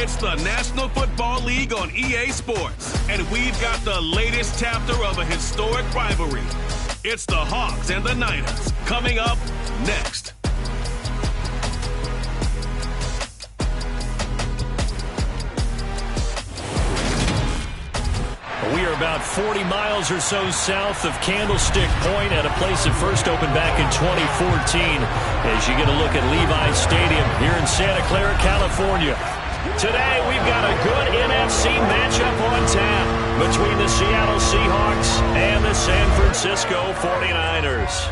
It's the National Football League on EA Sports, and we've got the latest chapter of a historic rivalry. It's the Hawks and the Niners, coming up next. We are about 40 miles or so south of Candlestick Point at a place that first opened back in 2014 as you get a look at Levi's Stadium here in Santa Clara, California. Today we've got a good NFC matchup on tap between the Seattle Seahawks and the San Francisco 49ers.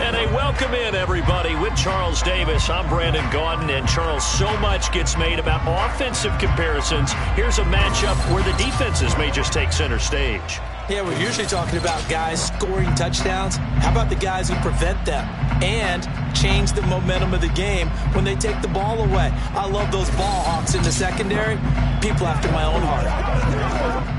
And a welcome in, everybody, with Charles Davis. I'm Brandon Gaudin, and Charles, so much gets made about offensive comparisons. Here's a matchup where the defenses may just take center stage. Yeah, we're usually talking about guys scoring touchdowns. How about the guys who prevent them and change the momentum of the game when they take the ball away? I love those ball hawks in the secondary. People after my own heart.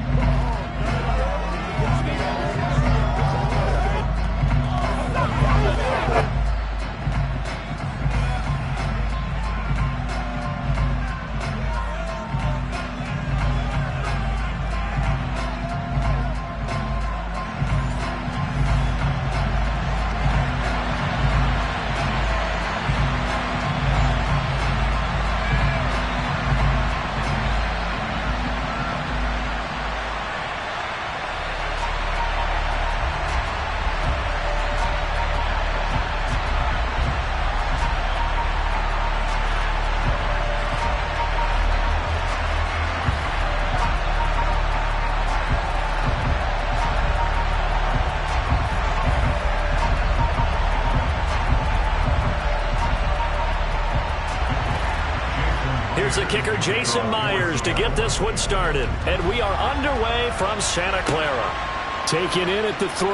Here's the kicker, Jason Myers, to get this one started. And we are underway from Santa Clara. Taken in at the 3.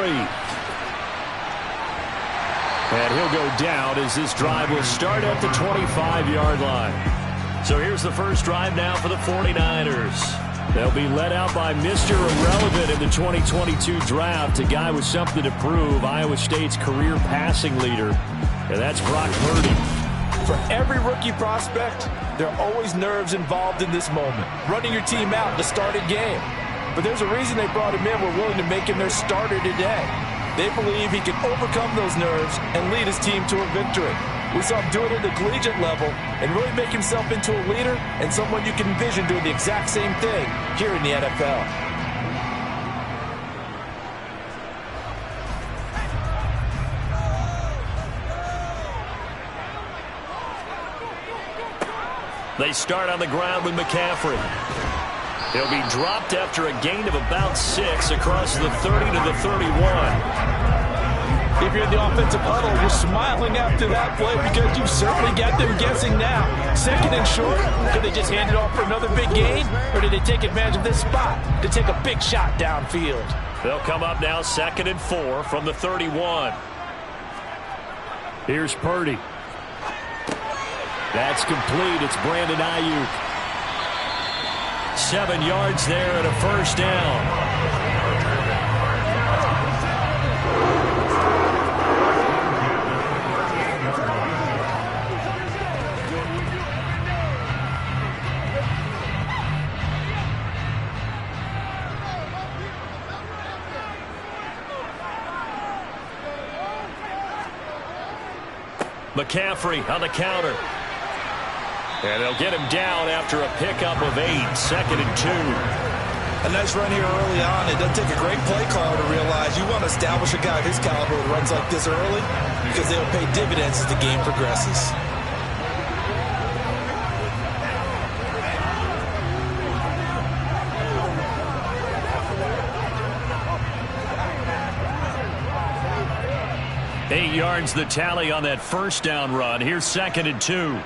And he'll go down as this drive will start at the 25-yard line. So here's the first drive now for the 49ers. They'll be led out by Mr. Irrelevant in the 2022 draft, a guy with something to prove, Iowa State's career passing leader. And that's Brock Purdy. For every rookie prospect, there are always nerves involved in this moment. Running your team out in the starting game. But there's a reason they brought him in. We're willing to make him their starter today. They believe he can overcome those nerves and lead his team to a victory. We saw him do it at the collegiate level and really make himself into a leader and someone you can envision doing the exact same thing here in the NFL. They start on the ground with McCaffrey. He'll be dropped after a gain of about 6 across the 30 to the 31. If you're in the offensive huddle, you're smiling after that play because you certainly got them guessing now. Second and short, could they just hand it off for another big gain? Or did they take advantage of this spot to take a big shot downfield? They'll come up now 2nd and 4 from the 31. Here's Purdy. That's complete. It's Brandon Ayuk. 7 yards there and a first down. McCaffrey on the counter. And they'll get him down after a pickup of 8, 2nd and 2. A nice run here early on. It doesn't take a great play caller to realize you want to establish a guy of his caliber with runs like this early because they'll pay dividends as the game progresses. Eight yards the tally on that first down run. Here's 2nd and 2.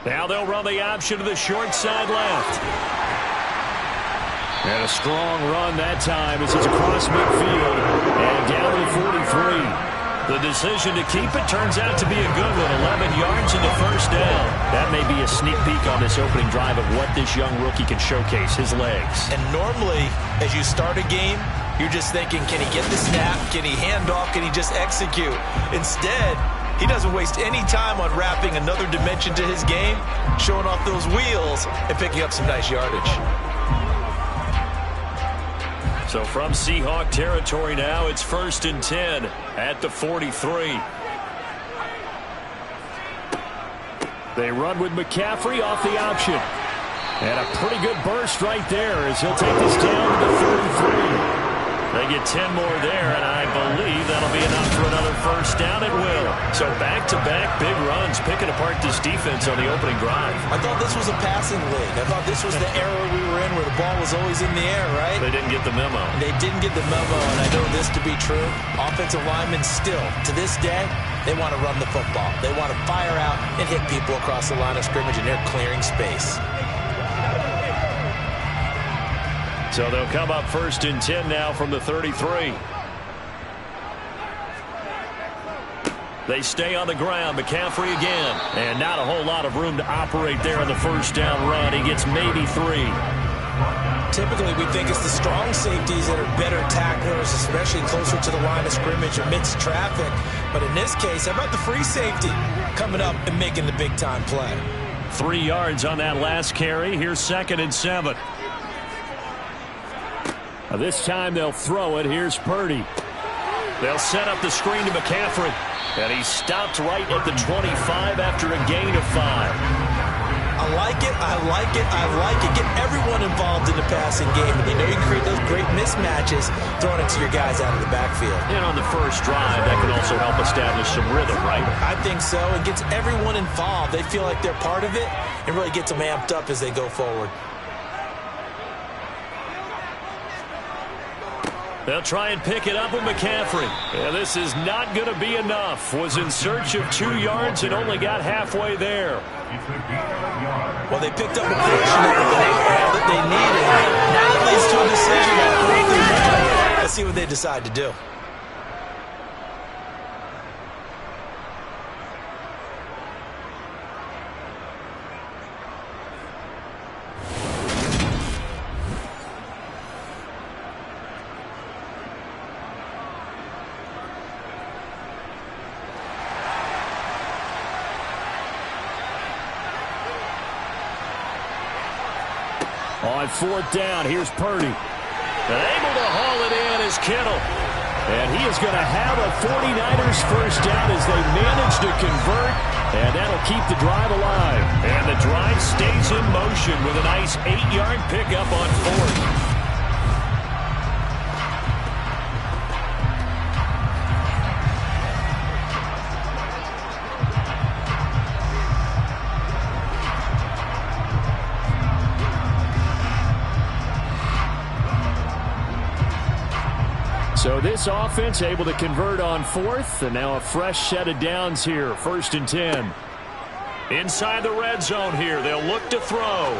Now they'll run the option to the short side left. And a strong run that time as it's across midfield and down to the 43. The decision to keep it turns out to be a good one. 11 yards in the first down. That may be a sneak peek on this opening drive of what this young rookie can showcase, his legs. And normally, as you start a game, You're just thinking, can he get the snap? Can he hand off? Can he just execute? Instead, he doesn't waste any time on wrapping another dimension to his game, showing off those wheels, and picking up some nice yardage. So from Seahawk territory now, it's 1st and 10 at the 43. They run with McCaffrey off the option. And a pretty good burst right there as he'll take this down to the 33. They get 10 more there, and I believe that'll be enough for another first down. It will. So back-to-back big runs, picking apart this defense on the opening drive. I thought this was a passing league. I thought this was the era we were in where the ball was always in the air, right? They didn't get the memo. They didn't get the memo, and I know this to be true. Offensive linemen still, to this day, they want to run the football. They want to fire out and hit people across the line of scrimmage, and they're clearing space. So they'll come up 1st and 10 now from the 33. They stay on the ground. McCaffrey again. And not a whole lot of room to operate there on the first down run. He gets maybe 3. Typically, we think it's the strong safeties that are better tacklers, especially closer to the line of scrimmage amidst traffic. But in this case, how about the free safety coming up and making the big-time play? 3 yards on that last carry. Here's 2nd and 7. This time they'll throw it. Here's Purdy. They'll set up the screen to McCaffrey. And he's stopped right at the 25 after a gain of 5. I like it, I like it, I like it. Get everyone involved in the passing game. And you know you can create those great mismatches throwing it to your guys out of the backfield. And on the first drive, that can also help establish some rhythm, right? I think so. It gets everyone involved. They feel like they're part of it and really gets them amped up as they go forward. They'll try and pick it up with McCaffrey. Yeah, this is not going to be enough. Was in search of 2 yards and only got halfway there. Well, they picked up a portion of it, but all that they needed. Now it leads to a decision on 4th and 1. Let's see what they decide to do. On 4th down, here's Purdy. And able to haul it in is Kittle. And he is going to have a 49ers first down as they manage to convert. And that'll keep the drive alive. And the drive stays in motion with a nice 8-yard pickup on 4th. So this offense able to convert on 4th, and now a fresh set of downs here, 1st and 10. Inside the red zone here, they'll look to throw.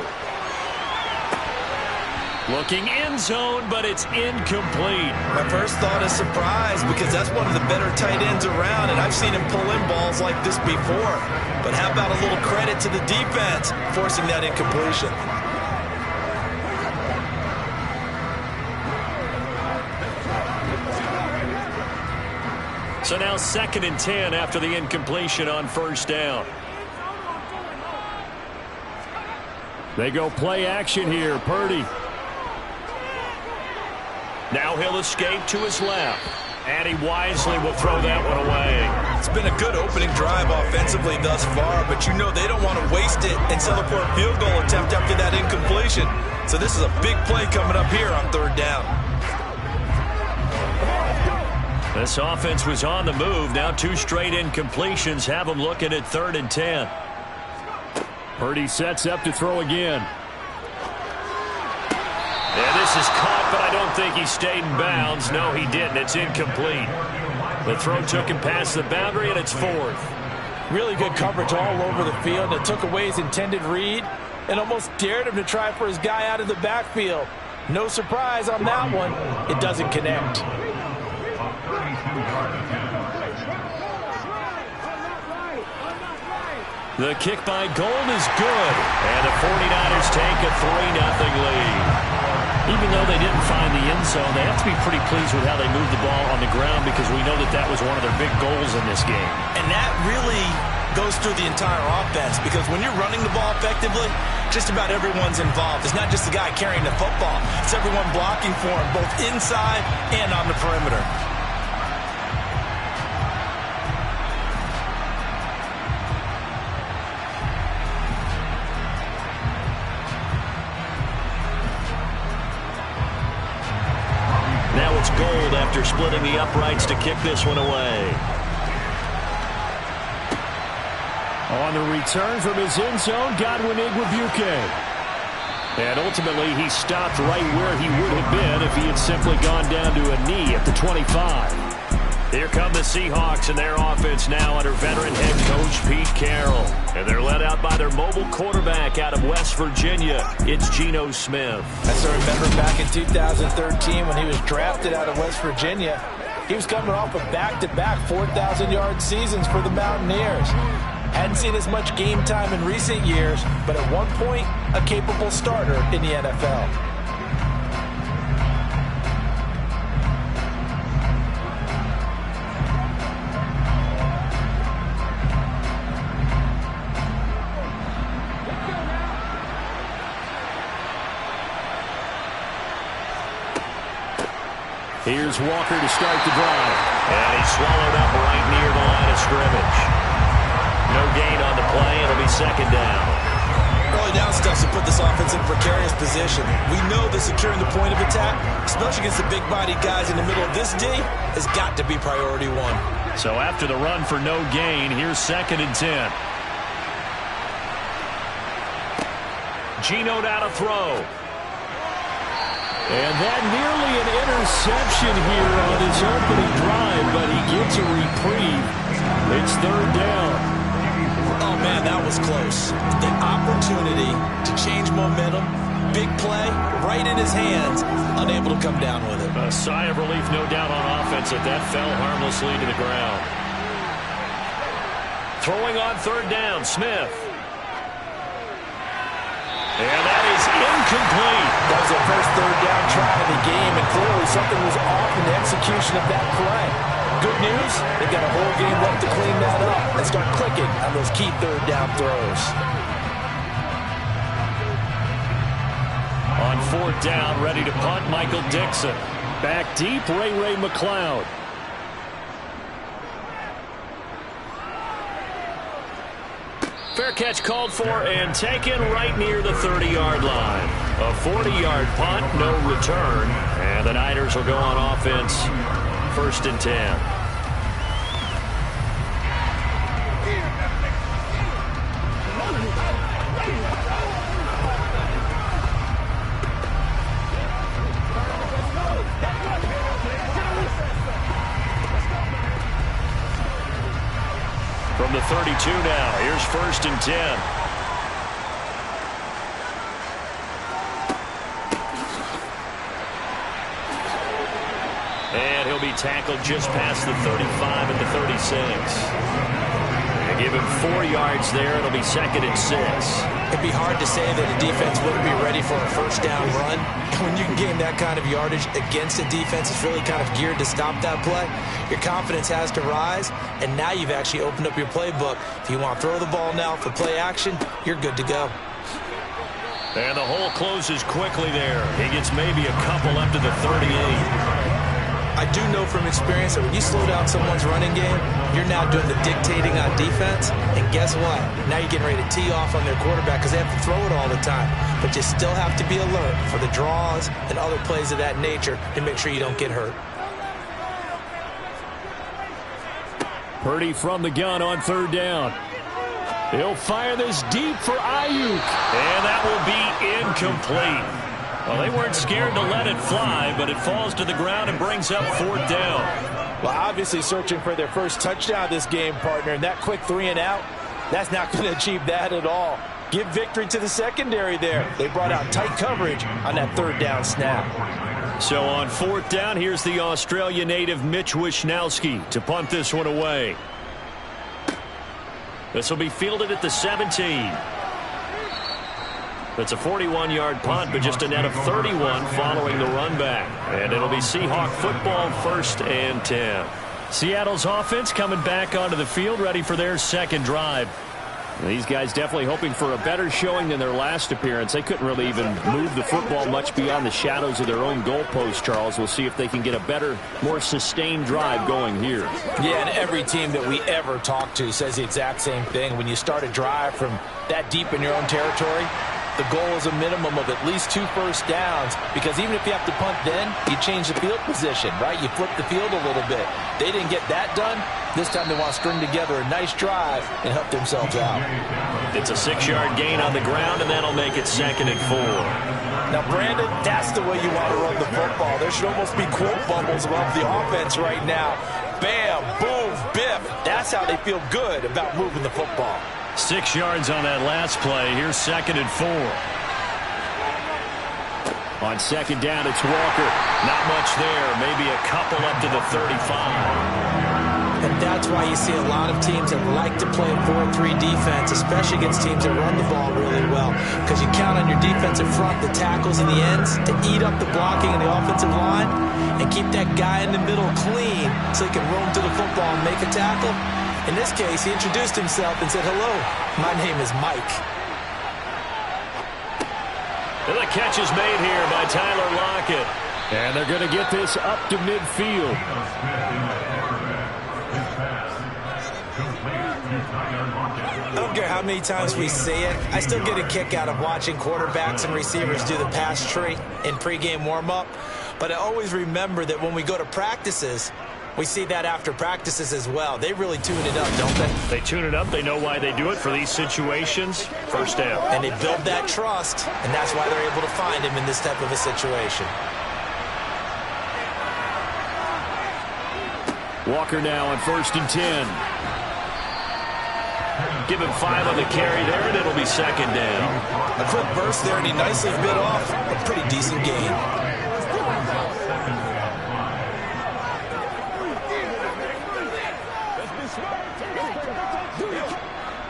Looking end zone, but it's incomplete. My first thought is surprise because that's one of the better tight ends around, and I've seen him pull in balls like this before. But how about a little credit to the defense forcing that incompletion? So now 2nd and 10 after the incompletion on first down. They go play action here. Purdy. Now he'll escape to his left. And he wisely will throw that one away. It's been a good opening drive offensively thus far, but you know they don't want to waste it and settle for a field goal attempt after that incompletion. So this is a big play coming up here on 3rd down. This offense was on the move. Now 2 straight incompletions have them looking at 3rd and 10. Purdy sets up to throw again. And this is caught, but I don't think he stayed in bounds. No, he didn't. It's incomplete. The throw took him past the boundary, and it's 4th. Really good coverage all over the field. It took away his intended read and almost dared him to try for his guy out of the backfield. No surprise on that one. It doesn't connect. The kick by Gold is good. And the 49ers take a 3-0 lead. Even though they didn't find the end zone, they have to be pretty pleased with how they moved the ball on the ground because we know that that was one of their big goals in this game. And that really goes through the entire offense because when you're running the ball effectively, just about everyone's involved. It's not just the guy carrying the football. It's everyone blocking for him, both inside and on the perimeter. Now it's Gold after splitting the uprights to kick this one away. On the return from his end zone, Godwin Igwebuike. And ultimately, he stopped right where he would have been if he had simply gone down to a knee at the 25. Here come the Seahawks and their offense now under veteran head coach Pete Carroll. And they're led out by their mobile quarterback out of West Virginia. It's Geno Smith. I still remember back in 2013 when he was drafted out of West Virginia. He was coming off of back-to-back 4,000-yard seasons for the Mountaineers. Hadn't seen as much game time in recent years, but at one point, a capable starter in the NFL. Here's Walker to start the drive. And he's swallowed up right near the line of scrimmage. No gain on the play. It'll be second down. Early down stuff to put this offense in a precarious position. We know that securing the point of attack, especially against the big-bodied guys in the middle of this D, has got to be priority one. So after the run for no gain, here's 2nd and 10. Geno down to throw. And that nearly an interception here on his opening drive, but he gets a reprieve. It's 3rd down. Oh, man, that was close. The opportunity to change momentum, big play, right in his hands, unable to come down with it. A sigh of relief, no doubt, on offense that fell harmlessly to the ground. Throwing on 3rd down, Smith. And that is incomplete. That was their first 3rd down try of the game, and clearly something was off in the execution of that play. Good news, they've got a whole game left to clean that up and start clicking on those key 3rd down throws. On 4th down, ready to punt, Michael Dixon. Back deep, Ray McLeod. Fair catch called for and taken right near the 30-yard line. A 40-yard punt, no return. And the Niners will go on offense. 1st and 10. From the 32 now, here's 1st and 10. And he'll be tackled just past the 35 at the 36. They give him 4 yards there. It'll be 2nd and 6. It'd be hard to say that a defense wouldn't be ready for a 1st down run. When you can gain that kind of yardage against a defense that's really kind of geared to stop that play, your confidence has to rise, and now you've actually opened up your playbook. If you want to throw the ball now for play action, you're good to go. And the hole closes quickly there. He gets maybe a couple up to the 38. I do know from experience that when you slow down someone's running game, you're now doing the dictating on defense. And guess what? Now you're getting ready to tee off on their quarterback because they have to throw it all the time. But you still have to be alert for the draws and other plays of that nature to make sure you don't get hurt. Purdy from the gun on 3rd down. He'll fire this deep for Ayuk. And that will be incomplete. Well, they weren't scared to let it fly, but it falls to the ground and brings up 4th down. Well, obviously searching for their first touchdown this game, partner. And that quick 3 and out, that's not going to achieve that at all. Give victory to the secondary there. They brought out tight coverage on that 3rd down snap. So on 4th down, here's the Australia native Mitch Wishnowsky to punt this one away. This will be fielded at the 17. It's a 41-yard punt, but just a net of 31 following the run back. And it'll be Seahawk football, 1st and 10. Seattle's offense coming back onto the field, ready for their second drive. These guys definitely hoping for a better showing than their last appearance. They couldn't really even move the football much beyond the shadows of their own goalpost, Charles. We'll see if they can get a better, more sustained drive going here. Yeah, and every team that we ever talk to says the exact same thing. When you start a drive from that deep in your own territory, the goal is a minimum of at least 2 first downs, because even if you have to punt then, you change the field position, right? You flip the field a little bit. They didn't get that done. This time they want to string together a nice drive and help themselves out. It's a 6-yard gain on the ground, and that'll make it 2nd and 4. Now, Brandon, that's the way you want to run the football. There should almost be quote bubbles above the offense right now. Bam, boom, biff. That's how they feel good about moving the football. 6 yards on that last play. Here's 2nd and 4. On 2nd down, it's Walker. Not much there. Maybe a couple up to the 35. And that's why you see a lot of teams that like to play a 4-3 defense, especially against teams that run the ball really well. Because you count on your defensive front, the tackles and the ends, to eat up the blocking and the offensive line and keep that guy in the middle clean so he can roam to the football and make a tackle. In this case, he introduced himself and said, "Hello, my name is Mike." And the catch is made here by Tyler Lockett. And they're going to get this up to midfield. I don't care how many times we see it. I still get a kick out of watching quarterbacks and receivers do the pass tree in pregame warm-up. But I always remember that when we go to practices, we see that after practices as well. They really tune it up, don't they? They tune it up. They know why they do it for these situations. First down. And they build that trust, and that's why they're able to find him in this type of a situation. Walker now on 1st and 10. Give him 5 on the carry there, and it'll be 2nd down. A quick burst there, and he nicely bit off a pretty decent gain.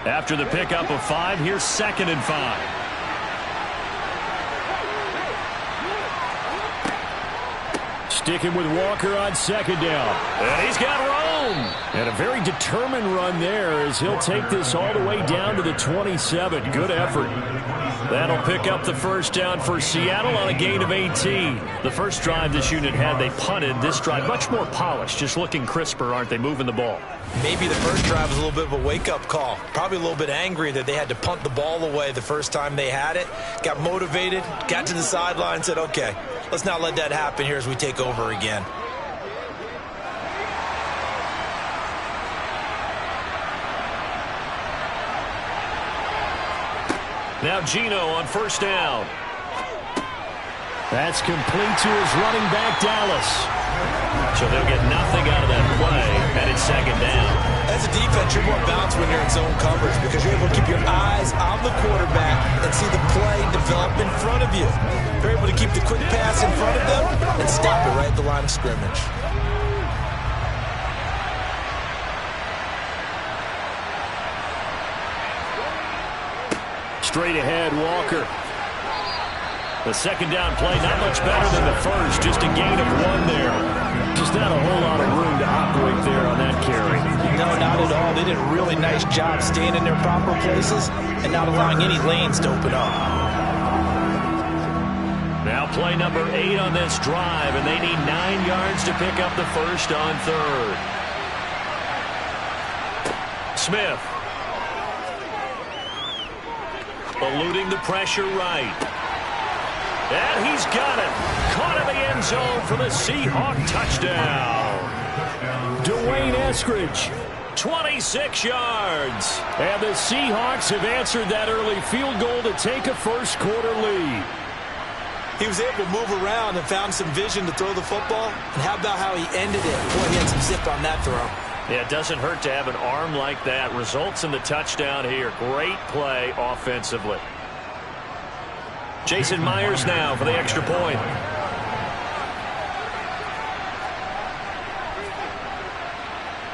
After the pickup of 5, here's 2nd and 5. Sticking with Walker on 2nd down. And he's got room. And a very determined run there as he'll take this all the way down to the 27. Good effort. That'll pick up the 1st down for Seattle on a gain of 18. The first drive this unit had, they punted. This drive, much more polished, just looking crisper, aren't they, moving the ball? Maybe the first drive was a little bit of a wake-up call. Probably a little bit angry that they had to punt the ball away the first time they had it. Got motivated, got to the sideline, said, okay, let's not let that happen here as we take over again. Now Gino on 1st down. That's complete to his running back, Dallas. So they'll get nothing out of that play, and it's 2nd down. As a defense, you're more balanced when you're in zone coverage because you're able to keep your eyes on the quarterback and see the play develop in front of you. You're able to keep the quick pass in front of them and stop it right at the line of scrimmage. Straight ahead, Walker. The 2nd down play, not much better than the first, just a gain of 1 there. Just not a whole lot of room to operate there on that carry. No, not at all. They did a really nice job staying in their proper places and not allowing any lanes to open up. Now play number 8 on this drive, and they need 9 yards to pick up the 1st on 3rd. Smith. Eluding the pressure right. And he's got it. Caught in the end zone for the Seahawk touchdown. Dwayne Eskridge, 26 yards. And the Seahawks have answered that early field goal to take a first-quarter lead. He was able to move around and found some vision to throw the football. And how about how he ended it? Boy, he had some zip on that throw. Yeah, it doesn't hurt to have an arm like that. Results in the touchdown here. Great play offensively. Jason Myers now for the extra point.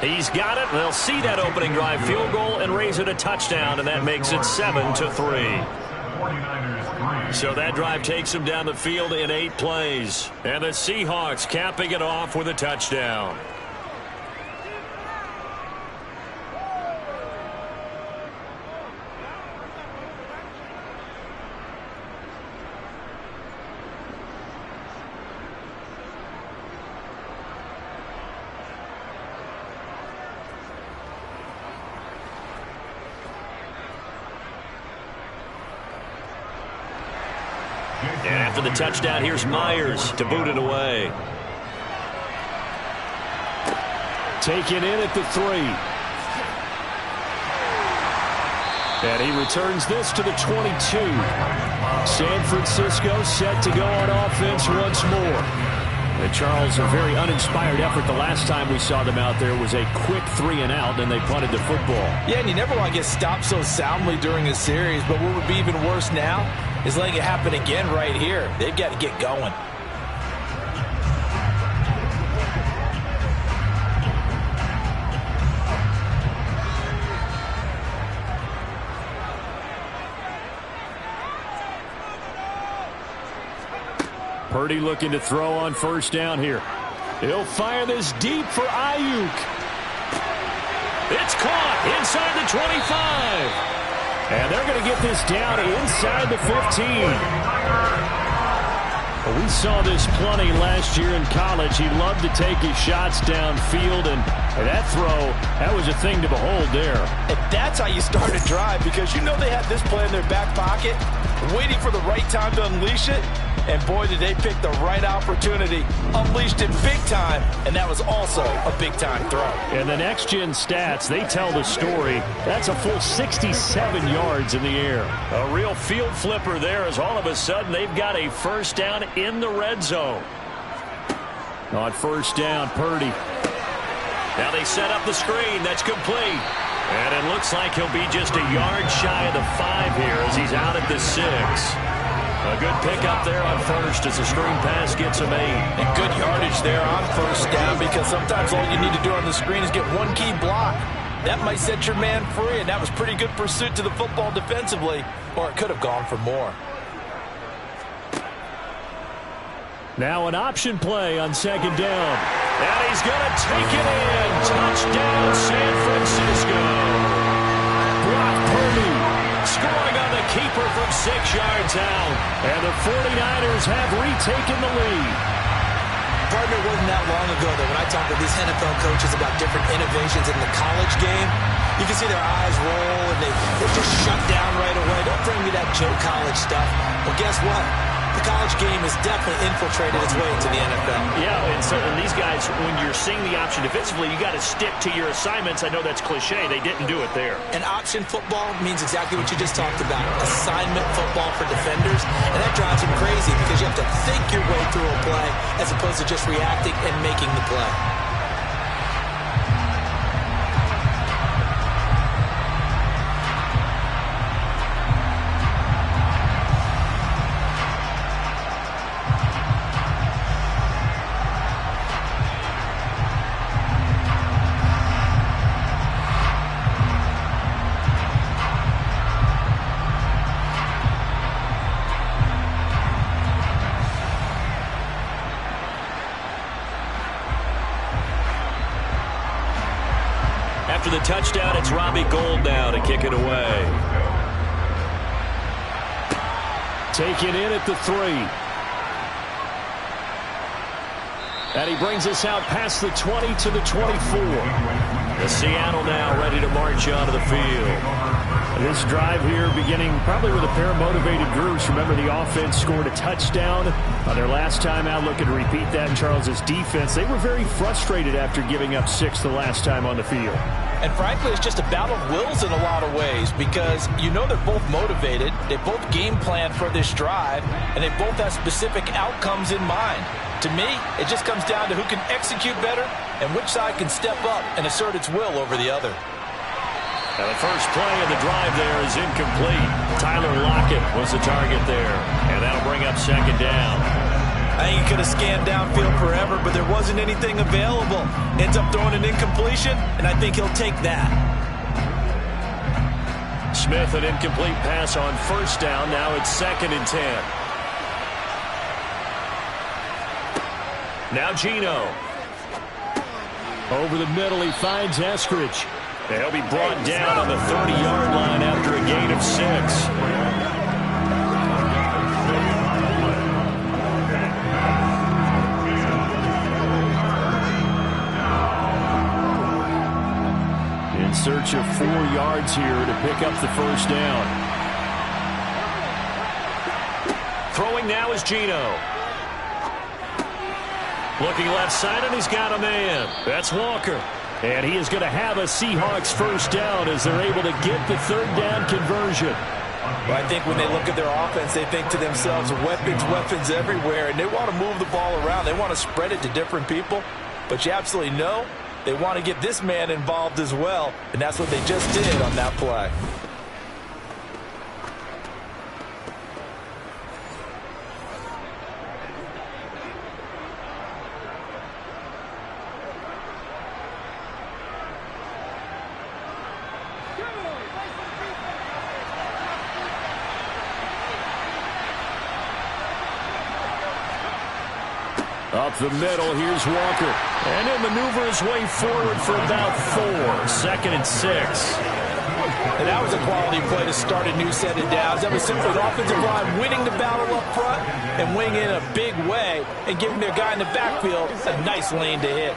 He's got it. They'll see that opening drive field goal and raise it a touchdown, and that makes it 7-3. So that drive takes him down the field in 8 plays. And the Seahawks capping it off with a touchdown. And after the touchdown, here's Myers to boot it away. Taken in at the 3. And he returns this to the 22. San Francisco set to go on offense once more. And Charles, a very uninspired effort the last time we saw them out there was a quick 3-and-out, and they punted the football. Yeah, and you never want to get stopped so soundly during a series, but what would be even worse now is letting it happen again right here. They've got to get going. Purdy looking to throw on first down here. He'll fire this deep for Ayuk. It's caught inside the 25. And they're going to get this down inside the 15. Well, we saw this plenty last year in college. He loved to take his shots downfield, and that throw, that was a thing to behold there. And that's how you start a drive, because you know they had this play in their back pocket, waiting for the right time to unleash it. And boy, did they pick the right opportunity. Unleashed it big time, and that was also a big-time throw. And the next-gen stats, they tell the story. That's a full 67 yards in the air. A real field flipper there, as all of a sudden they've got a first down in the red zone. On first down, Purdy. Now they set up the screen. That's complete. And it looks like he'll be just a yard shy of the 5 here as he's out at the 6. A good pickup there on first as the screen pass gets him 8. And good yardage there on first down, because sometimes all you need to do on the screen is get one key block. That might set your man free, and that was pretty good pursuit to the football defensively, or it could have gone for more. Now an option play on second down. And he's going to take it in. Touchdown, San Francisco. Brock Purdy scoring on the keeper from 6 yards out. And the 49ers have retaken the lead. Partner, it wasn't that long ago that when I talked to these NFL coaches about different innovations in the college game, you can see their eyes roll and they just shut down right away. Don't bring me that Joe College stuff. Well, guess what? The college game has definitely infiltrated its way into the NFL. Yeah, and these guys, when you're seeing the option defensively, you got to stick to your assignments. I know that's cliche. They didn't do it there. And option football means exactly what you just talked about. Assignment football for defenders. And that drives them crazy because you have to think your way through a play as opposed to just reacting and making the play. After the touchdown, it's Robbie Gould now to kick it away. Taken in at the 3. And he brings us out past the 20 to the 24. The Seattle now ready to march onto the field. This drive here beginning probably with a pair of motivated groups. Remember, the offense scored a touchdown on their last time out. Looking to repeat that in Charles's defense. They were very frustrated after giving up 6 the last time on the field. And frankly, it's just a battle of wills in a lot of ways, because you know they're both motivated, they both game plan for this drive, and they both have specific outcomes in mind. To me, it just comes down to who can execute better and which side can step up and assert its will over the other. And the first play of the drive there is incomplete. Tyler Lockett was the target there, and that'll bring up second down. I think he could have scanned downfield forever, but there wasn't anything available. Ends up throwing an incompletion, and I think he'll take that. Smith, an incomplete pass on first down. Now it's 2nd and 10. Now Geno. Over the middle, he finds Eskridge. They'll be brought down on the 30-yard line after a gain of 6. In search of 4 yards here to pick up the first down. Throwing now is Geno. Looking left side, and he's got a man. That's Walker. And he is going to have a Seahawks first down as they're able to get the 3rd down conversion. Well, I think when they look at their offense, they think to themselves, weapons everywhere, and they want to move the ball around. They want to spread it to different people. But you absolutely know they want to get this man involved as well, and that's what they just did on that play. Up the middle, here's Walker. And he'll maneuver his way forward for about 4. 2nd and 6. And that was a quality play to start a new set of downs. That was simply the offensive line winning the battle up front and winning in a big way and giving their guy in the backfield a nice lane to hit.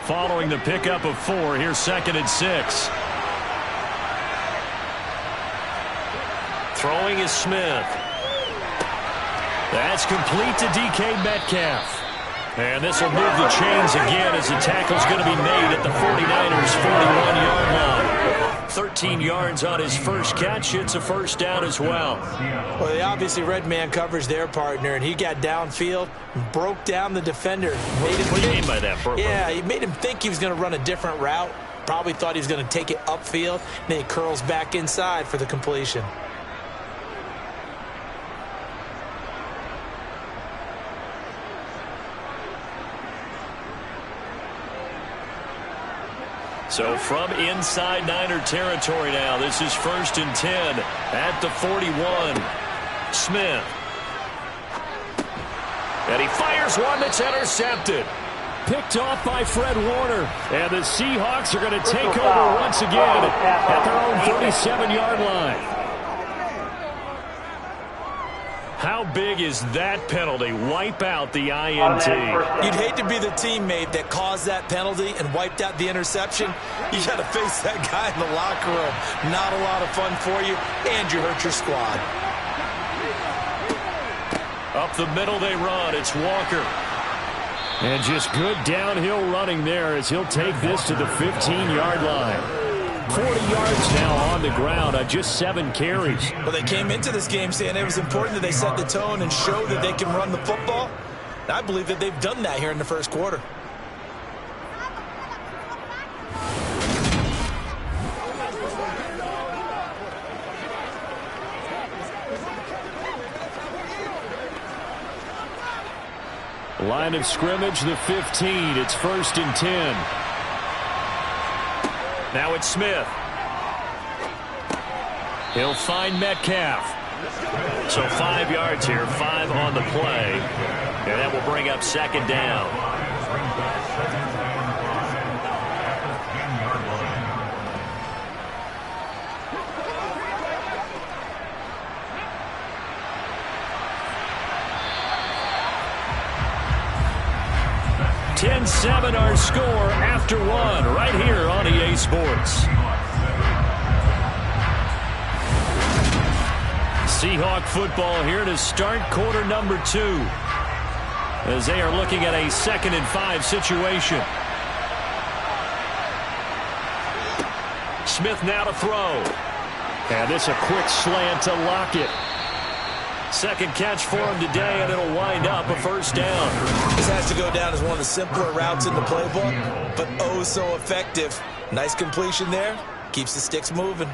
Following the pickup of 4, here's 2nd and 6. Throwing is Smith. That's complete to DK Metcalf. And this will move the chains again as the tackle's going to be made at the 49ers' 41-yard line. 13 yards on his first catch. It's a first down as well. Well, they obviously read man coverage their partner, and he got downfield, broke down the defender. What do you mean by that, Burpo? Yeah, he made him think he was going to run a different route. Probably thought he was going to take it upfield. Then he curls back inside for the completion. So from inside Niner territory now, this is 1st and 10 at the 41. Smith. And he fires one that's intercepted. Picked off by Fred Warner. And the Seahawks are going to take over once again at their own 37-yard line. How big is that penalty? Wipe out the INT. You'd hate to be the teammate that caused that penalty and wiped out the interception. You got to face that guy in the locker room. Not a lot of fun for you, and you hurt your squad. Up the middle they run. It's Walker. And just good downhill running there as he'll take this to the 15-yard line. 40 yards now on the ground on just 7 carries. Well, they came into this game saying it was important that they set the tone and show that they can run the football. And I believe that they've done that here in the first quarter. Line of scrimmage, the 15. It's 1st and 10. Now it's Smith. He'll find Metcalf. So 5 yards here, 5 on the play. And that will bring up 2nd down. (10-7) our score after 1 right here on EA Sports. Seahawk football here to start quarter number 2 as they are looking at a 2nd and 5 situation. Smith now to throw. And this a quick slant to Lockett. Second catch for him today, and it'll wind up a first down. This has to go down as one of the simpler routes in the playbook, but oh so effective. Nice completion there. Keeps the sticks moving.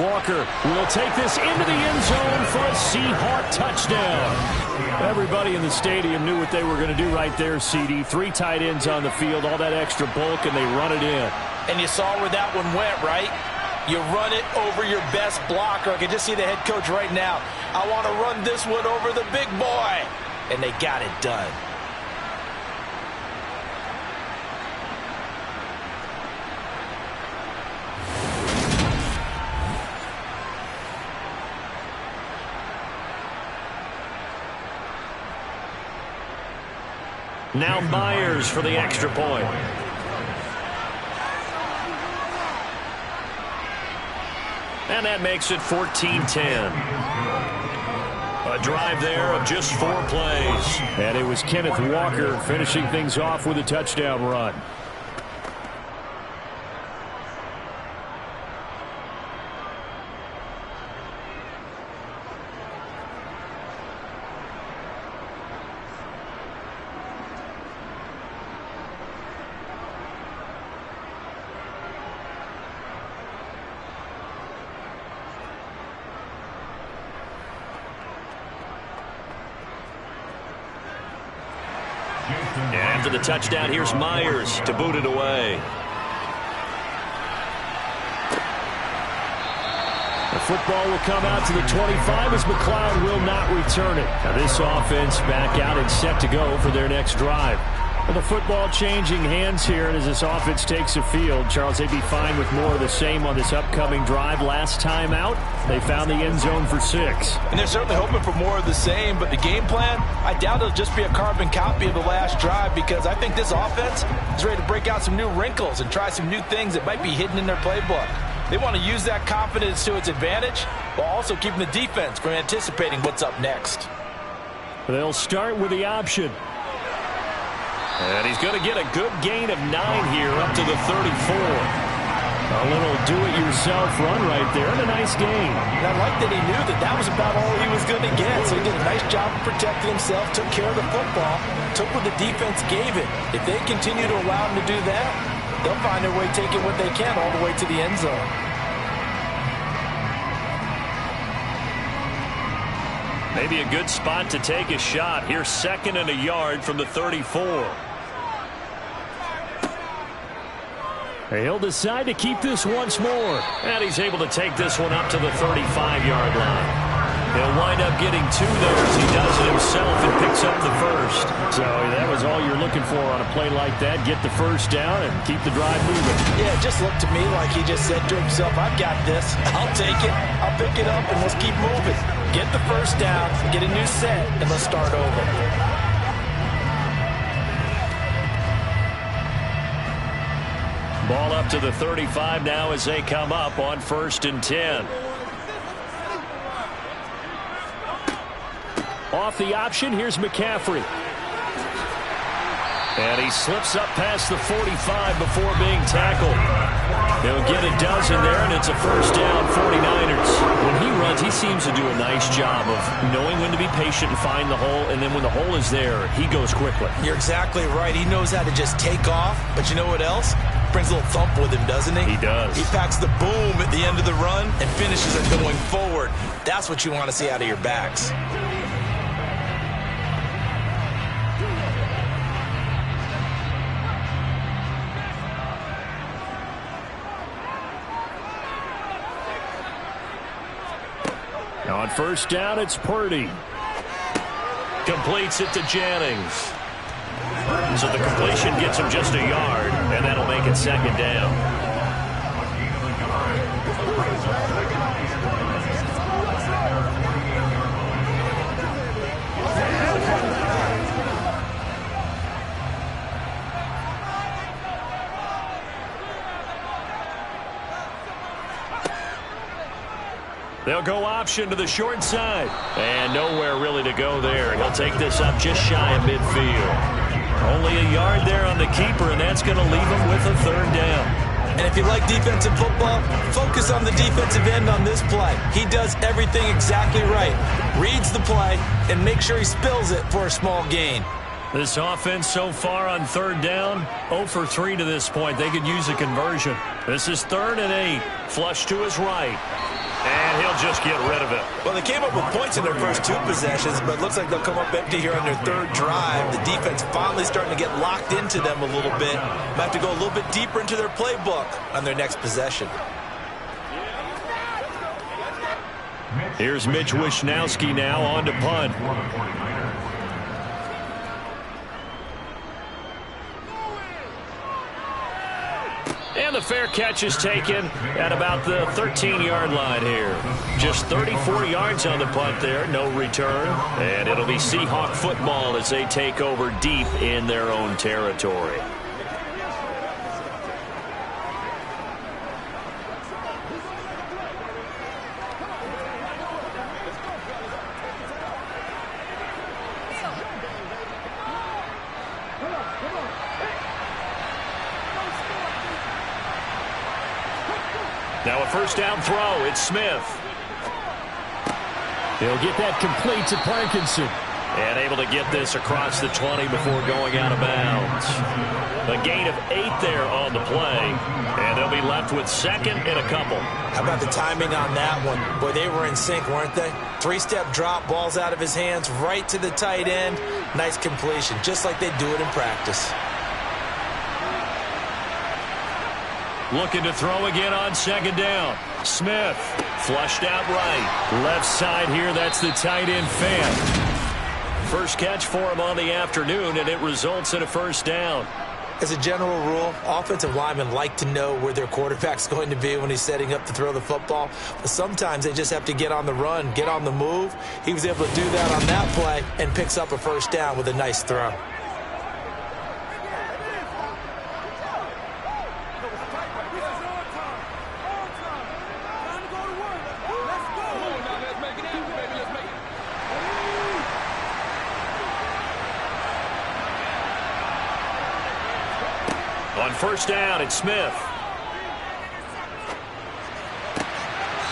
Walker will take this into the end zone for a Seahawk touchdown. Everybody in the stadium knew what they were going to do right there, CD. 3 tight ends on the field, all that extra bulk, and they run it in. And you saw where that one went, right? You run it over your best blocker. I can just see the head coach right now. I want to run this one over the big boy. And they got it done. Now Myers for the extra point. And that makes it 14-10. A drive there of just 4 plays. And it was Kenneth Walker finishing things off with a touchdown run. After the touchdown, here's Myers to boot it away. The football will come out to the 25 as McLeod will not return it. Now this offense back out and set to go for their next drive. Well, the football changing hands here, and as this offense takes the field, Charles, they'd be fine with more of the same on this upcoming drive. Last time out, they found the end zone for 6. And they're certainly hoping for more of the same, but the game plan, I doubt it'll just be a carbon copy of the last drive, because I think this offense is ready to break out some new wrinkles and try some new things that might be hidden in their playbook. They want to use that confidence to its advantage while also keeping the defense from anticipating what's up next. They'll start with the option. And he's going to get a good gain of 9 here up to the 34. A little do-it-yourself run right there and a nice gain. And I like that he knew that that was about all he was going to get. So he did a nice job of protecting himself, took care of the football, took what the defense gave it. If they continue to allow him to do that, they'll find their way taking what they can all the way to the end zone. Maybe a good spot to take a shot. Here's 2nd and a yard from the 34. He'll decide to keep this once more. And he's able to take this one up to the 35-yard line. He'll wind up getting 2 there as he does it himself and picks up the first. So that was all you're looking for on a play like that. Get the first down and keep the drive moving. Yeah, it just looked to me like he just said to himself, I've got this. I'll take it. I'll pick it up, and let's keep moving. Get the first down, get a new set, and let's start over. Ball up to the 35 now as they come up on 1st and 10. Off the option, here's McCaffrey. And he slips up past the 45 before being tackled. He'll get a dozen there, and it's a first down, 49ers. When he runs, he seems to do a nice job of knowing when to be patient and find the hole, and then when the hole is there, he goes quickly. You're exactly right. He knows how to just take off, but you know what else? Brings a little thump with him, doesn't he? He does. He packs the boom at the end of the run and finishes it going forward. That's what you want to see out of your backs. Now on first down, it's Purdy. Completes it to Jennings. So the completion gets him just a yard, and that'll make it 2nd down. They'll go option to the short side. And nowhere really to go there. He'll take this up just shy of midfield. Only a yard there on the keeper, and that's going to leave him with a 3rd down. And if you like defensive football, focus on the defensive end on this play. He does everything exactly right. Reads the play and makes sure he spills it for a small gain. This offense so far on 3rd down, 0 for 3 to this point. They could use a conversion. This is 3rd and 8. Flush to his right. And he'll just get rid of it. Well, they came up with points in their first 2 possessions, but it looks like they'll come up empty here on their 3rd drive. The defense finally starting to get locked into them a little bit. Might have to go a little bit deeper into their playbook on their next possession. Here's Mitch Wishnowski now on to punt. And the fair catch is taken at about the 13-yard line here. Just 34 yards on the punt there, no return. And it'll be Seahawk football as they take over deep in their own territory. Now a first down throw. It's Smith. He'll get that complete to Parkinson. And able to get this across the 20 before going out of bounds. A gain of 8 there on the play. And they'll be left with 2nd and a couple. How about the timing on that one? Boy, they were in sync, weren't they? 3-step drop, balls out of his hands, right to the tight end. Nice completion, just like they do it in practice. Looking to throw again on 2nd down. Smith flushed out right. Left side here, that's the tight end Fan. First catch for him on the afternoon, and it results in a first down. As a general rule, offensive linemen like to know where their quarterback's going to be when he's setting up to throw the football. But sometimes they just have to get on the run, get on the move. He was able to do that on that play and picks up a first down with a nice throw. On first down, it's Smith.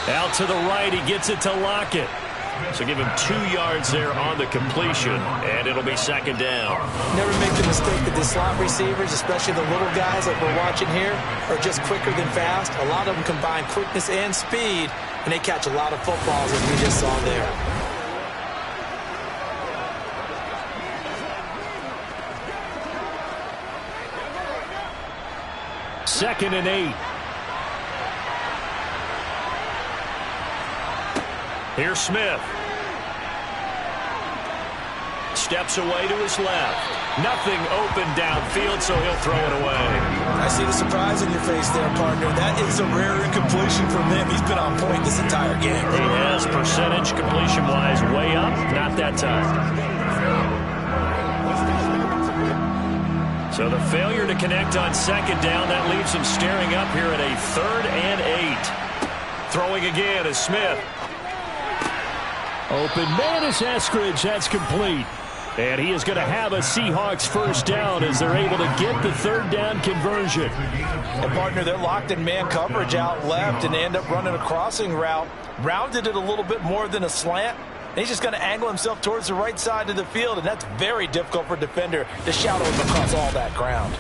Out to the right, he gets it to Lockett. So give him 2 yards there on the completion, and it'll be 2nd down. Never make the mistake that the slot receivers, especially the little guys like we're watching here, are just quicker than fast. A lot of them combine quickness and speed, and they catch a lot of footballs, as we just saw there. 2nd and 8. Here's Smith. Steps away to his left. Nothing open downfield, so he'll throw it away. I see the surprise in your face there, partner. That is a rare incompletion from him. He's been on point this entire game. He has percentage completion-wise way up. Not that time. So the failure to connect on 2nd down, that leaves him staring up here at a 3rd and 8. Throwing again is Smith. Open man is Eskridge. That's complete. And he is going to have a Seahawks first down as they're able to get the 3rd down conversion. And, partner, they're locked in man coverage out left, and they end up running a crossing route. Rounded it a little bit more than a slant. And he's just going to angle himself towards the right side of the field, and that's very difficult for a defender to shadow him across all that ground.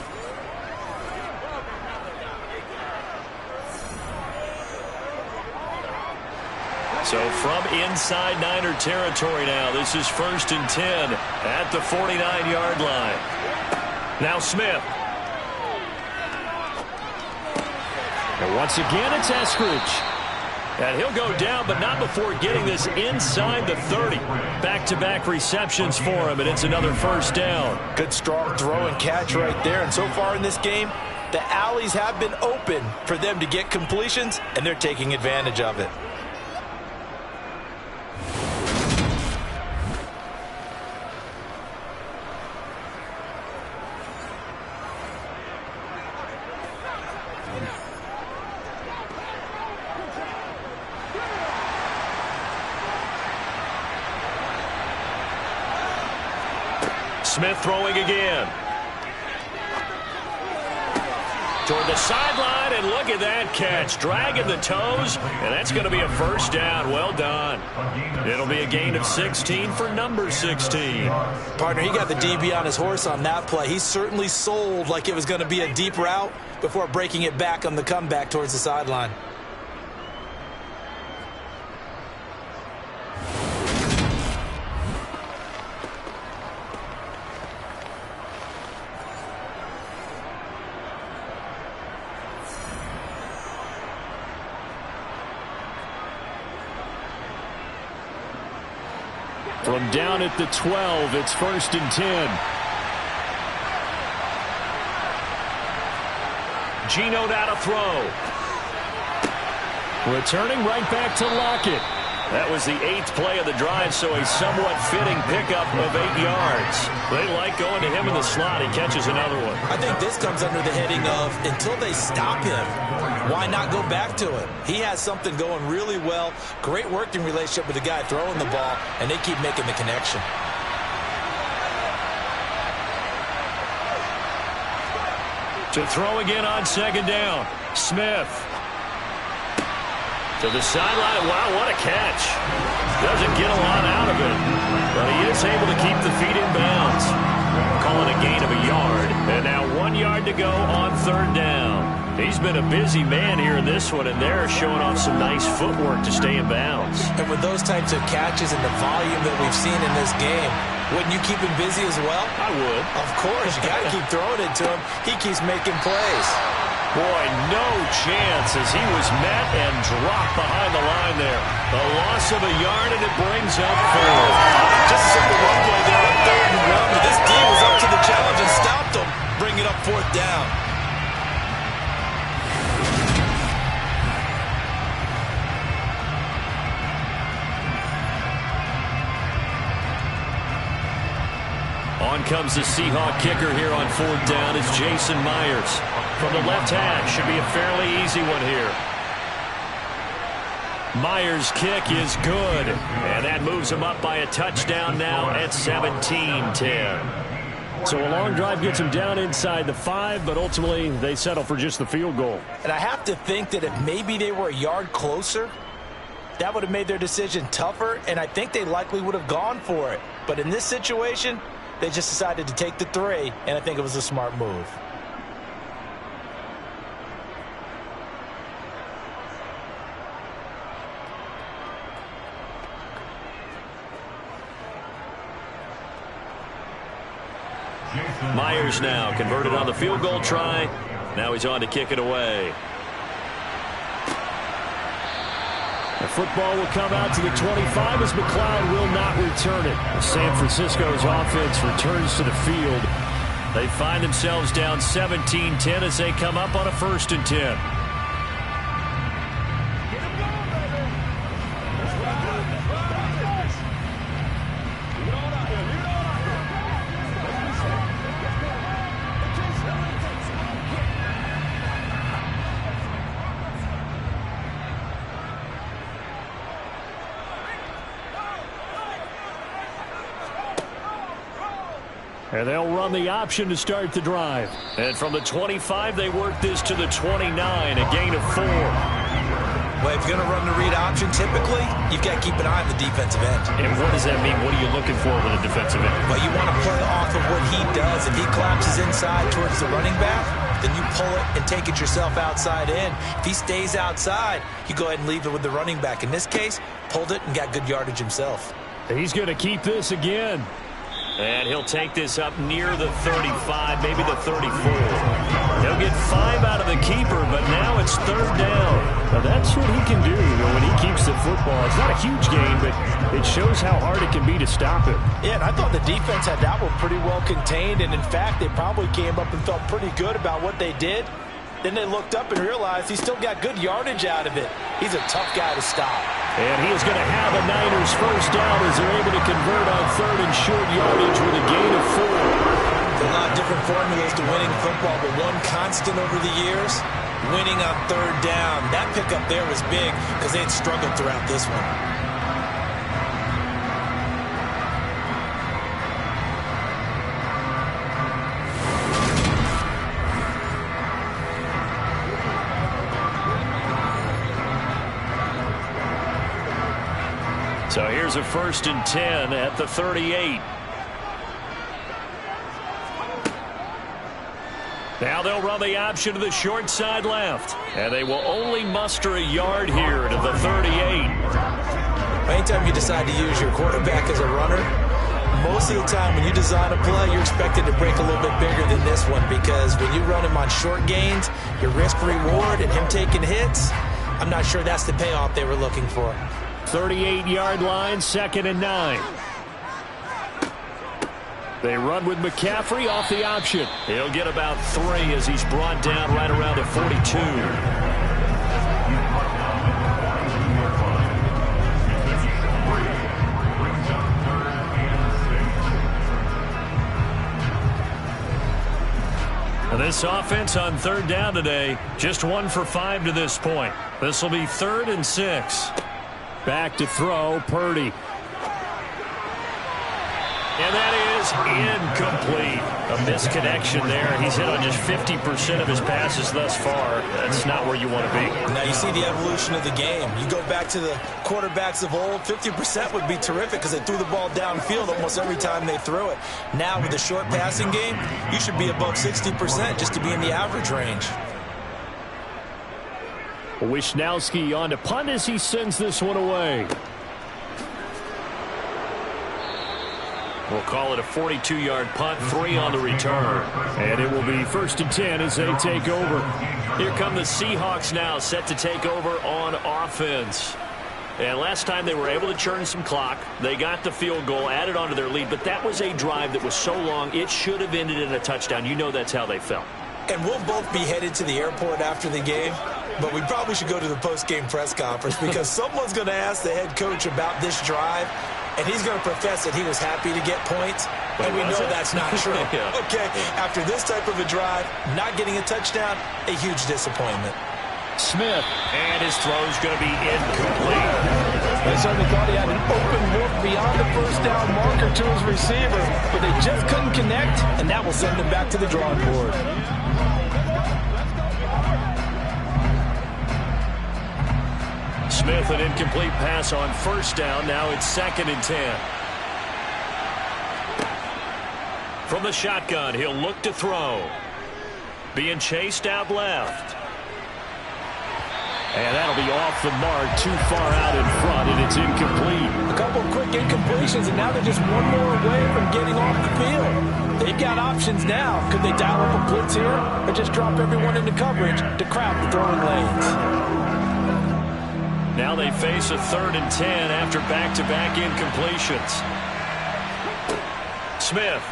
So from inside Niner territory now, this is 1st and 10 at the 49-yard line. Now Smith. And once again, it's Eskridge. And he'll go down, but not before getting this inside the 30. Back-to-back receptions for him, and it's another first down. Good, strong throw and catch right there. And so far in this game, the alleys have been open for them to get completions, and they're taking advantage of it. Smith throwing again. Toward the sideline, and look at that catch. Dragging the toes, and that's going to be a first down. Well done. It'll be a gain of 16 for number 16. Partner, he got the DB on his horse on that play. He certainly sold like it was going to be a deep route before breaking it back on the comeback towards the sideline. From down at the 12, it's 1st and 10. Geno now to throw. Returning right back to Lockett. That was the 8th play of the drive, so a somewhat fitting pickup of 8 yards. They like going to him in the slot. He catches another one. I think this comes under the heading of until they stop him, why not go back to it? He has something going really well. Great working relationship with the guy throwing the ball, and they keep making the connection. To throw again on 2nd down. Smith. To the sideline. Wow, what a catch. Doesn't get a lot out of it, but he is able to keep the feet in bounds. Calling a gain of a yard. And now 1 yard to go on 3rd down. He's been a busy man here in this one, and they're showing off some nice footwork to stay in bounds. And with those types of catches and the volume that we've seen in this game, wouldn't you keep him busy as well? I would. Of course. You got to keep throwing it to him. He keeps making plays. Boy, no chance as he was met and dropped behind the line there. A loss of a yard, and it brings up 4. Just a simple run play there on 3rd and 1. But this team was up to the challenge and stopped them, bringing up 4th down. On comes the Seahawk kicker here on 4th down. It's Jason Myers. From the left hash, should be a fairly easy one here. Myers' kick is good, and that moves him up by a touchdown now at 17-10. So a long drive gets him down inside the 5, but ultimately they settle for just the field goal. And I have to think that if maybe they were a yard closer, that would have made their decision tougher, and I think they likely would have gone for it. But in this situation, they just decided to take the 3, and I think it was a smart move. Myers now converted on the field goal try. Now he's on to kick it away. The football will come out to the 25 as McLeod will not return it. San Francisco's offense returns to the field. They find themselves down 17-10 as they come up on a 1st and 10. And they'll run the option to start the drive. And from the 25, they work this to the 29, a gain of 4. Well, if you're going to run the read option, typically, you've got to keep an eye on the defensive end. And what does that mean? What are you looking for with a defensive end? Well, you want to play off of what he does. If he collapses inside towards the running back, then you pull it and take it yourself outside in. If he stays outside, you go ahead and leave it with the running back. In this case, pulled it and got good yardage himself. He's going to keep this again. And he'll take this up near the 35, maybe the 34. He'll get 5 out of the keeper, but now it's 3rd down. Now that's what he can do when he keeps the football. It's not a huge gain, but it shows how hard it can be to stop it. Yeah, and I thought the defense had that one pretty well contained, and in fact, they probably came up and felt pretty good about what they did. Then they looked up and realized he still got good yardage out of it. He's a tough guy to stop. And he is going to have a Niners 1st down as they're able to convert on 3rd and short yardage with a gain of 4. There's a lot of different formulas to winning football, but one constant over the years, winning on 3rd down. That pickup there was big because they had struggled throughout this one. So here's a 1st and 10 at the 38. Now they'll run the option to the short side left. And they will only muster a yard here to the 38. Anytime you decide to use your quarterback as a runner, most of the time when you design a play, you're expected to break a little bit bigger than this one, because when you run him on short gains, your risk-reward and him taking hits, I'm not sure that's the payoff they were looking for. 38-yard line, 2nd and 9. They run with McCaffrey off the option. He'll get about 3 as he's brought down right around the 42. This offense on 3rd down today, just 1 for 5 to this point. This will be 3rd and 6. Back to throw, Purdy. And that is incomplete. A misconnection there. He's hit on just 50% of his passes thus far. That's not where you want to be. Now you see the evolution of the game. You go back to the quarterbacks of old, 50% would be terrific because they threw the ball downfield almost every time they threw it. Now with the short passing game, you should be above 60% just to be in the average range. Wishnowski on to punt as he sends this one away. We'll call it a 42-yard punt, 3 on the return. And it will be 1st and 10 as they take over. Here come the Seahawks now, set to take over on offense. And last time they were able to churn some clock. They got the field goal, added onto their lead. But that was a drive that was so long, it should have ended in a touchdown. You know that's how they felt. And we'll both be headed to the airport after the game. But we probably should go to the post-game press conference because someone's going to ask the head coach about this drive. And he's going to profess that he was happy to get points, and we know that's not true. Yeah. Okay, after this type of a drive, not getting a touchdown, a huge disappointment. Smith, and his throw's going to be incomplete. They certainly thought he had an open look beyond the 1st down marker to his receiver, but they just couldn't connect, and that will send him back to the drawing board. Smith, an incomplete pass on 1st down. Now it's 2nd and 10. From the shotgun, he'll look to throw. Being chased out left. And that'll be off the mark, too far out in front, and it's incomplete. A couple of quick incompletions, and now they're just one more away from getting off the field. They've got options now. Could they dial up a blitz here or just drop everyone into coverage to crowd the throwing lanes? Now they face a 3rd and 10 after back-to-back incompletions. Smith.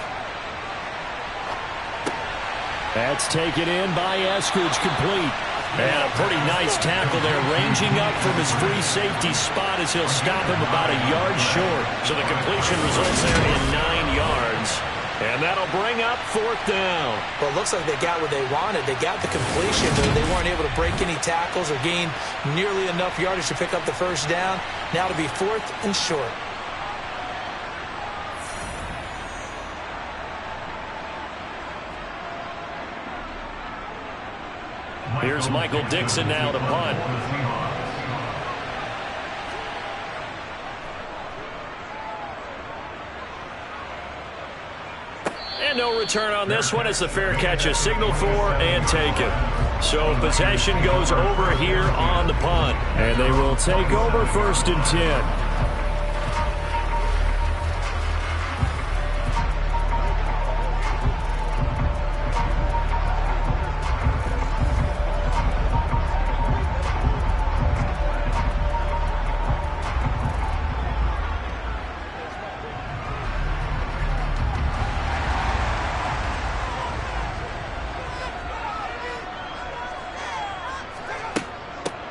That's taken in by Eskridge, complete. And a pretty nice tackle there, ranging up from his free safety spot as he'll stop him about a yard short. So the completion results there in 9 yards. And that'll bring up 4th down. Well, it looks like they got what they wanted. They got the completion, but they weren't able to break any tackles or gain nearly enough yardage to pick up the 1st down. Now to be 4th and short. Here's Michael Dixon now to punt. And no return on this one as the fair catch is signaled for and taken. So possession goes over here on the punt. And they will take over 1st and 10.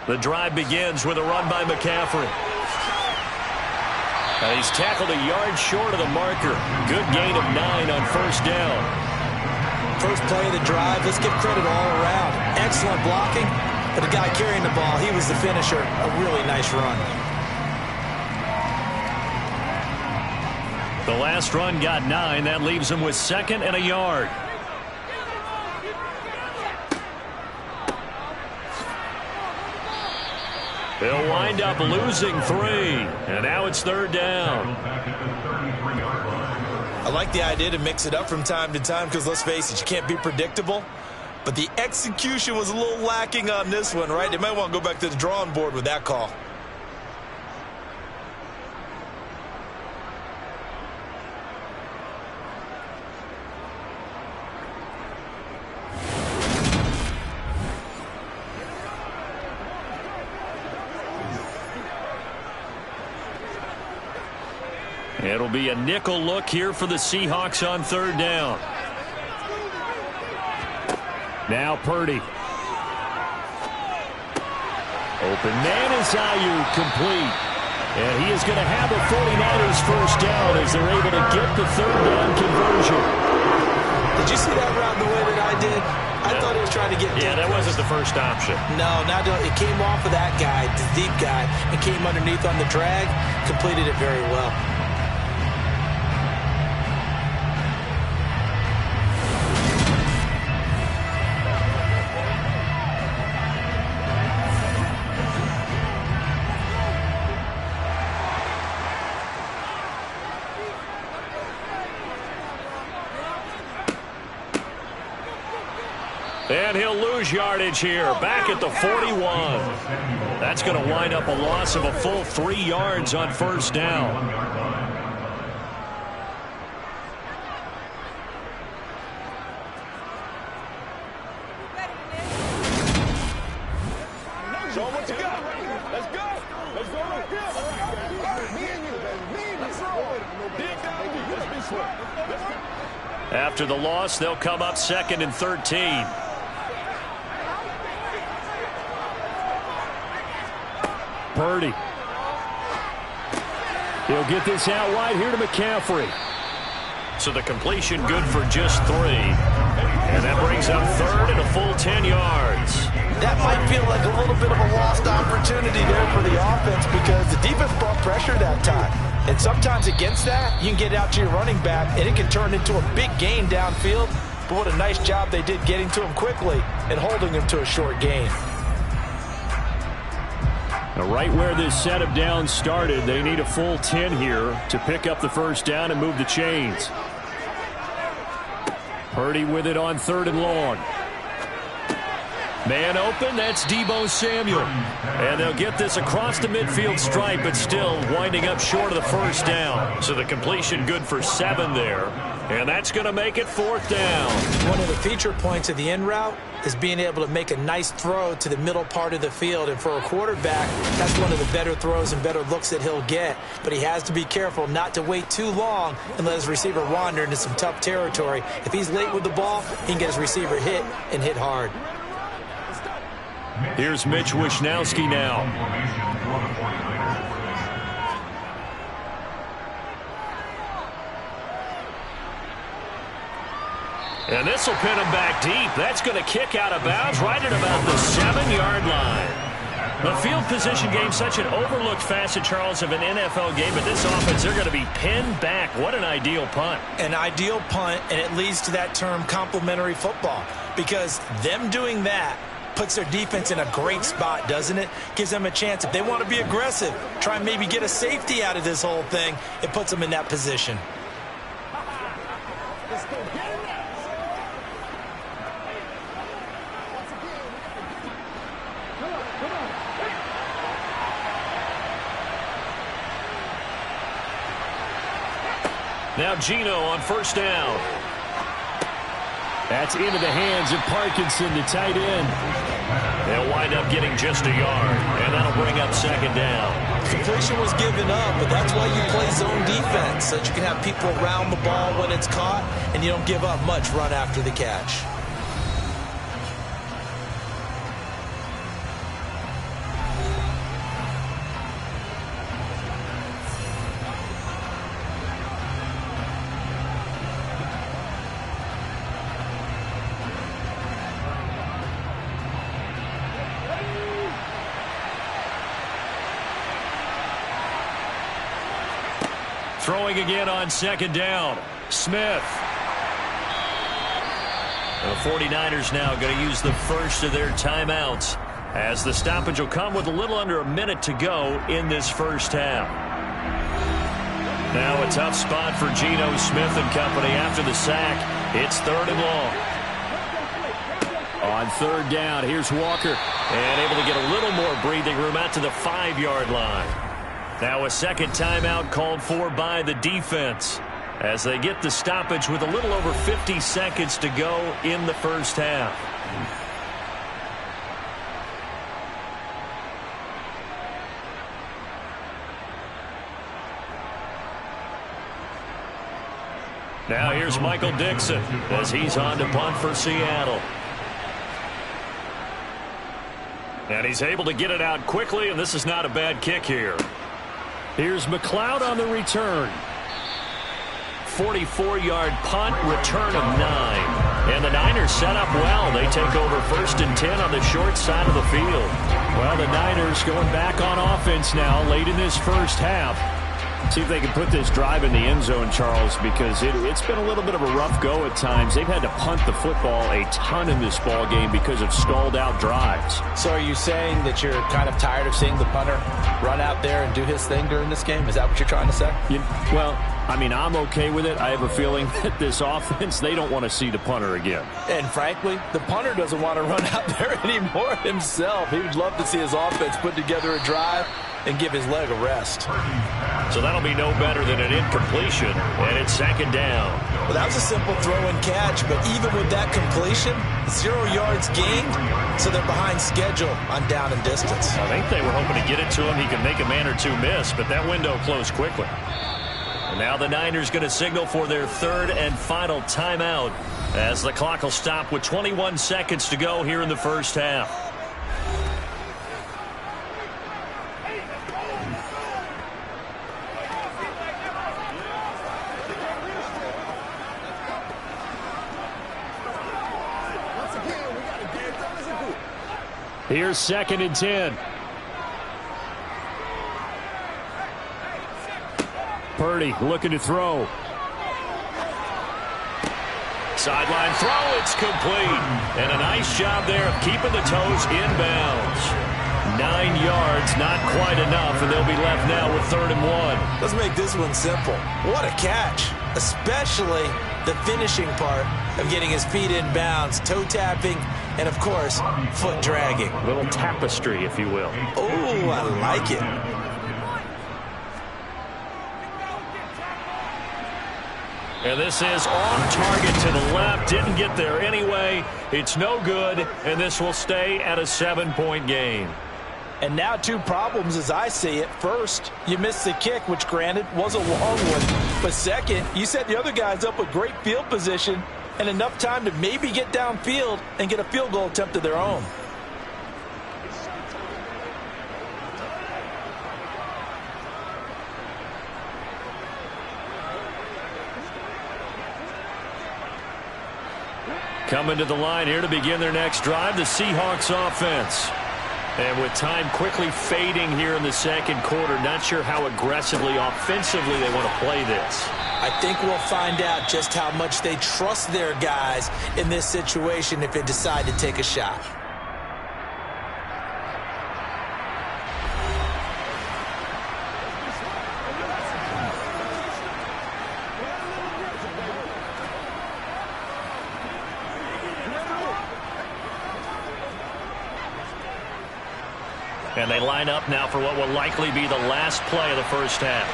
The drive begins with a run by McCaffrey. And he's tackled a yard short of the marker. Good gain of 9 on 1st down. First play of the drive, let's give credit all around. Excellent blocking, but the guy carrying the ball, he was the finisher. A really nice run. The last run got 9. That leaves him with 2nd and a yard. They'll wind up losing 3, and now it's 3rd down. I like the idea to mix it up from time to time because, let's face it, you can't be predictable. But the execution was a little lacking on this one, right? They might want to go back to the drawing board with that call. It'll be a nickel look here for the Seahawks on third down. Now Purdy. Open man is Ayuk, complete. And he is going to have the 49ers first down as they're able to get the third down conversion. Did you see that route the way that I did? I thought he was trying to get deep. Yeah, that wasn't the first option. No, it came off of that guy, the deep guy, and came underneath on the drag, completed it very well. And he'll lose yardage here, back at the 41. That's going to wind up a loss of a full 3 yards on first down. Show them what you got. Let's go. Let's go right here. All right, me and you, baby. Let's roll. Dig down deep. Let's be swift. After the loss, they'll come up 2nd and 13. Purdy. He'll get this out wide here to McCaffrey. So the completion good for just 3. And that brings up third and a full 10 yards. That might feel like a little bit of a lost opportunity there for the offense because the defense brought pressure that time. And sometimes against that, you can get out to your running back, and it can turn into a big gain downfield. But what a nice job they did getting to him quickly and holding him to a short gain. Now, right where this set of downs started, they need a full 10 here to pick up the first down and move the chains. Purdy with it on 3rd and long. Man open, that's Deebo Samuel. And they'll get this across the midfield stripe, but still winding up short of the first down. So the completion good for 7 there. And that's going to make it 4th down. One of the feature points of the end route is being able to make a nice throw to the middle part of the field. And for a quarterback, that's one of the better throws and better looks that he'll get. But he has to be careful not to wait too long and let his receiver wander into some tough territory. If he's late with the ball, he can get his receiver hit and hit hard. Here's Mitch Wishnowsky now. And this will pin him back deep. That's going to kick out of bounds right at about the 7-yard line. The field position game, such an overlooked facet, Charles, of an NFL game. But this offense, they're going to be pinned back. What an ideal punt. An ideal punt, and it leads to that term complementary football. Because them doing that puts their defense in a great spot, doesn't it? Gives them a chance. If they want to be aggressive, try and maybe get a safety out of this whole thing, it puts them in that position. Now Geno on first down. That's into the hands of Parkinson, the tight end. They'll wind up getting just a yard, and that'll bring up 2nd down. Completion was given up, but that's why you play zone defense, so that you can have people around the ball when it's caught, and you don't give up much run after the catch. Throwing again on 2nd down. Smith. The 49ers now going to use the first of their timeouts, as the stoppage will come with a little under a minute to go in this first half. Now a tough spot for Geno Smith and company after the sack. It's 3rd and long. On 3rd down, here's Walker. And able to get a little more breathing room out to the 5-yard line. Now a second timeout called for by the defense as they get the stoppage with a little over 50 seconds to go in the first half. Now here's Michael Dixon as he's on to punt for Seattle. And he's able to get it out quickly, and this is not a bad kick here. Here's McLeod on the return. 44-yard punt, return of 9. And the Niners set up well. They take over 1st and 10 on the short side of the field. Well, the Niners going back on offense now late in this first half. See if they can put this drive in the end zone, Charles, because it's been a little bit of a rough go at times. They've had to punt the football a ton in this ball game because of stalled out drives. So are you saying that you're kind of tired of seeing the punter run out there and do his thing during this game? Is that what you're trying to say? Well, I mean, I'm okay with it. I have a feeling that this offense, they don't want to see the punter again. And frankly, the punter doesn't want to run out there anymore himself. He would love to see his offense put together a drive and give his leg a rest. So that'll be no better than an incompletion, and it's 2nd down. Well, that was a simple throw and catch, but even with that completion, 0 yards gained, so they're behind schedule on down and distance. I think they were hoping to get it to him. He could make a man or two miss, but that window closed quickly. And now the Niners going to signal for their 3rd and final timeout as the clock will stop with 21 seconds to go here in the first half. Here's 2nd and 10. Purdy looking to throw. Sideline throw, it's complete. And a nice job there of keeping the toes inbounds. 9 yards, not quite enough, and they'll be left now with 3rd and 1. Let's make this one simple. What a catch, especially the finishing part of getting his feet in bounds, toe tapping, and of course, foot dragging. A little tapestry, if you will. Oh, I like it. And this is on target to the left. Didn't get there anyway. It's no good, and this will stay at a 7-point game. And now 2 problems as I see it. First, you missed the kick, which granted was a long one. But second, you set the other guys up with great field position and enough time to maybe get downfield and get a field goal attempt of their own. Coming to the line here to begin their next drive, the Seahawks offense. And with time quickly fading here in the 2nd quarter, not sure how aggressively, offensively they want to play this. I think we'll find out just how much they trust their guys in this situation if they decide to take a shot. And they line up now for what will likely be the last play of the first half.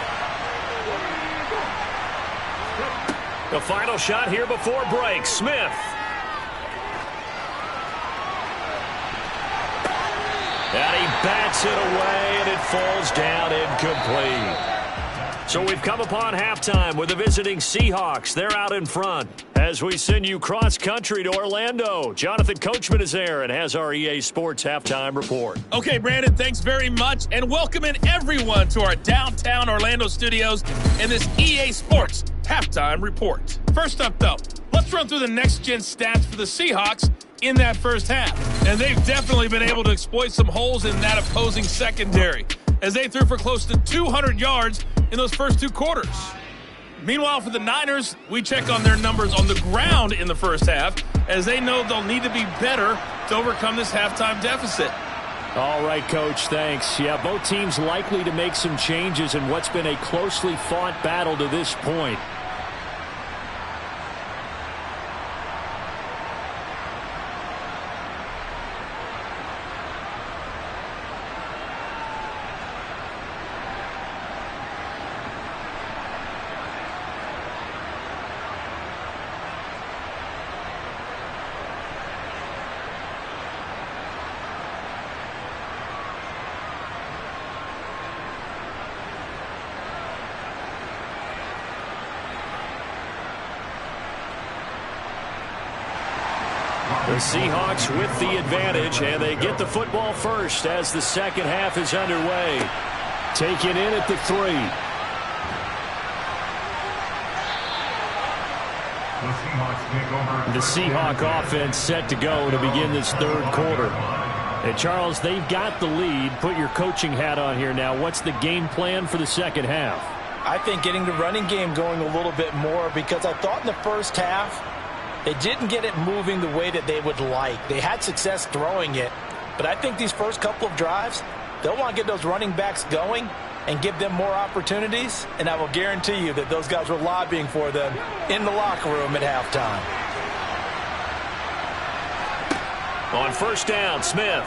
The final shot here before break. Smith. And he bats it away, and it falls down incomplete. So we've come upon halftime with the visiting Seahawks. They're out in front as we send you cross-country to Orlando. Jonathan Coachman is there and has our EA Sports halftime report. Okay, Brandon, thanks very much, and welcoming everyone to our downtown Orlando studios in this EA Sports halftime report. First up, though, let's run through the next-gen stats for the Seahawks in that first half. And they've definitely been able to exploit some holes in that opposing secondary, as they threw for close to 200 yards in those first 2 quarters. Meanwhile, for the Niners, we check on their numbers on the ground in the first half, as they know they'll need to be better to overcome this halftime deficit. All right, Coach, thanks. Yeah, both teams likely to make some changes in what's been a closely fought battle to this point. The Seahawks with the advantage, and they get the football first as the second half is underway. Taken in at the 3. The Seahawk offense set to go to begin this third quarter. And Charles, they've got the lead. Put your coaching hat on here now. What's the game plan for the second half? I think getting the running game going a little bit more, because I thought in the first half they didn't get it moving the way that they would like. They had success throwing it, but I think these first couple of drives, they'll want to get those running backs going and give them more opportunities, and I will guarantee you that those guys were lobbying for them in the locker room at halftime. On first down, Smith.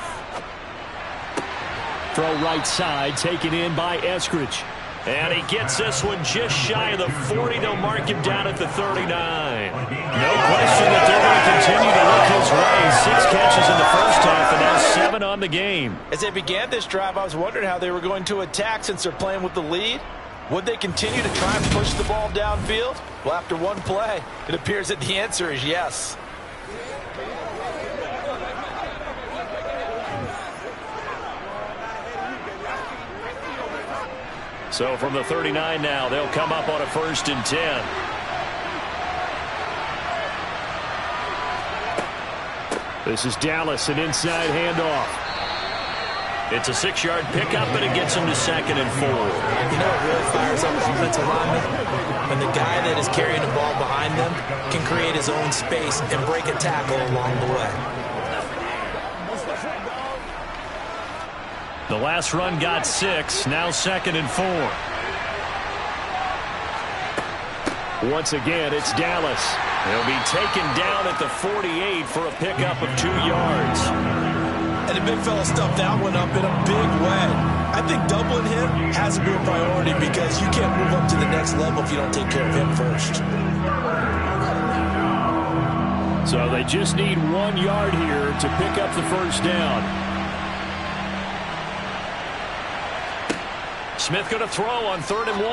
Throw right side, taken in by Eskridge. And he gets this one just shy of the 40. They'll mark him down at the 39. No question that they're going to continue to look his way. 6 catches in the first half and now 7 on the game. As they began this drive, I was wondering how they were going to attack since they're playing with the lead. Would they continue to try and push the ball downfield? Well, after one play, it appears that the answer is yes. So from the 39 now, they'll come up on a 1st and 10. This is Dallas, an inside handoff. It's a 6-yard pickup, and it gets them to 2nd and 4. You know what really fires up offensive linemen? When the guy that is carrying the ball behind them can create his own space and break a tackle along the way. The last run got 6, now 2nd and 4. Once again, it's Dallas. He'll be taken down at the 48 for a pickup of 2 yards. And the big fella stuffed that one up in a big way. I think doubling him has to be a priority, because you can't move up to the next level if you don't take care of him first. So they just need 1 yard here to pick up the first down. Smith going to throw on 3rd and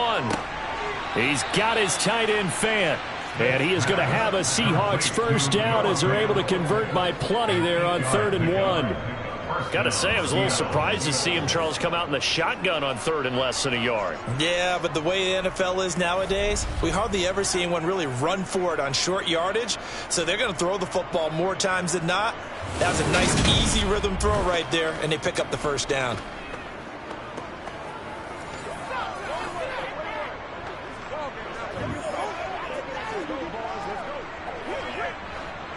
1. He's got his tight end fan. And he is going to have a Seahawks first down as they're able to convert by plenty there on 3rd and 1. Got to say, I was a little surprised to see him, Charles, come out in the shotgun on 3rd and less than a yard. Yeah, but the way the NFL is nowadays, we hardly ever see anyone really run for it on short yardage. So they're going to throw the football more times than not. That was a nice, easy rhythm throw right there, and they pick up the first down.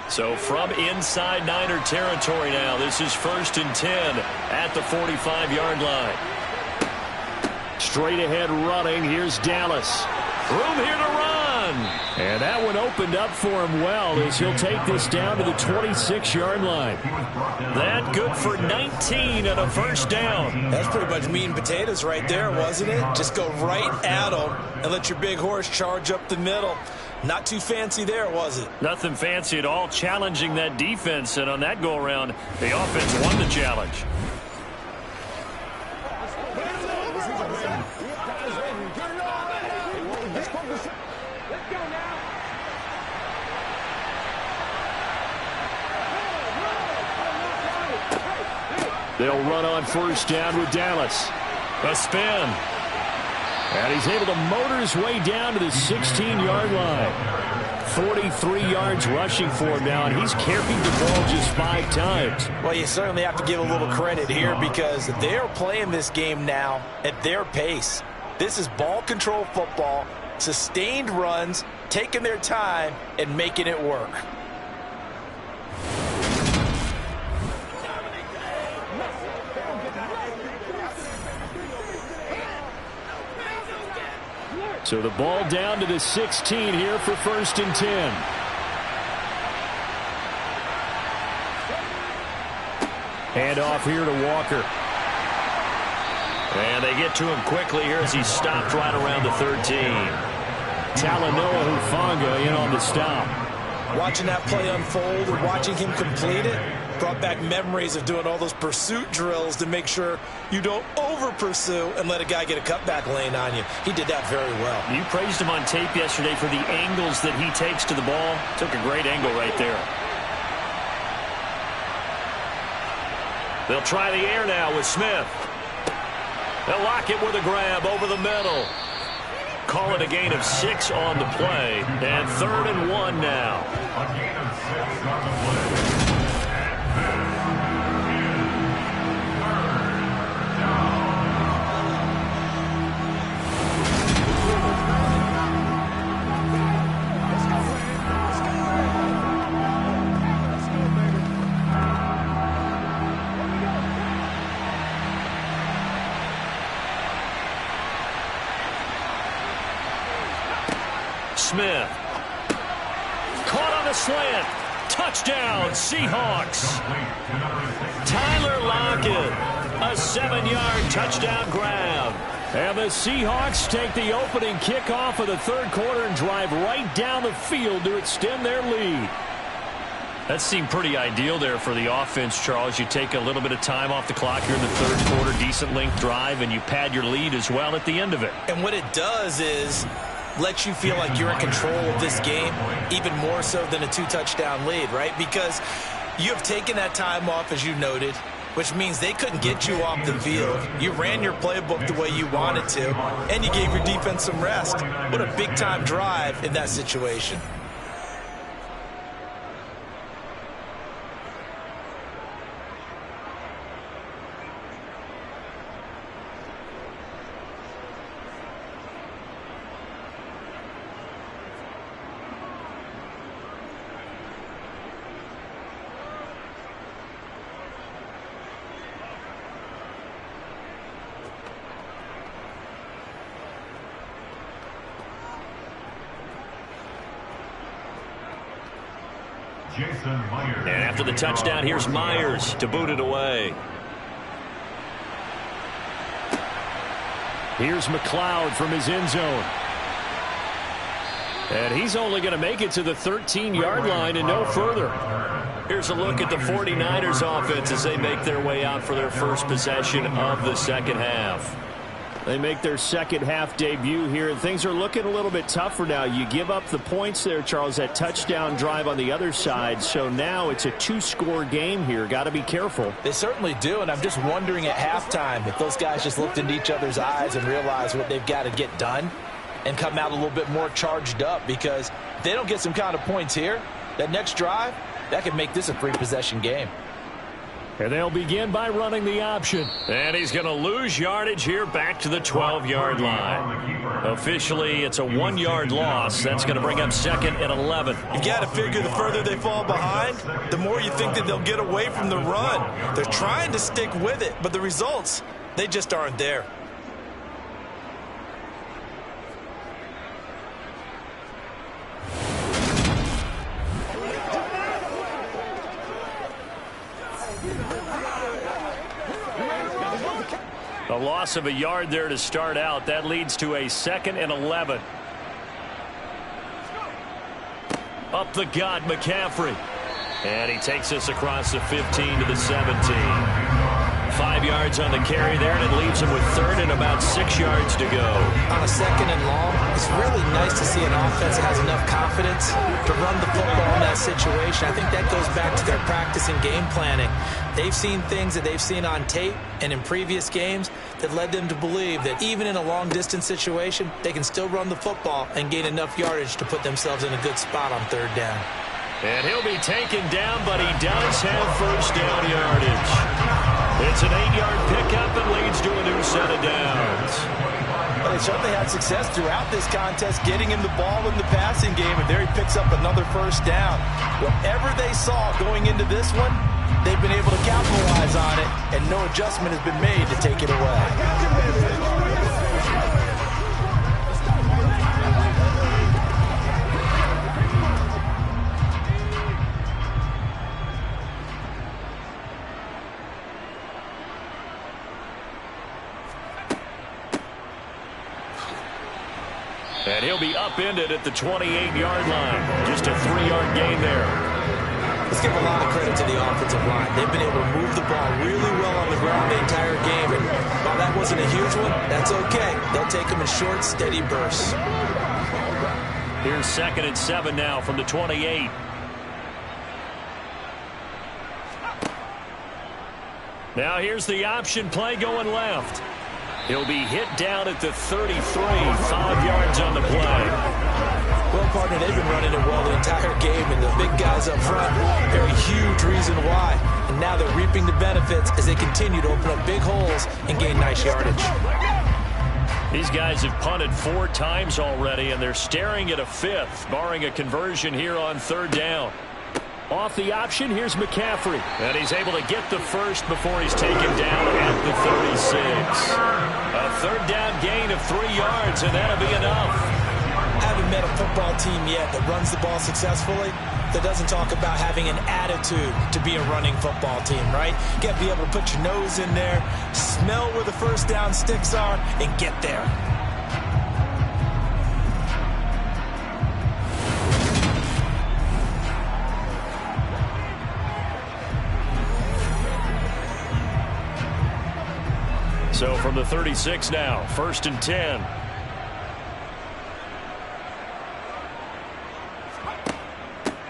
So from inside Niner territory now, this is 1st and 10 at the 45-yard line. Straight ahead running. Here's Dallas. Room here to run. And that one opened up for him well as he'll take this down to the 26-yard line. That good for 19 and a first down. That's pretty much meat and potatoes right there, wasn't it? Just go right at them and let your big horse charge up the middle. Not too fancy there, was it? Nothing fancy at all, challenging that defense. And on that go-around, the offense won the challenge. They'll run on first down with Dallas. A spin. And he's able to motor his way down to the 16-yard line. 43 yards rushing for him now, and he's carried the ball just 5 times. Well, you certainly have to give a little credit here, because they're playing this game now at their pace. This is ball control football, sustained runs, taking their time, and making it work. So the ball down to the 16 here for 1st and 10. Hand off here to Walker. And they get to him quickly here as he stopped right around the 13. Talanoa Hufanga in on the stop. Watching that play unfold and watching him complete it brought back memories of doing all those pursuit drills to make sure you don't over-pursue and let a guy get a cutback lane on you. He did that very well. You praised him on tape yesterday for the angles that he takes to the ball. Took a great angle right there. They'll try the air now with Smith. They'll lock it with a grab over the middle. Call it a gain of 6 on the play. And 3rd and 1 now. A gain of 6 on the play. Smith. Caught on a slant. Touchdown, Seahawks. Tyler Lockett. A 7-yard touchdown grab. And the Seahawks take the opening kickoff of the 3rd quarter and drive right down the field to extend their lead. That seemed pretty ideal there for the offense, Charles. You take a little bit of time off the clock here in the 3rd quarter, decent length drive, and you pad your lead as well at the end of it. And what it does is lets you feel like you're in control of this game, even more so than a 2-touchdown lead, right? Because you have taken that time off, as you noted, which means they couldn't get you off the field. You ran your playbook the way you wanted to, and you gave your defense some rest. What a big-time drive in that situation. And after the touchdown, here's Myers to boot it away. Here's McLeod from his end zone. And he's only going to make it to the 13-yard line and no further. Here's a look at the 49ers offense as they make their way out for their first possession of the second half. They make their second half debut here, and things are looking a little bit tougher now. You give up the points there, Charles, that touchdown drive on the other side. So now it's a 2-score game here. Got to be careful. They certainly do, and I'm just wondering at halftime if those guys just looked into each other's eyes and realized what they've got to get done and come out a little bit more charged up, because if they don't get some kind of points here, that next drive, that could make this a 3-possession game. And they'll begin by running the option. And he's going to lose yardage here back to the 12-yard line. Officially, it's a 1-yard loss. That's going to bring up 2nd and 11. You got to figure the further they fall behind, the more you think that they'll get away from the run. They're trying to stick with it, but the results, they just aren't there. A loss of a yard there to start out. That leads to a 2nd and 11. Up the gut, McCaffrey. And he takes us across the 15 to the 17. 5 yards on the carry there, and it leaves him with 3rd and about 6 yards to go. On a 2nd and long, it's really nice to see an offense that has enough confidence to run the football in that situation. I think that goes back to their practice and game planning. They've seen things that they've seen on tape and in previous games that led them to believe that even in a long-distance situation, they can still run the football and gain enough yardage to put themselves in a good spot on 3rd down. And he'll be taken down, but he does have first down yardage. It's an 8-yard pickup and leads to a new set of downs. Well, they certainly had success throughout this contest getting him the ball in the passing game, and there he picks up another first down. Whatever they saw going into this one, they've been able to capitalize on it, and no adjustment has been made to take it away. And he'll be upended at the 28-yard line. Just a 3-yard gain there. Let's give a lot of credit to the offensive line. They've been able to move the ball really well on the ground the entire game. And while that wasn't a huge one, that's okay. They'll take them in short, steady bursts. Here's 2nd and 7 now from the 28. Now here's the option play going left. He'll be hit down at the 33, 5 yards on the play. Well, partner, they've been running it well the entire game, and the big guys up front, very huge reason why. And now they're reaping the benefits as they continue to open up big holes and gain nice yardage. These guys have punted 4 times already, and they're staring at a 5th, barring a conversion here on 3rd down. Off the option, here's McCaffrey. And he's able to get the first before he's taken down at the 36. A 3rd down gain of 3 yards, and that'll be enough. I haven't met a football team yet that runs the ball successfully that doesn't talk about having an attitude to be a running football team, right? You got to be able to put your nose in there, smell where the first down sticks are, and get there. So from the 36 now, 1st and 10.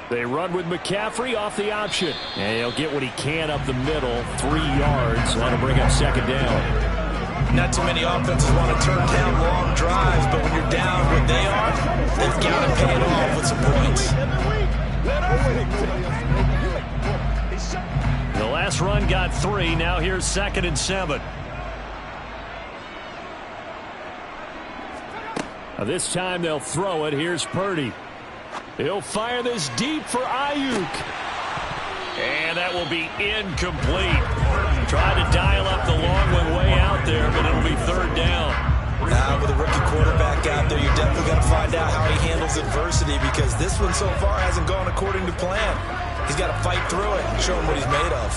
They run with McCaffrey off the option. And he'll get what he can up the middle, 3 yards. That'll bring up 2nd down. Not too many offenses want to turn down long drives, but when you're down what they are, they've got to pay it off with some points. The last run got 3. Now here's 2nd and 7. This time they'll throw it. Here's Purdy. He'll fire this deep for Ayuk. And that will be incomplete. Tried to dial up the long one way out there, but it'll be 3rd down. Now with a rookie quarterback out there, you're definitely going to find out how he handles adversity, because this one so far hasn't gone according to plan. He's got to fight through it and show him what he's made of.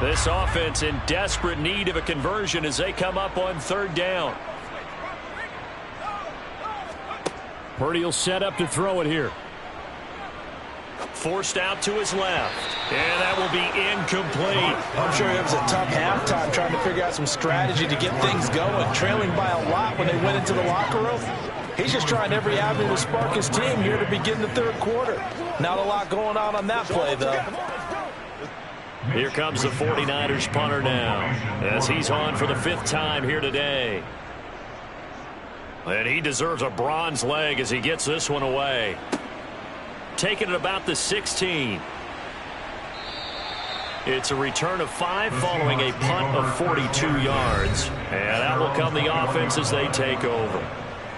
This offense in desperate need of a conversion as they come up on 3rd down. Purdy will set up to throw it here. Forced out to his left. And that will be incomplete. I'm sure it was a tough halftime trying to figure out some strategy to get things going. Trailing by a lot when they went into the locker room. He's just trying every avenue to spark his team here to begin the 3rd quarter. Not a lot going on that play, though. Here comes the 49ers punter now, as he's on for the 5th time here today. And he deserves a bronze leg as he gets this one away. Taking it about the 16. It's a return of 5 following a punt of 42 yards. And that will come the offense as they take over.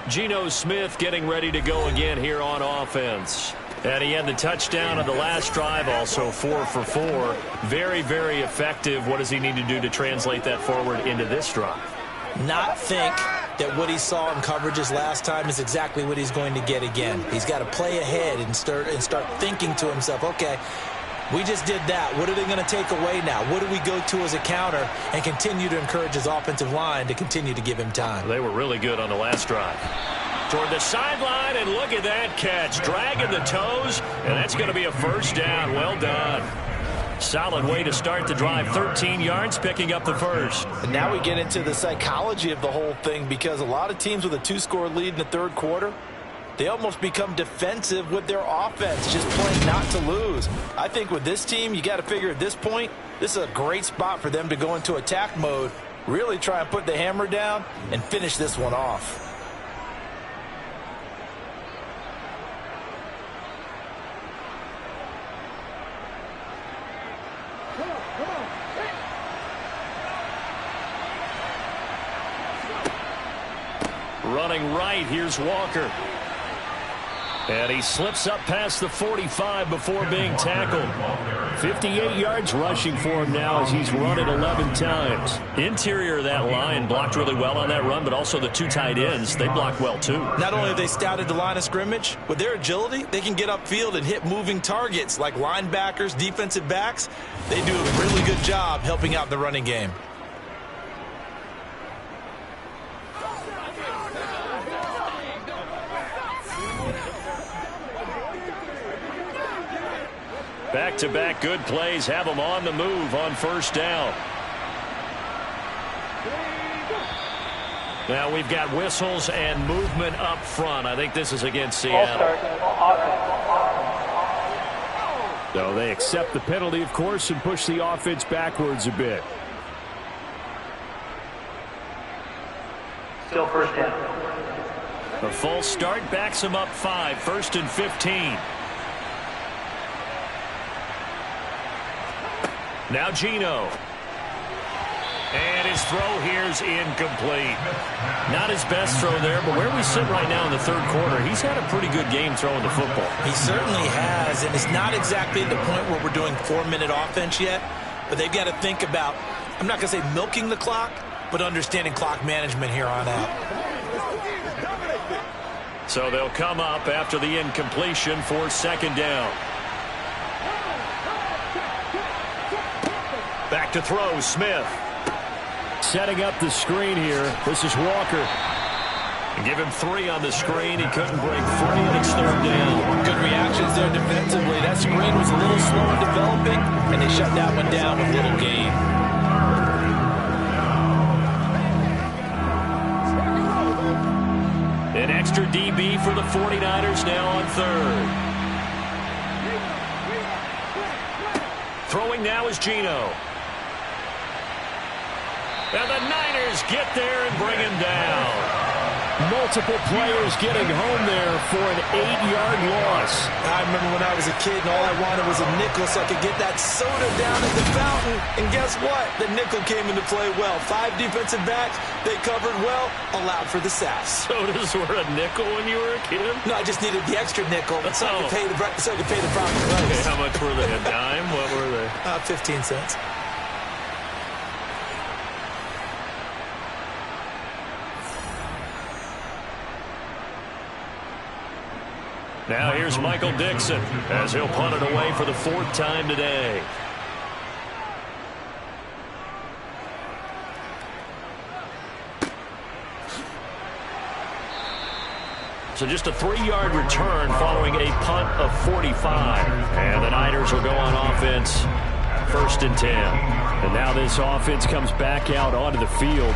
Geno Smith getting ready to go again here on offense. And he had the touchdown on the last drive, also 4 for 4. Very, very effective. What does he need to do to translate that forward into this drive? Not think that what he saw in coverages last time is exactly what he's going to get again. He's got to play ahead and start thinking to himself, okay, we just did that. What are they going to take away now? What do we go to as a counter? And continue to encourage his offensive line to continue to give him time. They were really good on the last drive. Toward the sideline, and look at that catch. Dragging the toes, and that's going to be a 1st down. Well done. Solid way to start the drive. 13 yards, picking up the 1st. And now we get into the psychology of the whole thing, because a lot of teams with a 2-score lead in the 3rd quarter, they almost become defensive with their offense, just playing not to lose. I think with this team, you got to figure at this point, this is a great spot for them to go into attack mode, really try and put the hammer down and finish this one off. Running right, here's Walker. And he slips up past the 45 before being tackled. 58 yards rushing for him now as he's run it 11 times. Interior of that line blocked really well on that run, but also the 2 tight ends, they blocked well too. Not only have they scouted the line of scrimmage, with their agility, they can get upfield and hit moving targets like linebackers, defensive backs. They do a really good job helping out the running game. Back-to-back good plays have them on the move on 1st down. Now we've got whistles and movement up front. I think this is against Seattle. So they accept the penalty, of course, and push the offense backwards a bit. Still first down. A false start backs him up 5, 1st and 15. Now Geno. And his throw here is incomplete. Not his best throw there, but where we sit right now in the third quarter, he's had a pretty good game throwing the football. He certainly has, and it's not exactly the point where we're doing 4-minute offense yet, but they've got to think about, I'm not going to say milking the clock, but understanding clock management here on out. So they'll come up after the incompletion for 2nd down. Back to throw, Smith. Setting up the screen here. This is Walker. Give him 3 on the screen. He couldn't break free, and it's 3rd down. Good reactions there defensively. That screen was a little slow in developing, and they shut that one down with little gain. An extra DB for the 49ers now on 3rd. Throwing now is Geno. And the Niners get there and bring him down. Multiple players getting home there for an 8-yard loss. I remember when I was a kid and all I wanted was a nickel so I could get that soda down at the fountain. And guess what? The nickel came into play well. 5 defensive backs, they covered well, allowed for the sacks. Sodas were a nickel when you were a kid? No, I just needed the extra nickel so I could pay the proper price. Okay, how much were they? A dime? What were they? 15 cents. Now here's Michael Dixon as he'll punt it away for the 4th time today. So just a 3-yard return following a punt of 45. And the Niners will go on offense, 1st and 10. And now this offense comes back out onto the field.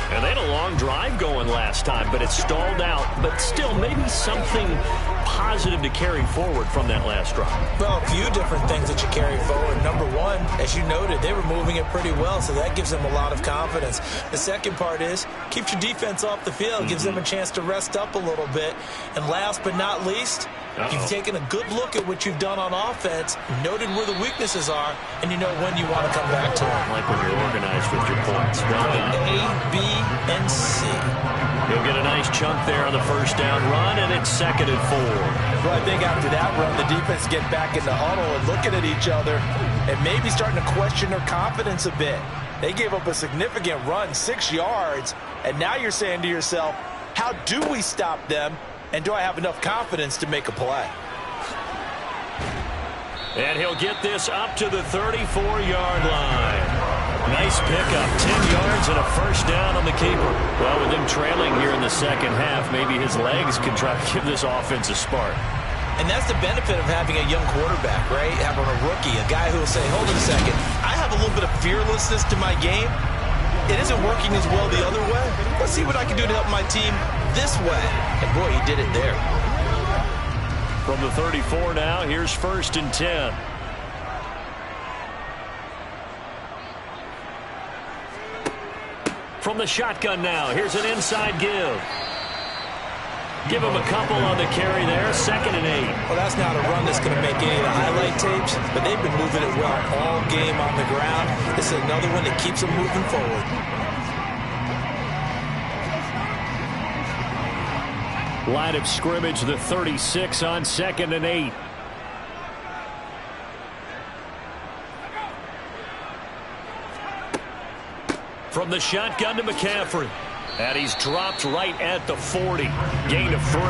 And they had a long drive going last time, but it stalled out. But still, maybe something positive to carry forward from that last drive. Well, a few different things that you carry forward. Number one, as you noted, they were moving it pretty well, so that gives them a lot of confidence. The second part is, keeps your defense off the field, gives them a chance to rest up a little bit. And last but not least, you've taken a good look at what you've done on offense, noted where the weaknesses are, and you know when you want to come back to them. Like when you're organized with your points. Well done. A, B, and C. He'll get a nice chunk there on the 1st down run, and it's 2nd and 4. Well, I think after that run, the defense get back in the huddle and looking at each other and maybe starting to question their confidence a bit. They gave up a significant run, 6 yards, and now you're saying to yourself, how do we stop them, and do I have enough confidence to make a play? And he'll get this up to the 34-yard line. Nice pickup, 10 yards and a 1st down on the keeper. Well, with him trailing here in the second half, maybe his legs can try to give this offense a spark. And that's the benefit of having a young quarterback, right? Having a rookie, a guy who will say, hold on a second, I have a little bit of fearlessness to my game. It isn't working as well the other way. Let's see what I can do to help my team this way. And boy, he did it there. From the 34 now, here's 1st and 10. From the shotgun now, here's an inside give. Give him a couple on the carry there, 2nd and 8. Well, that's not a run that's going to make any of the highlight tapes, but they've been moving it well all game on the ground. This is another one that keeps them moving forward. Line of scrimmage, the 36 on 2nd and 8. From the shotgun to McCaffrey. And he's dropped right at the 40. Gain of 3.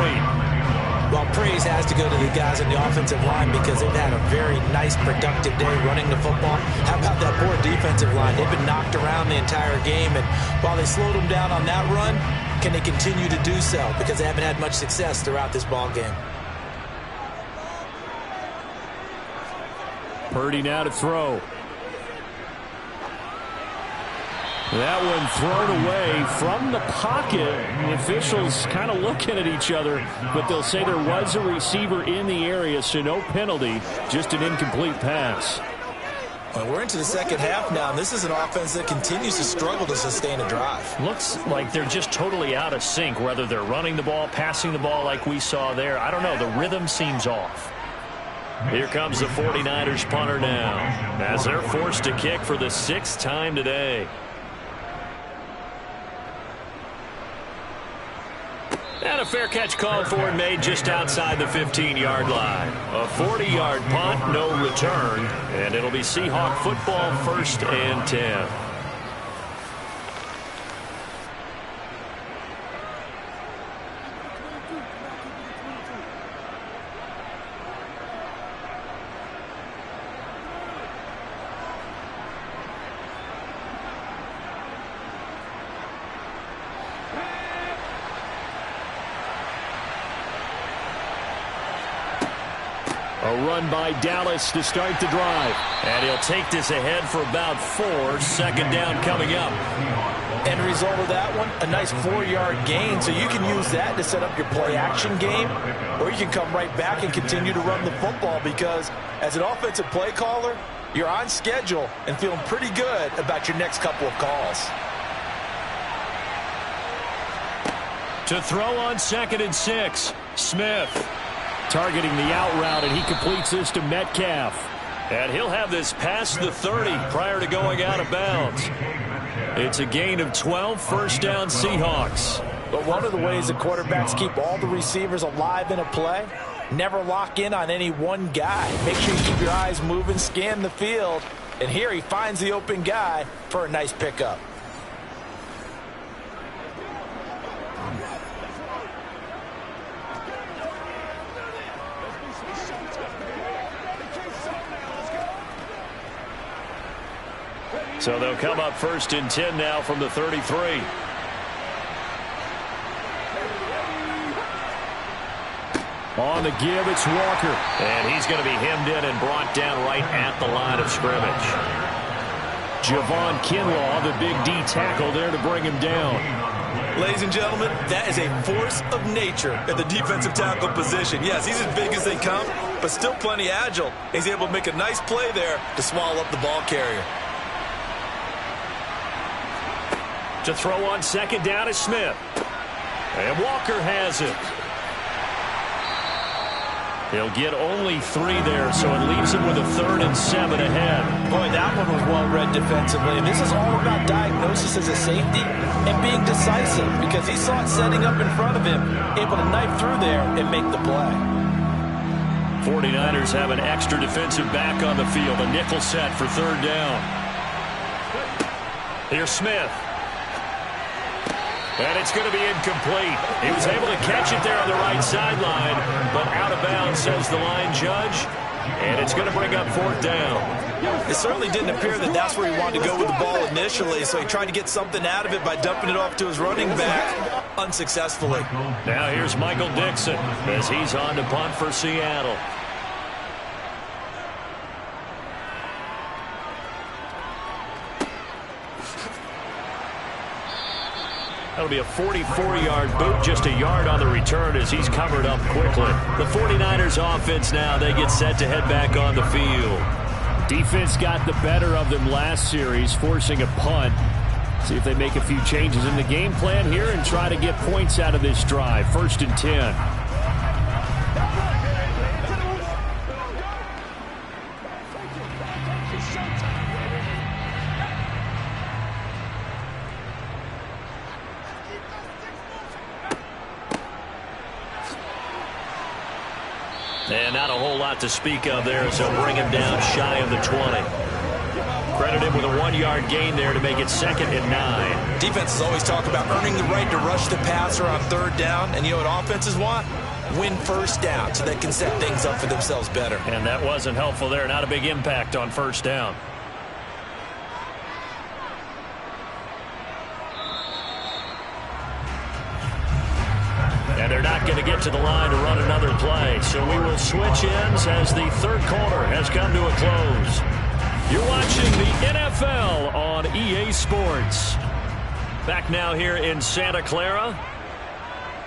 Well, praise has to go to the guys in the offensive line because they've had a very nice, productive day running the football. How about that poor defensive line? They've been knocked around the entire game, and while they slowed them down on that run, can they continue to do so? Because they haven't had much success throughout this ball game. Purdy now to throw. That one thrown away from the pocket. The officials kind of looking at each other, but they'll say there was a receiver in the area, so no penalty, just an incomplete pass. Well, we're into the second half now, and this is an offense that continues to struggle to sustain a drive. Looks like they're just totally out of sync, whether they're running the ball, passing the ball like we saw there. I don't know. The rhythm seems off. Here comes the 49ers punter now, as they're forced to kick for the 6th time today. And a fair catch called for and made just outside the 15-yard line. A 40-yard punt, no return, and it'll be Seahawk football 1st and 10. A run by Dallas to start the drive. And he'll take this ahead for about 4. 2nd down coming up. End result of that one, a nice 4-yard gain. So you can use that to set up your play-action game, or you can come right back and continue to run the football, because as an offensive play caller, you're on schedule and feeling pretty good about your next couple of calls. To throw on 2nd and 6. Smith targeting the out route, and he completes this to Metcalf. And he'll have this past the 30 prior to going out of bounds. It's a gain of 12, 1st down Seahawks. But one of the ways the quarterbacks keep all the receivers alive in a play, never lock in on any one guy. Make sure you keep your eyes moving, scan the field, and here he finds the open guy for a nice pickup. So they'll come up 1st and 10 now from the 33. On the give, it's Walker. And he's going to be hemmed in and brought down right at the line of scrimmage. Javon Kinlaw, the big D tackle there to bring him down. Ladies and gentlemen, that is a force of nature at the defensive tackle position. Yes, he's as big as they come, but still plenty agile. He's able to make a nice play there to swallow up the ball carrier. To throw on 2nd down is Smith. And Walker has it. He'll get only 3 there, so it leaves him with a 3rd and 7 ahead. Boy, that one was well read defensively. And this is all about diagnosis as a safety and being decisive, because he saw it setting up in front of him, able to knife through there and make the play. 49ers have an extra defensive back on the field, a nickel set for 3rd down. Here's Smith. And it's going to be incomplete. He was able to catch it there on the right sideline, but out of bounds, says the line judge. And it's going to bring up 4th down. It certainly didn't appear that that's where he wanted to go with the ball initially, so he tried to get something out of it by dumping it off to his running back unsuccessfully. Now here's Michael Dixon as he's on to punt for Seattle. That'll be a 44-yard boot, just a yard on the return as he's covered up quickly. The 49ers offense now, they get set to head back on the field. Defense got the better of them last series, forcing a punt. See if they make a few changes in the game plan here and try to get points out of this drive. 1st and 10. And not a whole lot to speak of there, so bring him down shy of the 20. Credit him with a 1-yard gain there to make it 2nd and 9. Defenses always talk about earning the right to rush the passer on 3rd down, and you know what offenses want? Win 1st down so they can set things up for themselves better. And that wasn't helpful there. Not a big impact on 1st down. And they're not going to get to the line to run another play. So we will switch ends as the 3rd quarter has come to a close. You're watching the NFL on EA Sports. Back now here in Santa Clara.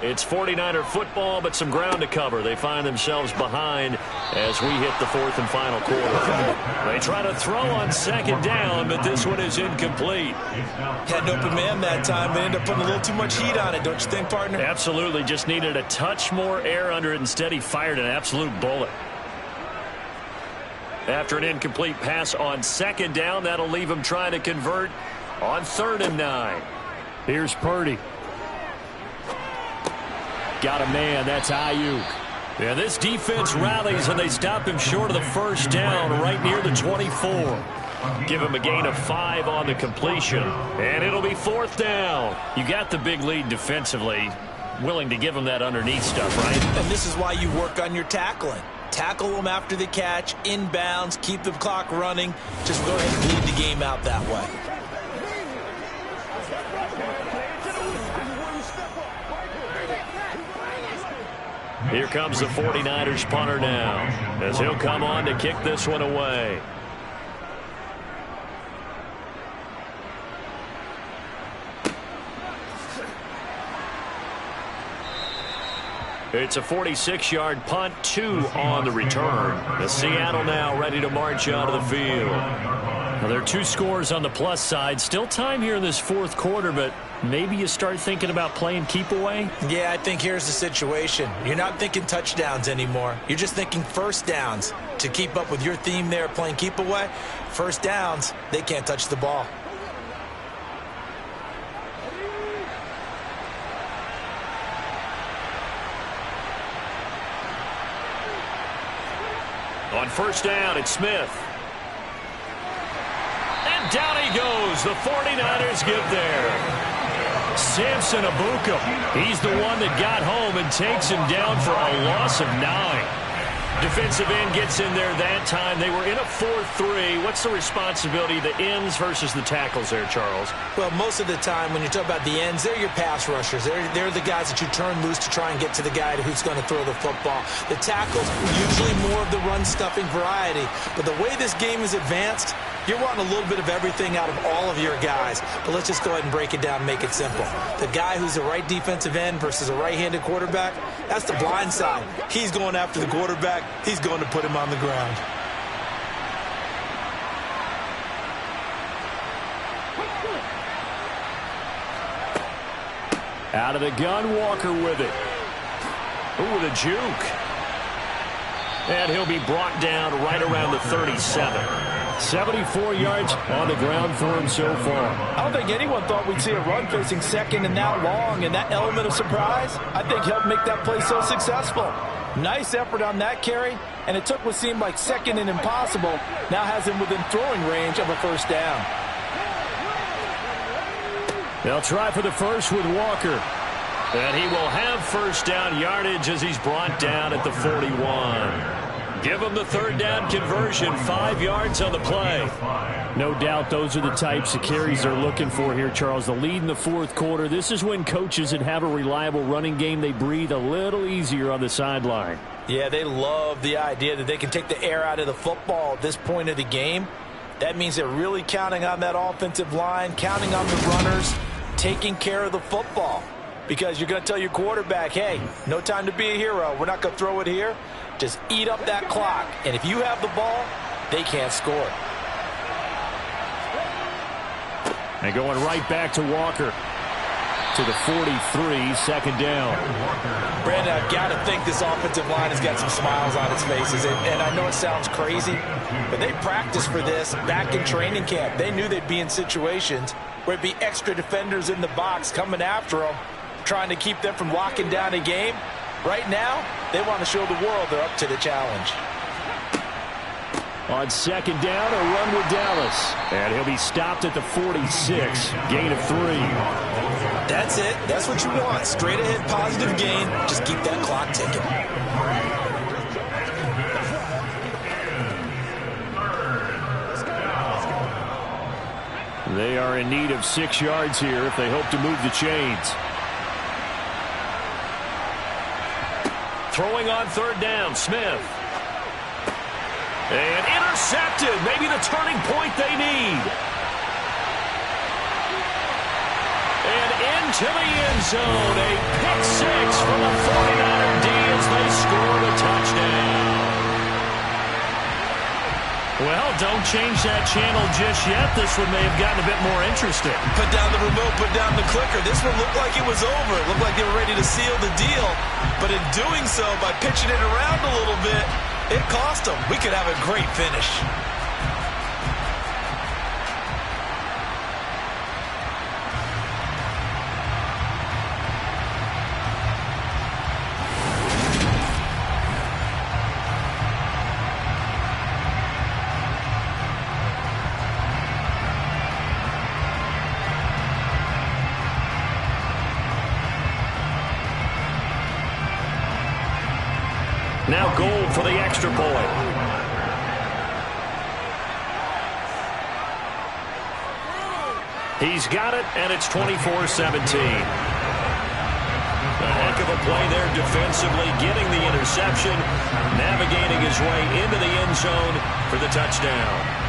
It's 49er football, but some ground to cover. They find themselves behind as we hit the fourth and final quarter. They try to throw on second down, but this one is incomplete. Had an open man that time, but ended up putting a little too much heat on it, don't you think, partner? Absolutely. Just needed a touch more air under it. Instead, he fired an absolute bullet. After an incomplete pass on second down, that'll leave him trying to convert on 3rd and 9. Here's Purdy. Got a man. That's Ayuk. Yeah, this defense rallies, and they stop him short of the first down right near the 24. Give him a gain of 5 on the completion, and it'll be 4th down. You got the big lead defensively. Willing to give him that underneath stuff, right? And this is why you work on your tackling. Tackle them after the catch, inbounds, keep the clock running. Just go ahead and bleed the game out that way. Here comes the 49ers punter now, as he'll come on to kick this one away. It's a 46-yard punt, 2 on the return. The Seattle now ready to march out of the field. Well, there are 2 scores on the plus side. Still time here in this fourth quarter, but maybe you start thinking about playing keep away? Yeah, I think here's the situation. You're not thinking touchdowns anymore. You're just thinking first downs. To keep up with your theme there, playing keep away, first downs, they can't touch the ball. On first down, it's Smith. And down he goes. The 49ers get there. Samson Abuka. He's the one that got home and takes him down for a loss of 9. Defensive end gets in there that time. They were in a 4-3. What's the responsibility of the ends versus the tackles there, Charles? Well, most of the time when you talk about the ends, they're your pass rushers. They're the guys that you turn loose to try and get to the guy who's going to throw the football. The tackles, usually more of the run-stuffing variety. But the way this game is advanced, you're wanting a little bit of everything out of all of your guys. But let's just go ahead and break it down and make it simple. The guy who's the right defensive end versus a right-handed quarterback, that's the blind side. He's going after the quarterback. He's going to put him on the ground. Out of the gun, Walker with it. Ooh, the juke. And he'll be brought down right around the 37. 74 yards on the ground for him so far. I don't think anyone thought we'd see a run facing second and that long, and that element of surprise, I think, helped make that play so successful. Nice effort on that carry, and it took what seemed like second and impossible, now has him within throwing range of a first down. They'll try for the first with Walker. And he will have first down yardage as he's brought down at the 41. Give him the third down conversion, 5 yards on the play. No doubt those are the types of carries they're looking for here, Charles. The lead in the fourth quarter. This is when coaches that have a reliable running game, they breathe a little easier on the sideline. Yeah, they love the idea that they can take the air out of the football at this point of the game. That means they're really counting on that offensive line, counting on the runners, taking care of the football. Because you're going to tell your quarterback, hey, no time to be a hero. We're not going to throw it here. Just eat up that clock. And if you have the ball, they can't score. And going right back to Walker. To the 43, second down. Brandon, I've got to think this offensive line has got some smiles on its faces. And I know it sounds crazy, but they practiced for this back in training camp. They knew they'd be in situations where it'd be extra defenders in the box coming after them, trying to keep them from locking down a game. Right now, they want to show the world they're up to the challenge. On second down, a run with Dallas. And he'll be stopped at the 46, gain of 3. That's it. That's what you want. Straight ahead, positive gain. Just keep that clock ticking. They are in need of 6 yards here if they hope to move the chains. Throwing on third down, Smith. And intercepted. Maybe the turning point they need. And into the end zone. A pick six from a 49er D as they score the touchdown. Well, don't change that channel just yet. This one may have gotten a bit more interesting. Put down the remote, put down the clicker. This one looked like it was over. It looked like they were ready to seal the deal. But in doing so, by pitching it around a little bit, it cost them. We could have a great finish. Now goal for the extra point. He's got it, and it's 24-17. A heck of a play there defensively, getting the interception, navigating his way into the end zone for the touchdown.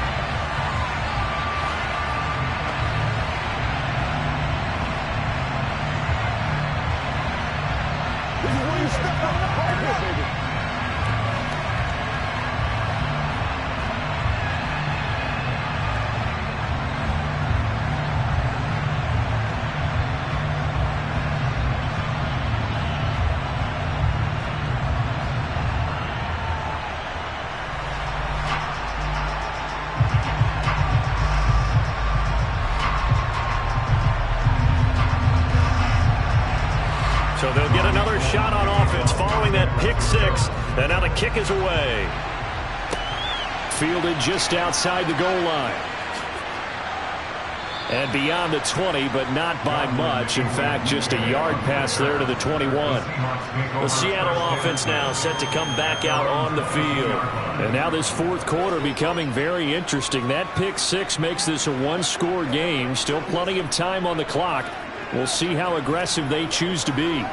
So they'll get another shot on offense following that pick six. And now the kick is away. Fielded just outside the goal line. And beyond the 20, but not by much. In fact, just a yard pass there to the 21. The Seattle offense now set to come back out on the field. And now this fourth quarter becoming very interesting. That pick six makes this a one-score game. Still plenty of time on the clock. We'll see how aggressive they choose to be.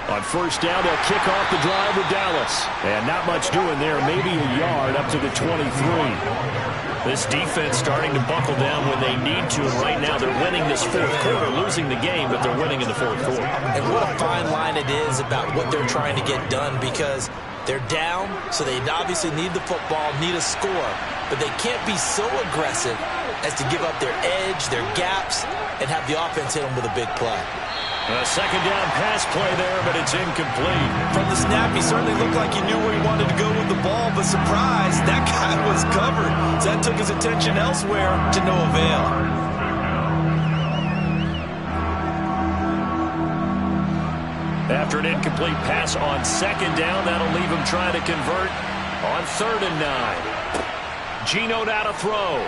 On first down, they'll kick off the drive with Dallas. And not much doing there, maybe a yard up to the 23. This defense starting to buckle down when they need to, and right now they're winning this fourth quarter, losing the game, but they're winning in the fourth quarter. And what a fine line it is about what they're trying to get done, because they're down, so they obviously need the football, need a score, but they can't be so aggressive as to give up their edge, their gaps, and have the offense hit them with a big play. A second down pass play there, but it's incomplete. From the snap, he certainly looked like he knew where he wanted to go with the ball, but surprise, that guy was covered. So that took his attention elsewhere to no avail. After an incomplete pass on second down, that'll leave him trying to convert on 3rd and 9. Geno now to throw.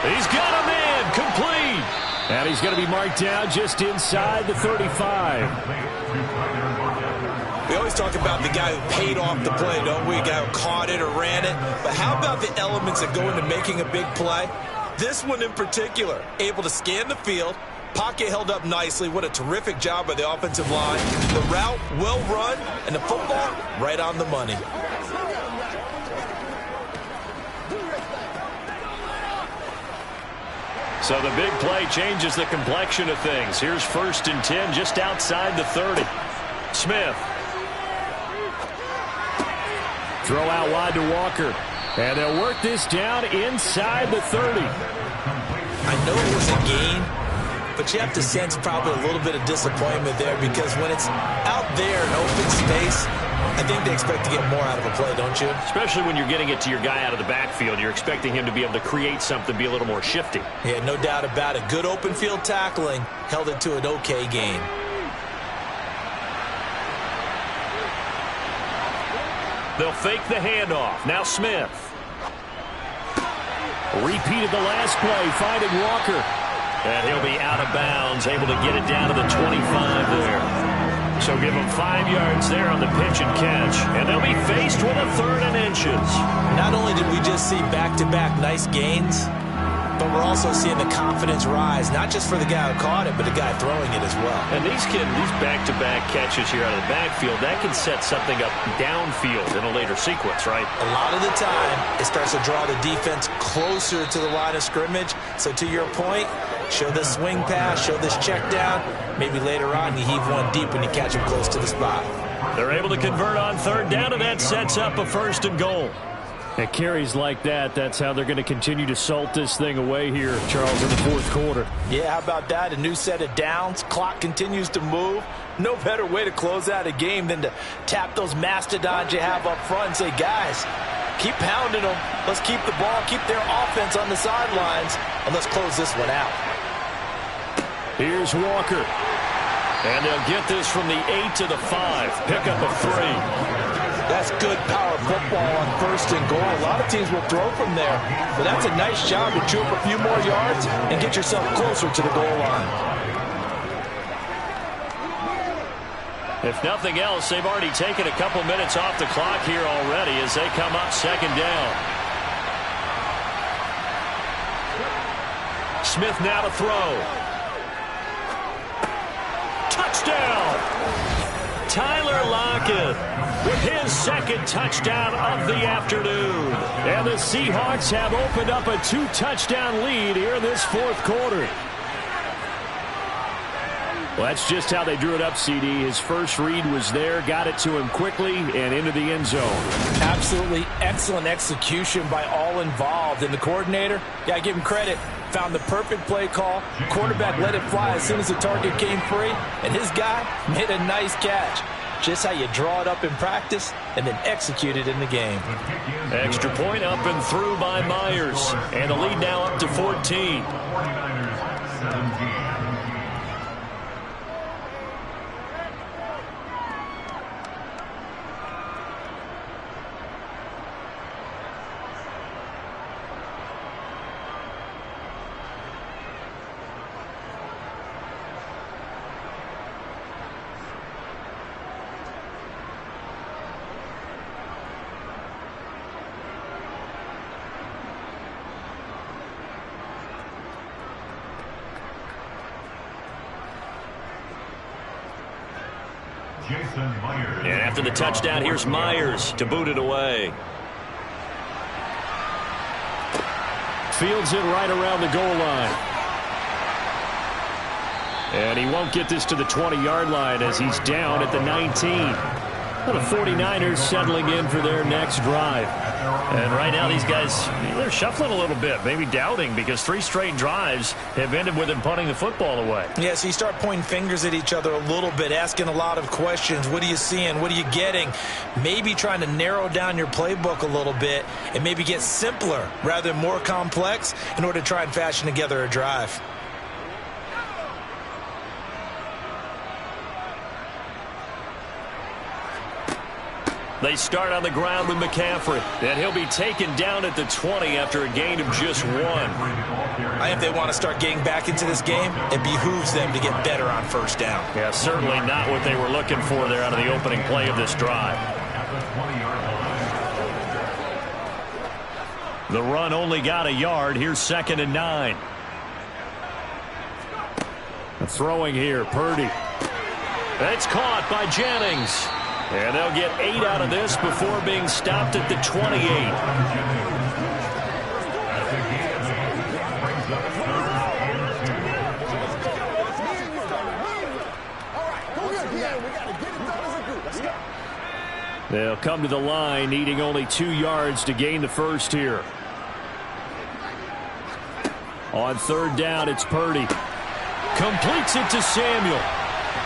He's got a man, complete. And he's going to be marked down just inside the 35. We always talk about the guy who paid off the play, don't we? A guy who caught it or ran it. But how about the elements that go into making a big play? This one in particular, able to scan the field, pocket held up nicely. What a terrific job by the offensive line. The route, well run, and the football, right on the money. So the big play changes the complexion of things. Here's 1st and 10 just outside the 30. Smith. Throw out wide to Walker. And they'll work this down inside the 30. I know it was a gain, but you have to sense probably a little bit of disappointment there, because when it's out there in open space, I think they expect to get more out of a play, don't you? Especially when you're getting it to your guy out of the backfield. You're expecting him to be able to create something, be a little more shifty. Yeah, no doubt about it. Good open field tackling held it to an okay gain. They'll fake the handoff. Now Smith. Repeated the last play, finding Walker. And he'll be out of bounds, able to get it down to the 25 there. So give them 5 yards there on the pitch and catch. And they'll be faced with a 3rd and inches. Not only did we just see back-to-back nice gains, but we're also seeing the confidence rise, not just for the guy who caught it, but the guy throwing it as well. And these back-to-back catches here out of the backfield, that can set something up downfield in a later sequence, right? A lot of the time, it starts to draw the defense closer to the line of scrimmage. So to your point, show this swing pass, show this check down. Maybe later on you heave one deep when you catch him close to the spot. They're able to convert on 3rd down, and that sets up a 1st and goal. At carries like that, that's how they're going to continue to salt this thing away here, Charles, in the 4th quarter. Yeah, how about that? A new set of downs. Clock continues to move. No better way to close out a game than to tap those mastodons you have up front and say, guys, keep pounding them. Let's keep the ball, keep their offense on the sidelines, and let's close this one out. Here's Walker. And they'll get this from the 8 to the 5. Pick up a 3. That's good power football on 1st and goal. A lot of teams will throw from there, but that's a nice job to chew up a few more yards and get yourself closer to the goal line. If nothing else, they've already taken a couple minutes off the clock here already as they come up 2nd down. Smith now to throw. Touchdown! Tyler Lockett with his 2nd touchdown of the afternoon. And the Seahawks have opened up a 2-touchdown lead here in this 4th quarter. Well, that's just how they drew it up, CD. His first read was there, got it to him quickly, and into the end zone. Absolutely excellent execution by all involved. And the coordinator, yeah, I give him credit, found the perfect play call. Quarterback let it fly as soon as the target came free, and his guy made a nice catch. Just how you draw it up in practice and then execute it in the game. Extra point up and through by Myers. And the lead now up to 14. 49ers 17. And after the touchdown, here's Myers to boot it away. Fields it right around the goal line. And he won't get this to the 20-yard line as he's down at the 19. Well, the 49ers settling in for their next drive. And right now these guys, they're shuffling a little bit, maybe doubting, because 3 straight drives have ended with them punting the football away. Yeah, so you start pointing fingers at each other a little bit, asking a lot of questions. What are you seeing? What are you getting? Maybe trying to narrow down your playbook a little bit and maybe get simpler rather than more complex in order to try and fashion together a drive. They start on the ground with McCaffrey, and he'll be taken down at the 20 after a gain of just 1. I think if they want to start getting back into this game, it behooves them to get better on 1st down. Yeah, certainly not what they were looking for there out of the opening play of this drive. The run only got a yard. Here's 2nd and 9. Throwing here, Purdy. That's caught by Jennings. And they'll get 8 out of this before being stopped at the 28. They'll come to the line, needing only 2 yards to gain the first here. On 3rd down, it's Purdy. Completes it to Samuel.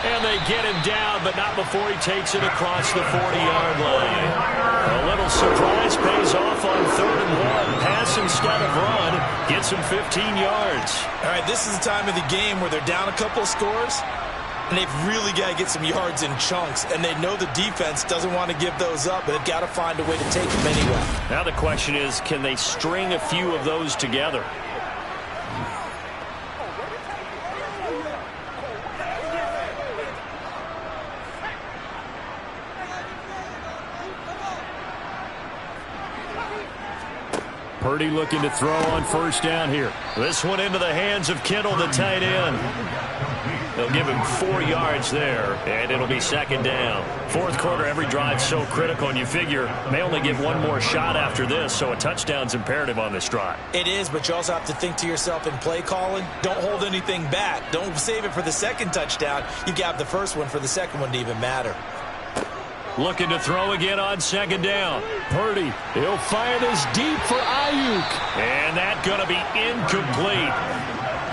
And they get him down, but not before he takes it across the 40-yard line. A little surprise pays off on 3rd and 1. Pass instead of run. Gets him 15 yards. All right, this is the time of the game where they're down a couple of scores, and they've really got to get some yards in chunks. And they know the defense doesn't want to give those up, but they've got to find a way to take them anyway. Now the question is, can they string a few of those together? Purdy looking to throw on first down here. This one into the hands of Kittle, the tight end. They'll give him 4 yards there, and it'll be second down. Fourth quarter, every drive's so critical, and you figure may only get one more shot after this, so a touchdown's imperative on this drive. It is, but you also have to think to yourself in play calling, don't hold anything back. Don't save it for the second touchdown. You got the first one for the second one to even matter. Looking to throw again on second down. Purdy, he'll fire this deep for Ayuk. And that's going to be incomplete.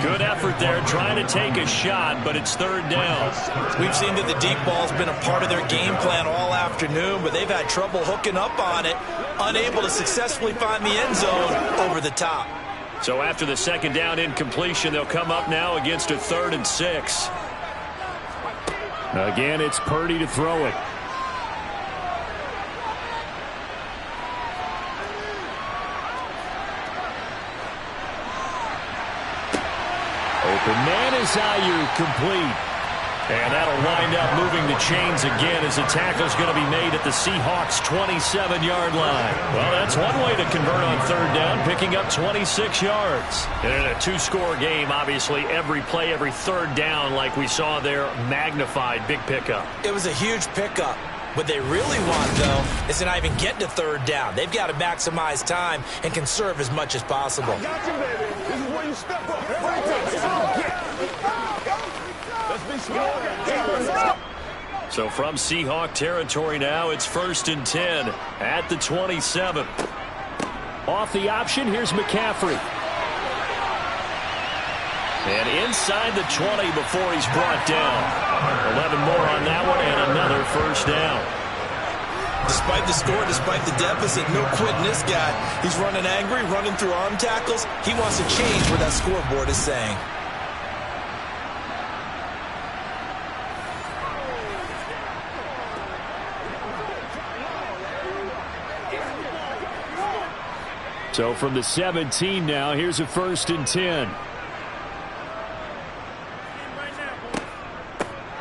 Good effort there, trying to take a shot, but it's third down. We've seen that the deep ball's been a part of their game plan all afternoon, but they've had trouble hooking up on it, unable to successfully find the end zone over the top. So after the second down incompletion, they'll come up now against a 3rd and 6. Again, it's Purdy to throw it. Open man is Ayuk, complete. And that'll wind up moving the chains again as the tackle's going to be made at the Seahawks' 27-yard line. Well, that's one way to convert on third down, picking up 26 yards. And in a 2-score game, obviously, every play, every third down, like we saw there, magnified, big pickup. It was a huge pickup. What they really want, though, is to not even get to third down. They've got to maximize time and conserve as much as possible. I got you, baby. This is where you step up. Every time. So from Seahawk territory now, it's 1st and 10 at the 27. Off the option, here's McCaffrey. And inside the 20 before he's brought down. 11 more on that one and another first down. Despite the score, despite the deficit, no quitting this guy. He's running angry, running through arm tackles. He wants to change what that scoreboard is saying. So from the 17 now, here's a 1st and 10.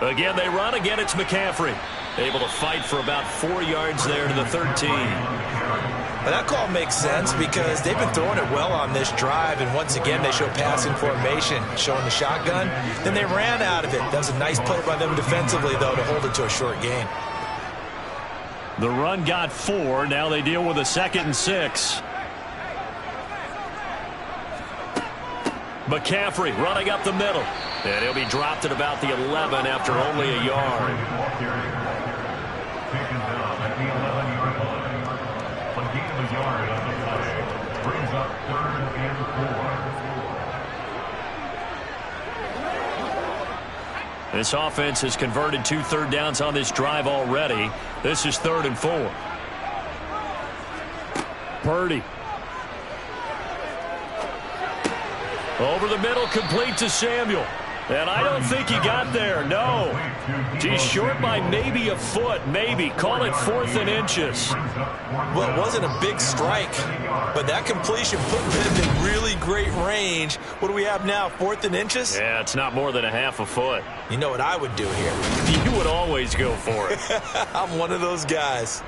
Again, they run. Again, it's McCaffrey. Able to fight for about 4 yards there to the 13. Well, that call makes sense because they've been throwing it well on this drive, and once again, they show passing formation, showing the shotgun. Then they ran out of it. That was a nice play by them defensively, though, to hold it to a short gain. The run got 4. Now they deal with a 2nd and 6. McCaffrey running up the middle. And he'll be dropped at about the 11 after only a yard. Taken down at the 11-yard line. A gain of a yard on the play. Brings up 3rd and 4. This offense has converted 2 third downs on this drive already. This is 3rd and 4. Purdy. Over the middle, complete to Samuel. And I don't think he got there, no. He's short by maybe a foot, maybe. Call it 4th and inches. Well, it wasn't a big strike, but that completion put them in really great range. What do we have now, 4th and inches? Yeah, it's not more than a half a foot. You know what I would do here? You would always go for it. I'm one of those guys.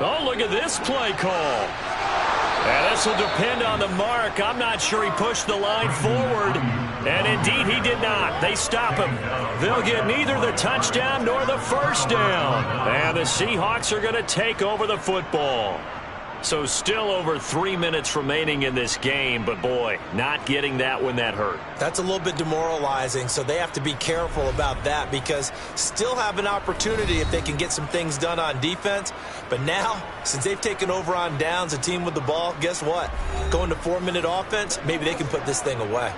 Oh, look at this play call. And this will depend on the mark. I'm not sure he pushed the line forward. And indeed, he did not. They stop him. They'll get neither the touchdown nor the first down. And the Seahawks are going to take over the football. So still over 3 minutes remaining in this game, but boy, not getting that when that hurt. That's a little bit demoralizing, so they have to be careful about that because still have an opportunity if they can get some things done on defense. But now, since they've taken over on downs, a team with the ball, guess what? Going to 4-minute offense, maybe they can put this thing away.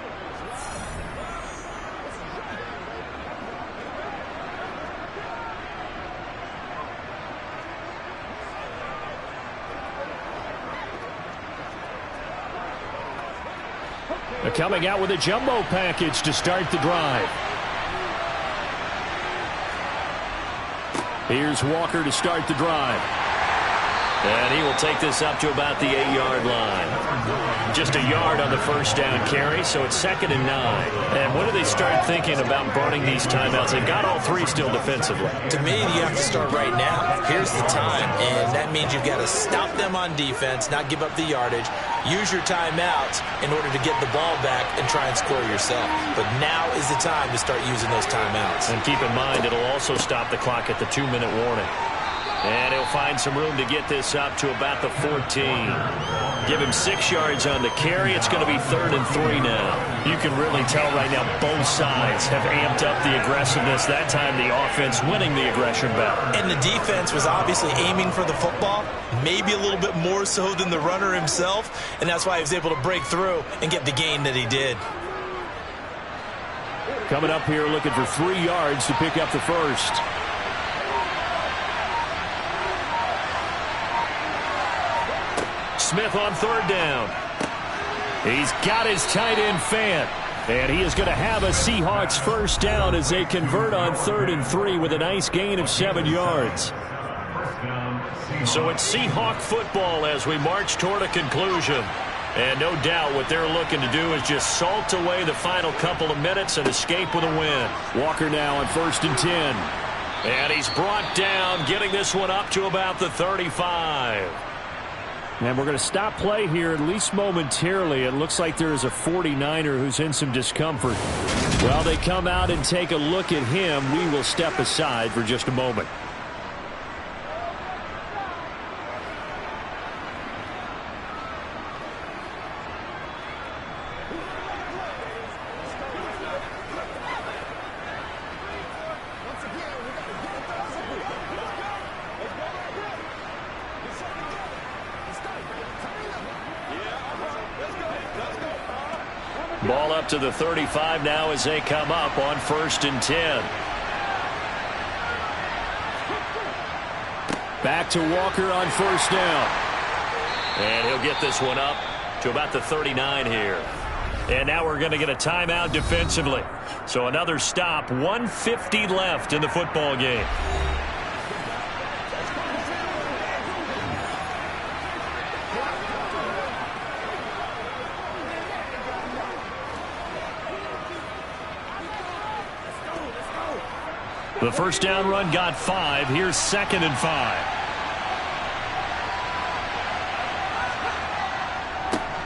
They're coming out with a jumbo package to start the drive. Here's Walker to start the drive. And he will take this up to about the 8-yard line. Just a yard on the first down carry, so it's 2nd and 9. And when do they start thinking about burning these timeouts? They've got all 3 still defensively. To me, you have to start right now. Here's the time, and that means you've got to stop them on defense, not give up the yardage, use your timeouts in order to get the ball back and try and score yourself. But now is the time to start using those timeouts. And keep in mind, it'll also stop the clock at the 2-minute warning. And he'll find some room to get this up to about the 14. Give him 6 yards on the carry. It's going to be 3rd and 3 now. You can really tell right now both sides have amped up the aggressiveness. That time the offense winning the aggression battle. And the defense was obviously aiming for the football, maybe a little bit more so than the runner himself. And that's why he was able to break through and get the gain that he did. Coming up here looking for 3 yards to pick up the first. Smith on 3rd down. He's got his tight end fan. And he is going to have a Seahawks first down as they convert on 3rd and 3 with a nice gain of 7 yards. So it's Seahawk football as we march toward a conclusion. And no doubt what they're looking to do is just salt away the final couple of minutes and escape with a win. Walker now on 1st and 10. And he's brought down, getting this one up to about the 35. And we're going to stop play here, at least momentarily. It looks like there is a 49er who's in some discomfort. While they come out and take a look at him, we will step aside for just a moment. Ball up to the 35 now as they come up on 1st and 10. Back to Walker on 1st down. And he'll get this one up to about the 39 here. And now we're going to get a timeout defensively. So another stop, 1:50 left in the football game. The first down run got 5. Here's 2nd and 5.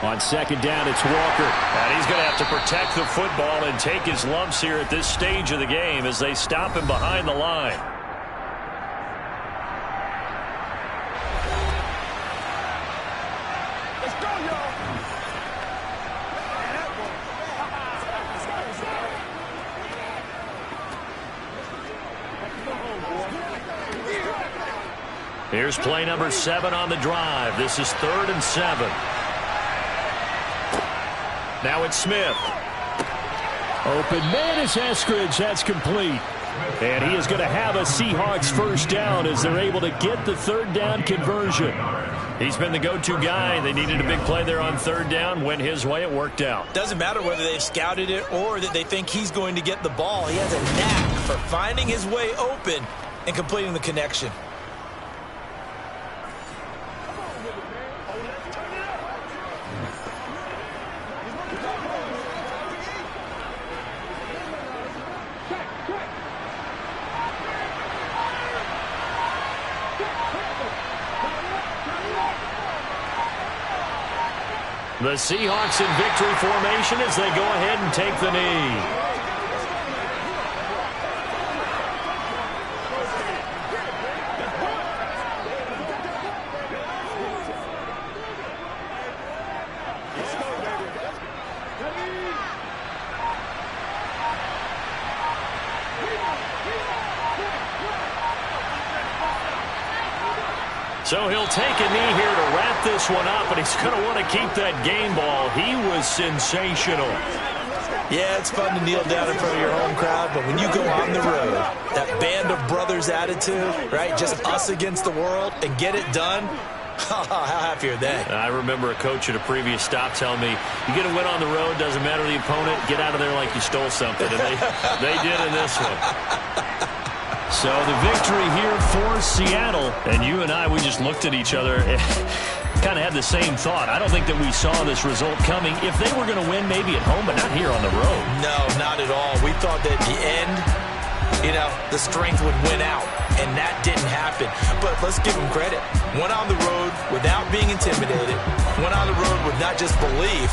On 2nd down, it's Walker. And he's going to have to protect the football and take his lumps here at this stage of the game as they stop him behind the line. Let's go, y'all. Here's play number 7 on the drive. This is 3rd and 7. Now it's Smith. Open man is Eskridge. That's complete. And he is going to have a Seahawks first down as they're able to get the 3rd down conversion. He's been the go-to guy. They needed a big play there on 3rd down. Went his way. It worked out. Doesn't matter whether they've scouted it or that they think he's going to get the ball. He has a knack for finding his way open and completing the connection. The Seahawks in victory formation as they go ahead and take the knee. So he'll take a knee here to wrap this one up, and he's going to want to keep that game ball. He was sensational. Yeah, it's fun to kneel down in front of your home crowd, but when you go on the road, that band of brothers attitude, right, just us against the world, and get it done, how happy are they? I remember a coach at a previous stop telling me, you get a win on the road, doesn't matter the opponent, get out of there like you stole something. And they did in this one. So the victory here for Seattle. And you and I, we just looked at each other and kind of had the same thought. I don't think that we saw this result coming. If they were going to win, maybe at home, but not here on the road. No, not at all. We thought that at the end, the strength would win out, and that didn't happen. But let's give them credit. Went on the road without being intimidated. Went on the road with not just belief,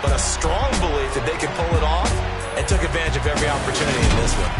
but a strong belief that they could pull it off, and took advantage of every opportunity in this one.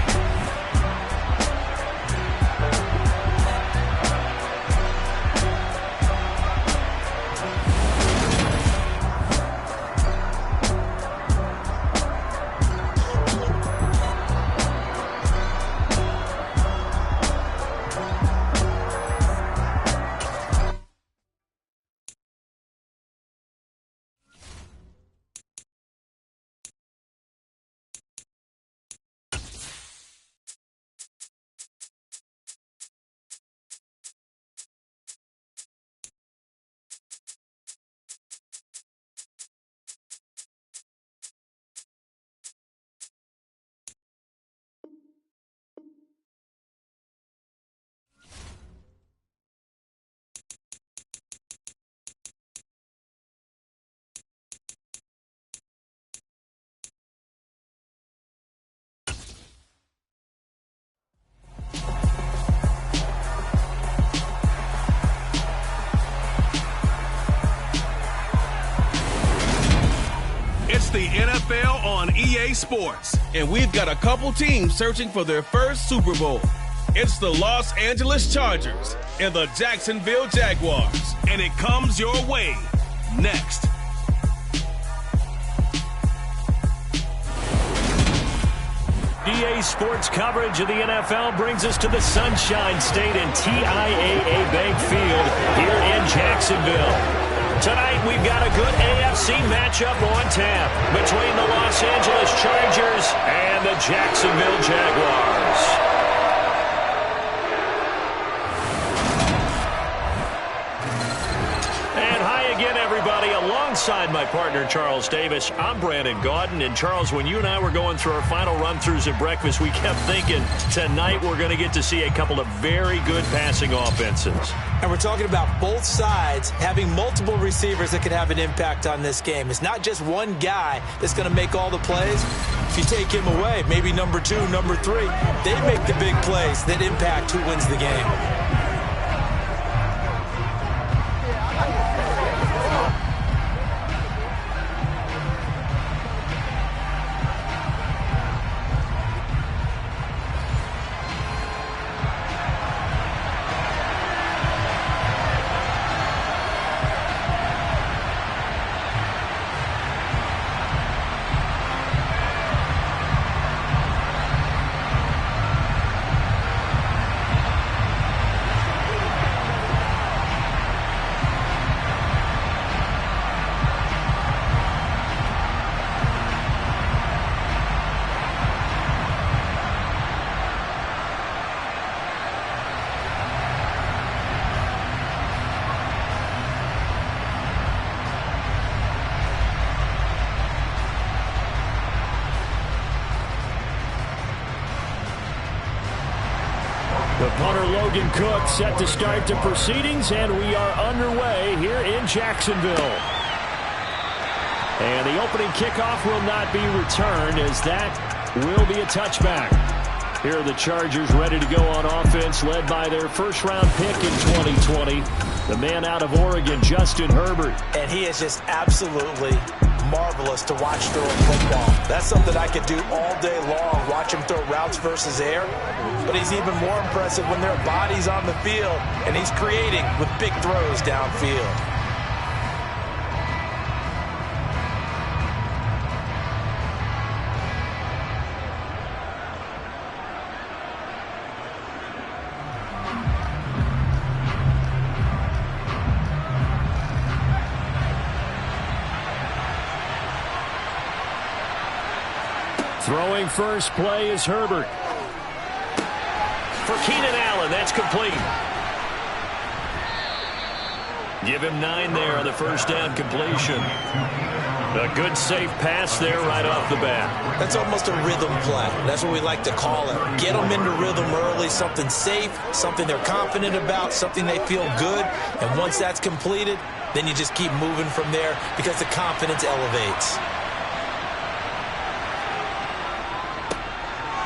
It's the NFL on EA Sports, and we've got a couple teams searching for their first Super Bowl. It's the Los Angeles Chargers and the Jacksonville Jaguars, and it comes your way next. EA Sports coverage of the NFL brings us to the Sunshine State and TIAA Bank Field here in Jacksonville. Tonight, we've got a good AFC matchup on tap between the Los Angeles Chargers and the Jacksonville Jaguars. And hi again, everybody. Alongside my partner, Charles Davis, I'm Brandon Gaudin. And, Charles, when you and I were going through our final run-throughs at breakfast, we kept thinking tonight we're going to get to see a couple of very good passing offenses. And we're talking about both sides having multiple receivers that can have an impact on this game. It's not just one guy that's going to make all the plays. If you take him away, maybe number 2, number 3, they make the big plays that impact who wins the game. The punter Logan Cook set to start the proceedings, and we are underway here in Jacksonville. And the opening kickoff will not be returned, as that will be a touchback. Here are the Chargers ready to go on offense, led by their first-round pick in 2020, the man out of Oregon, Justin Herbert. And he is just absolutely marvelous to watch throw football. That's something I could do all day long, watch him throw routes versus air. But he's even more impressive when there are bodies on the field, and he's creating with big throws downfield. Throwing first play is Herbert. For Keenan Allen, that's complete. Give him 9 there on the first down completion. A good safe pass there right off the bat. That's almost a rhythm play. That's what we like to call it. Get them into rhythm early, something safe, something they're confident about, something they feel good. And once that's completed, then you just keep moving from there because the confidence elevates.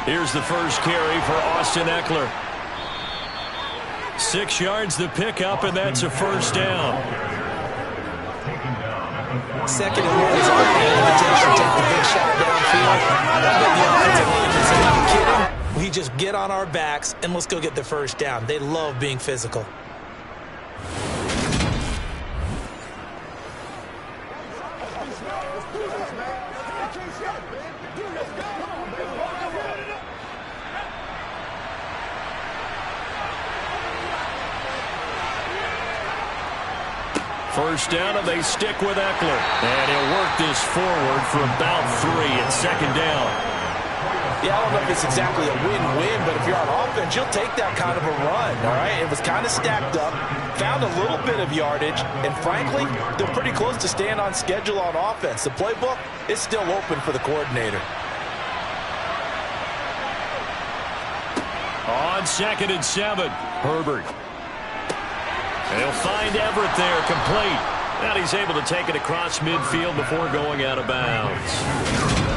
Here's the first carry for Austin Eckler. 6 yards the pickup, and that's a first down. Second and 1 is our invitation to take the big shot downfield. The offensive line can say, "Are you kidding? We just get on our backs and let's go get the first down." They love being physical. First down, and they stick with Eckler. And he'll work this forward for about 3 at second down. Yeah, I don't know if it's exactly a win-win, but if you're on offense, you'll take that kind of a run, all right? It was kind of stacked up, found a little bit of yardage, and frankly, they're pretty close to staying on schedule on offense. The playbook is still open for the coordinator. On 2nd and 7, Herbert. They'll find Everett there, complete. And he's able to take it across midfield before going out of bounds.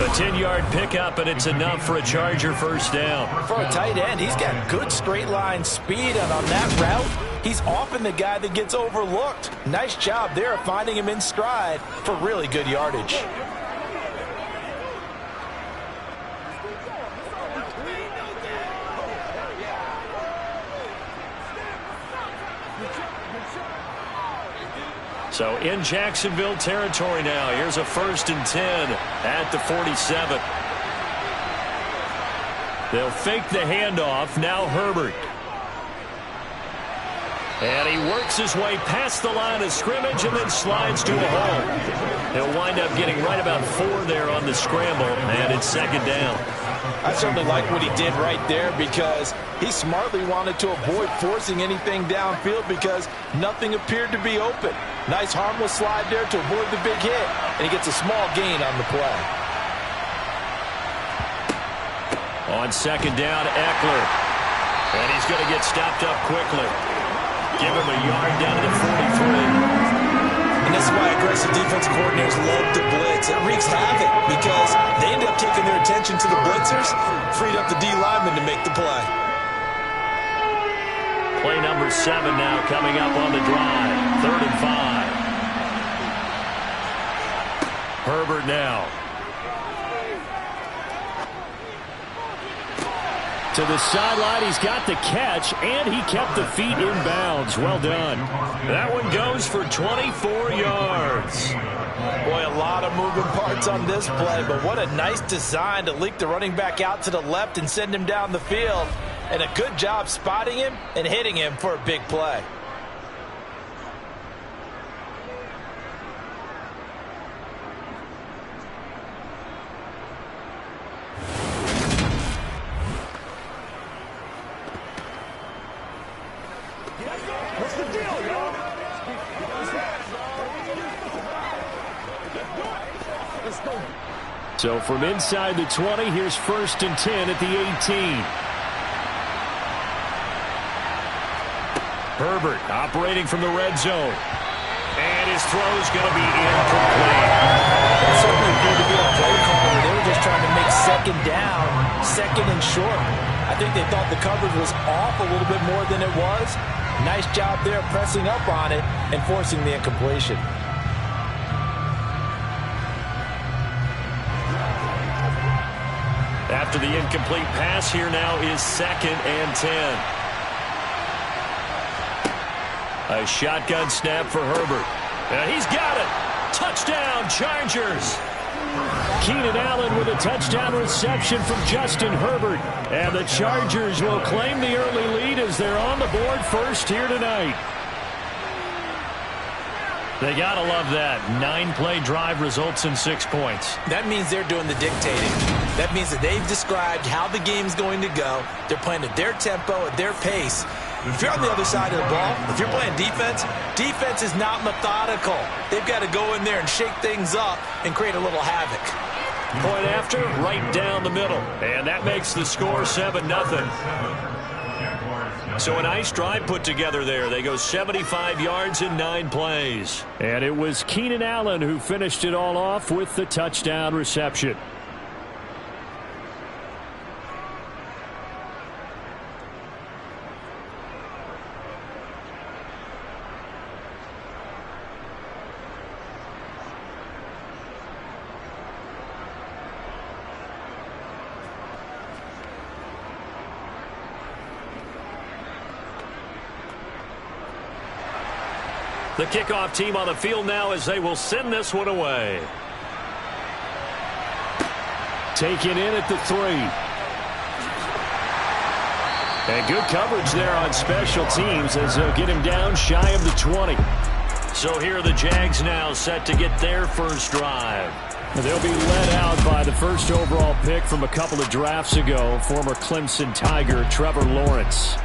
A 10-yard pickup, and it's enough for a Charger first down. For a tight end, he's got good straight-line speed, and on that route, he's often the guy that gets overlooked. Nice job there of finding him in stride for really good yardage. So in Jacksonville territory now. Here's a 1st and 10 at the 47. They'll fake the handoff. Now Herbert. And he works his way past the line of scrimmage and then slides to a hole. He'll wind up getting right about 4 there on the scramble, and it's second down. I certainly like what he did right there because he smartly wanted to avoid forcing anything downfield because nothing appeared to be open. Nice harmless slide there to avoid the big hit, and he gets a small gain on the play. On second down, Eckler. And he's going to get stopped up quickly. Give him a yard down to the 43. And this is why aggressive defensive coordinators love to blitz. It wreaks havoc because they end up taking their attention to the blitzers, freed up the D lineman to make the play. Play number 7 now coming up on the drive. 3rd and 5. Herbert now. To the sideline, he's got the catch, and he kept the feet in bounds. Well done. That one goes for 24 yards. Boy, a lot of moving parts on this play, but what a nice design to leak the running back out to the left and send him down the field. And a good job spotting him and hitting him for a big play. What's the deal, y'all? Let's go. So from inside the 20, here's 1st and 10 at the 18. Herbert operating from the red zone. And his throw's going to be incomplete. It certainly appeared to be a play call where they were just trying to make second down, second and short. I think they thought the coverage was off a little bit more than it was. Nice job there pressing up on it and forcing the incompletion. After the incomplete pass, here now is 2nd and 10. A shotgun snap for Herbert. And he's got it. Touchdown, Chargers. Keenan Allen with a touchdown reception from Justin Herbert. And the Chargers will claim the early lead as they're on the board first here tonight. They got to love that. 9-play drive results in 6 points. That means they're doing the dictating. That means that they've described how the game's going to go. They're playing at their tempo, at their pace. If you're on the other side of the ball, if you're playing defense, defense is not methodical. They've got to go in there and shake things up and create a little havoc. Point after, right down the middle. And that makes the score 7-0. So a nice drive put together there. They go 75 yards in 9 plays. And it was Keenan Allen who finished it all off with the touchdown reception. The kickoff team on the field now as they will send this one away. Taken in at the 3. And good coverage there on special teams as they'll get him down shy of the 20. So here are the Jags now set to get their first drive. They'll be led out by the first overall pick from a couple of drafts ago, former Clemson Tiger Trevor Lawrence.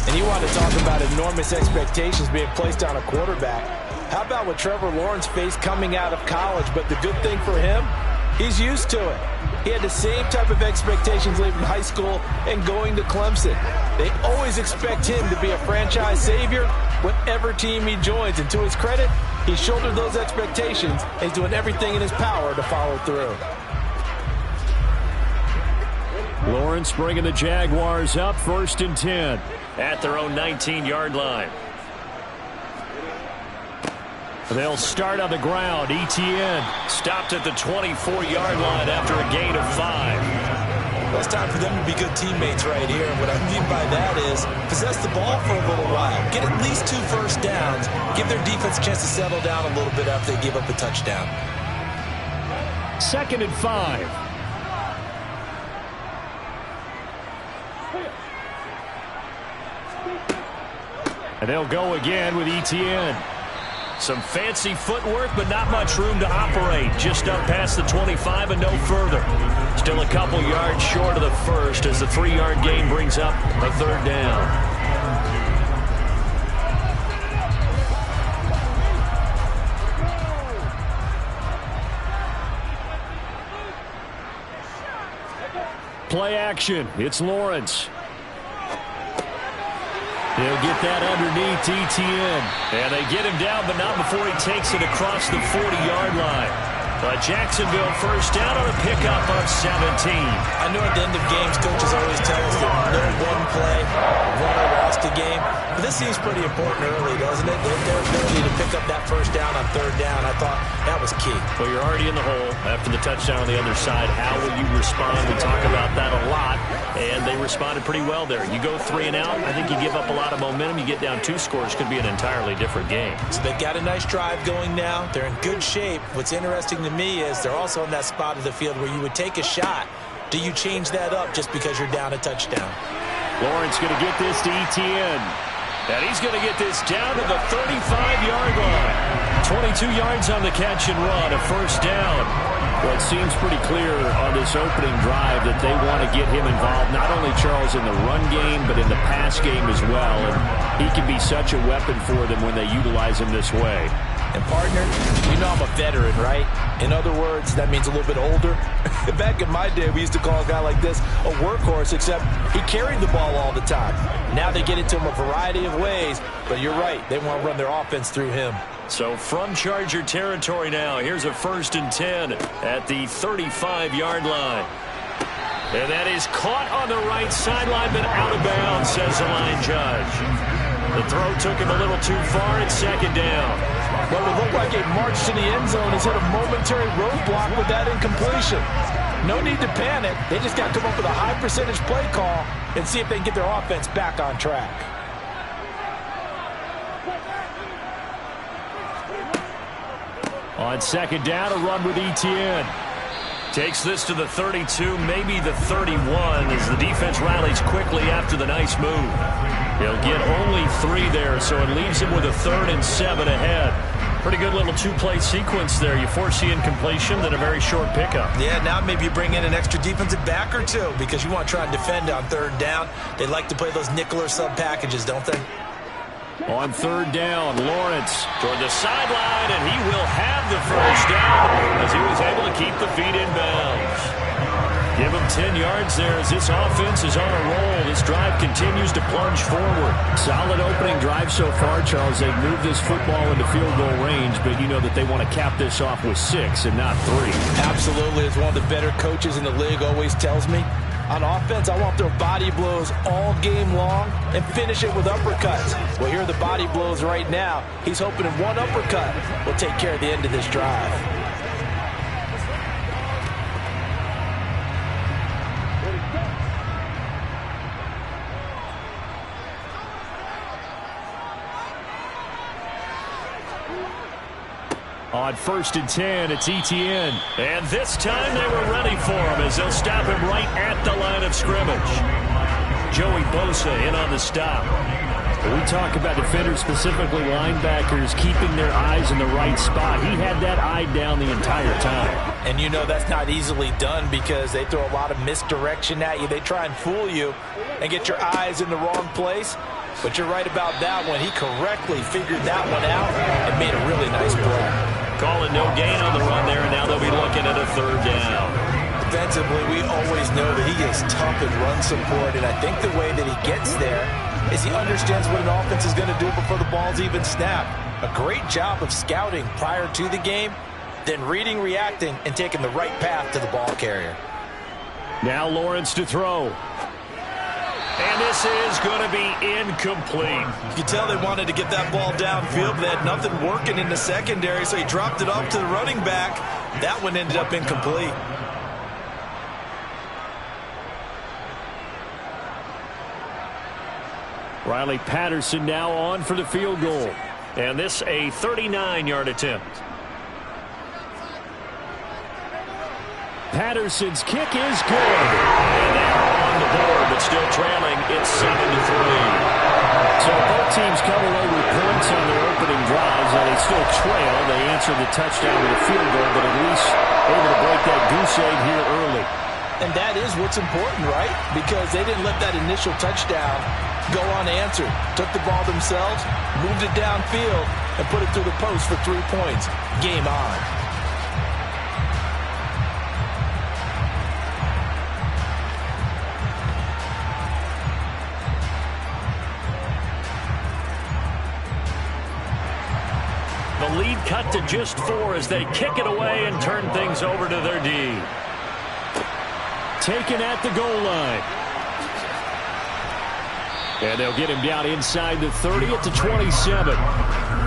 And you want to talk about enormous expectations being placed on a quarterback. How about what Trevor Lawrence faced coming out of college? But the good thing for him, he's used to it. He had the same type of expectations leaving high school and going to Clemson. They always expect him to be a franchise savior whatever team he joins. And to his credit, he shouldered those expectations and he's doing everything in his power to follow through. Lawrence bringing the Jaguars up 1st and 10 at their own 19-yard line. They'll start on the ground. Etienne stopped at the 24-yard line after a gain of 5. Well, it's time for them to be good teammates right here. And what I mean by that is possess the ball for a little while. Get at least 2 first downs. Give their defense a chance to settle down a little bit after they give up a touchdown. 2nd and 5. And they'll go again with Etienne. Some fancy footwork, but not much room to operate. Just up past the 25 and no further. Still a couple yards short of the first as the 3-yard gain brings up a 3rd down. Play action. It's Lawrence. He'll get that underneath Etienne. And they get him down, but not before he takes it across the 40-yard line. Jacksonville first down on a pickup of 17. I know at the end of games, coaches always tell us that no one play, won or lost a game. But this seems pretty important early, doesn't it? Their ability to pick up that first down on 3rd down, I thought that was key. Well, you're already in the hole after the touchdown on the other side. How will you respond? We talk about that a lot, and they responded pretty well there. You go 3 and out, I think you give up a lot of momentum. You get down 2 scores, could be an entirely different game. So they've got a nice drive going now. They're in good shape. What's interesting to me is they're also in that spot of the field where you would take a shot. Do you change that up just because you're down a touchdown? Lawrence going to get this to Etienne. And he's going to get this down to the 35-yard line. 22 yards on the catch and run, a first down. Well, it seems pretty clear on this opening drive that they want to get him involved, not only, Charles, in the run game, but in the pass game as well. And he can be such a weapon for them when they utilize him this way. And, partner, you know I'm a veteran, right? In other words, that means a little bit older. Back in my day, we used to call a guy like this a workhorse, except he carried the ball all the time. Now they get it to him a variety of ways, but you're right. They want to run their offense through him. So from Charger territory now, here's a 1st and 10 at the 35-yard line. And that is caught on the right sideline, but out of bounds, says the line judge. The throw took him a little too far. It's 2nd down. Well, it looked like a march to the end zone has hit a momentary roadblock with that incompletion. No need to panic. They just got to come up with a high percentage play call and see if they can get their offense back on track. On 2nd down, a run with Etienne. Takes this to the 32, maybe the 31, as the defense rallies quickly after the nice move. He'll get only 3 there, so it leaves him with a 3rd and 7 ahead. Pretty good little two-play sequence there. You force the incompletion, then a very short pickup. Yeah, now maybe you bring in an extra defensive back or two because you want to try and defend on third down. They like to play those nickel or sub packages, don't they? On third down, Lawrence toward the sideline, and he will have the first down as he was able to keep the feet in bounds. Give him 10 yards there as this offense is on a roll. This drive continues to plunge forward. Solid opening drive so far, Charles. They've moved this football into field goal range, but you know that they want to cap this off with 6 and not 3. Absolutely. As one of the better coaches in the league always tells me, on offense, I want their body blows all game long and finish it with uppercuts. Well, here are the body blows right now. He's hoping in one uppercut will take care of the end of this drive. On 1st and 10, it's Etienne. And this time they were ready for him as they'll stop him right at the line of scrimmage. Joey Bosa in on the stop. We talk about defenders, specifically linebackers, keeping their eyes in the right spot. He had that eye down the entire time. And you know that's not easily done because they throw a lot of misdirection at you. They try and fool you and get your eyes in the wrong place. But you're right about that one. He correctly figured that one out and made a really nice play. Calling no gain on the run there, and now they'll be looking at a third down. Defensively, we always know that he is tough in run support, and I think the way that he gets there is he understands what an offense is going to do before the ball's even snapped. A great job of scouting prior to the game, then reading, reacting, and taking the right path to the ball carrier. Now Lawrence to throw. And this is going to be incomplete. You can tell they wanted to get that ball downfield, but they had nothing working in the secondary, so he dropped it off to the running back. That one ended up incomplete. Riley Patterson now on for the field goal. And this a 39-yard attempt. Patterson's kick is good. And now on the board, but still trailing. It's 7-3. So both teams come away with points on their opening drives, and they still trail. They answer the touchdown with a field goal, but at least able to break that goose egg here early. And that is what's important, right? Because they didn't let that initial touchdown go unanswered. Took the ball themselves, moved it downfield, and put it through the post for 3 points. Game on. The lead cut to just 4 as they kick it away and turn things over to their D. Taken at the goal line. And they'll get him down inside the 30 at the 27.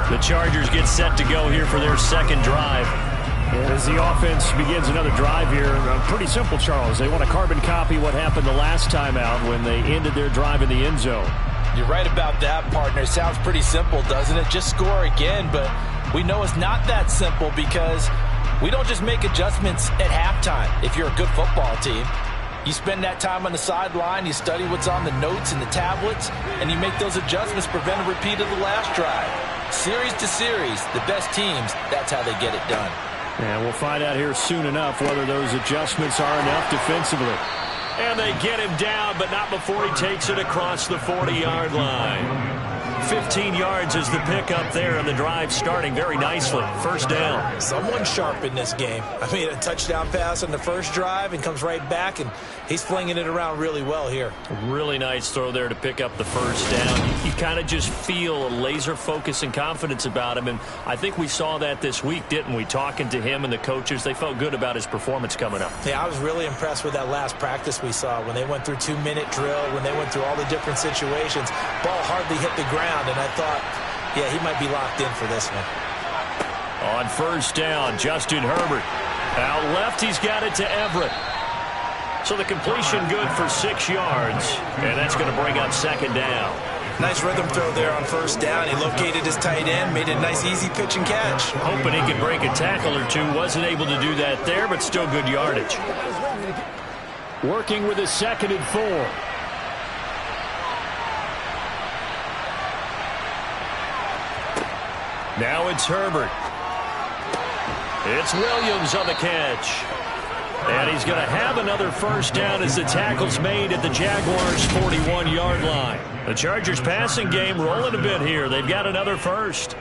The Chargers get set to go here for their second drive. And as the offense begins another drive here, pretty simple, Charles. They want to carbon copy what happened the last time out when they ended their drive in the end zone. You're right about that, partner. Sounds pretty simple, doesn't it? Just score again, but we know it's not that simple because we don't just make adjustments at halftime if you're a good football team. You spend that time on the sideline, you study what's on the notes and the tablets, and you make those adjustments to prevent a repeat of the last drive. Series to series, the best teams, that's how they get it done. And we'll find out here soon enough whether those adjustments are enough defensively. And they get him down, but not before he takes it across the 40-yard line. 15 yards is the pickup there, and the drive starting very nicely. First down. Someone's sharp in this game. I mean, a touchdown pass on the first drive and comes right back, and he's flinging it around really well here. Really nice throw there to pick up the first down. You kind of just feel a laser focus and confidence about him, and I think we saw that this week, didn't we? Talking to him and the coaches, they felt good about his performance coming up. Yeah, I was really impressed with that last practice we saw when they went through 2-minute drill, when they went through all the different situations. Ball hardly hit the ground. And I thought, yeah, he might be locked in for this one. On first down, Justin Herbert. Out left, he's got it to Everett. So the completion good for 6 yards. And that's going to bring up second down. Nice rhythm throw there on first down. He located his tight end, made a nice easy pitch and catch. Hoping he could break a tackle or two. Wasn't able to do that there, but still good yardage. Working with a 2nd and 4. Now it's Herbert. It's Williams on the catch. And he's going to have another first down as the tackle's made at the Jaguars' 41-yard line. The Chargers passing game rolling a bit here. They've got another first.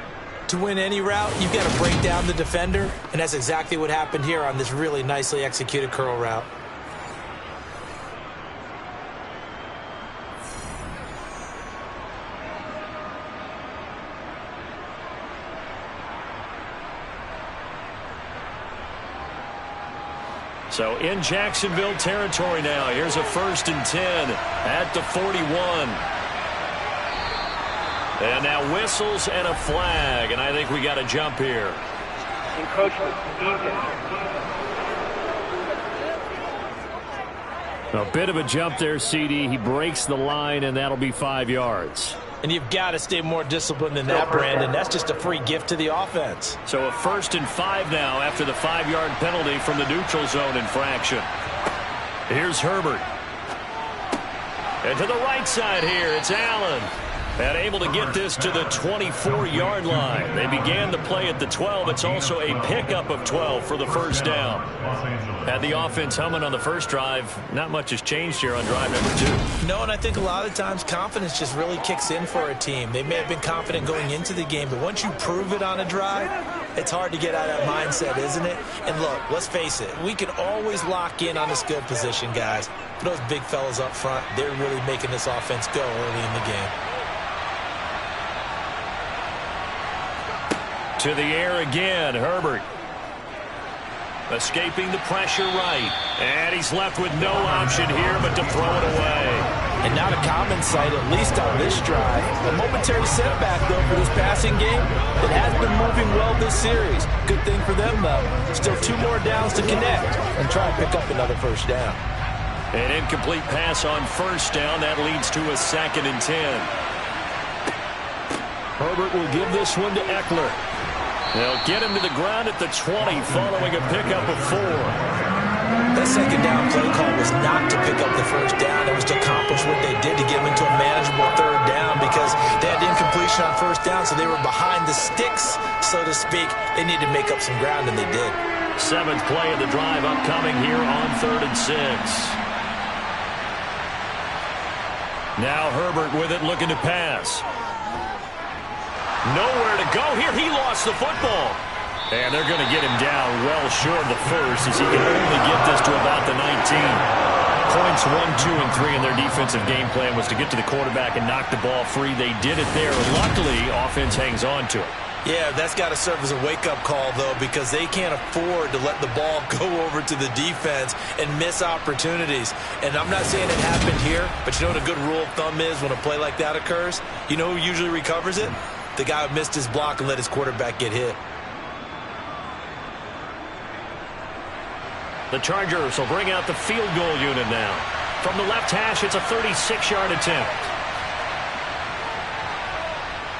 To win any route, you've got to break down the defender, and that's exactly what happened here on this really nicely executed curl route. So in Jacksonville territory now. Here's a 1st and 10 at the 41. And now whistles and a flag, and I think we got a jump here. Encroachment. A bit of a jump there, CD. He breaks the line, and that'll be 5 yards. And you've got to stay more disciplined than that, Brandon. That's just a free gift to the offense. So a 1st and 5 now after the 5-yard penalty from the neutral zone infraction. Here's Herbert. And to the right side here, it's Allen. And able to get this to the 24-yard line. They began the play at the 12. It's also a pickup of 12 for the first down. Had the offense humming on the first drive. Not much has changed here on drive number 2. No, and I think a lot of times confidence just really kicks in for a team. They may have been confident going into the game, but once you prove it on a drive, it's hard to get out of that mindset, isn't it? And look, let's face it, we can always lock in on the skill position, guys. For those big fellas up front, they're really making this offense go early in the game. To the air again, Herbert. Escaping the pressure right. And he's left with no option here but to throw it away. And not a common sight, at least on this drive. A momentary setback, though, for this passing game. It has been moving well this series. Good thing for them, though. Still 2 more downs to connect and try and pick up another first down. An incomplete pass on first down. That leads to a 2nd and 10. Herbert will give this one to Eckler. They'll get him to the ground at the 20 following a pickup of 4. That second down play call was not to pick up the first down. It was to accomplish what they did to get them into a manageable 3rd down because they had incompletion on first down, so they were behind the sticks, so to speak. They needed to make up some ground, and they did. 7th play of the drive upcoming here on 3rd and 6. Now Herbert with it, looking to pass. Nowhere to go here. He lost the football. And they're going to get him down well short of the first as he can only get this to about the 19. Points 1, 2, and 3 in their defensive game plan was to get to the quarterback and knock the ball free. They did it there. Luckily, offense hangs on to it. Yeah, that's got to serve as a wake-up call, though, because they can't afford to let the ball go over to the defense and miss opportunities. And I'm not saying it happened here, but you know what a good rule of thumb is when a play like that occurs? You know who usually recovers it? The guy who missed his block and let his quarterback get hit. The Chargers will bring out the field goal unit now. From the left hash, it's a 36-yard attempt.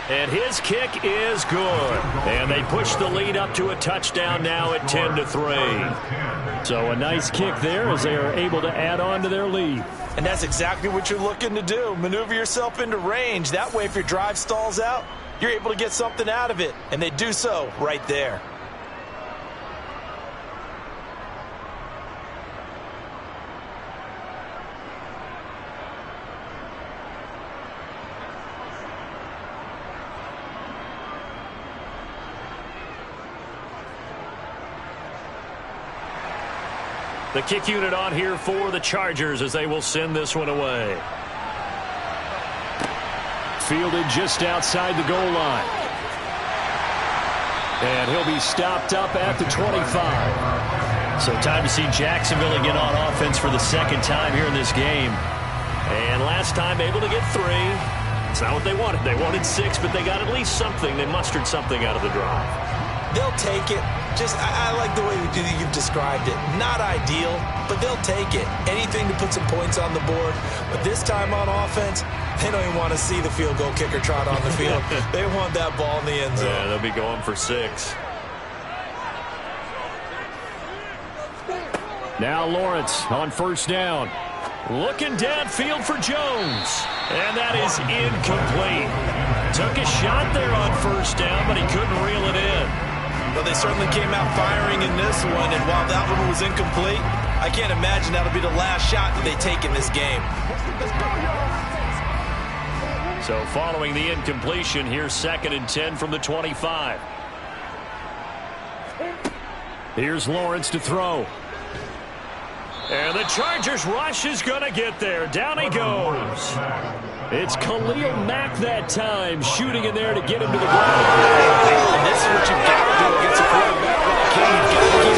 And his kick is good. And they push the lead up to a touchdown now at 10-3. So a nice kick there as they are able to add on to their lead. And that's exactly what you're looking to do. Maneuver yourself into range. That way, if your drive stalls out, you're able to get something out of it. And they do so right there. The kick unit on here for the Chargers as they will send this one away. Fielded just outside the goal line. And he'll be stopped up at the 25. So time to see Jacksonville again on offense for the 2nd time here in this game. And last time able to get 3. It's not what they wanted. They wanted 6, but they got at least something. They mustered something out of the drive. They'll take it. I like the way you've described it. Not ideal, but they'll take it. Anything to put some points on the board. But this time on offense, they don't even want to see the field goal kicker trot on the field. They want that ball in the end zone. Yeah, they'll be going for 6. Now Lawrence on first down. Looking downfield for Jones. And that is incomplete. Took a shot there on first down, but he couldn't reel it in. Well, they certainly came out firing in this one, and while that one was incomplete, I can't imagine that'll be the last shot that they take in this game. So following the incompletion, here's 2nd and 10 from the 25. Here's Lawrence to throw. And the Chargers rush is going to get there. Down he goes. It's Khalil Mack that time, shooting in there to get him to the ground. And this is what you've got to do against a quarterback like him. You've got to keep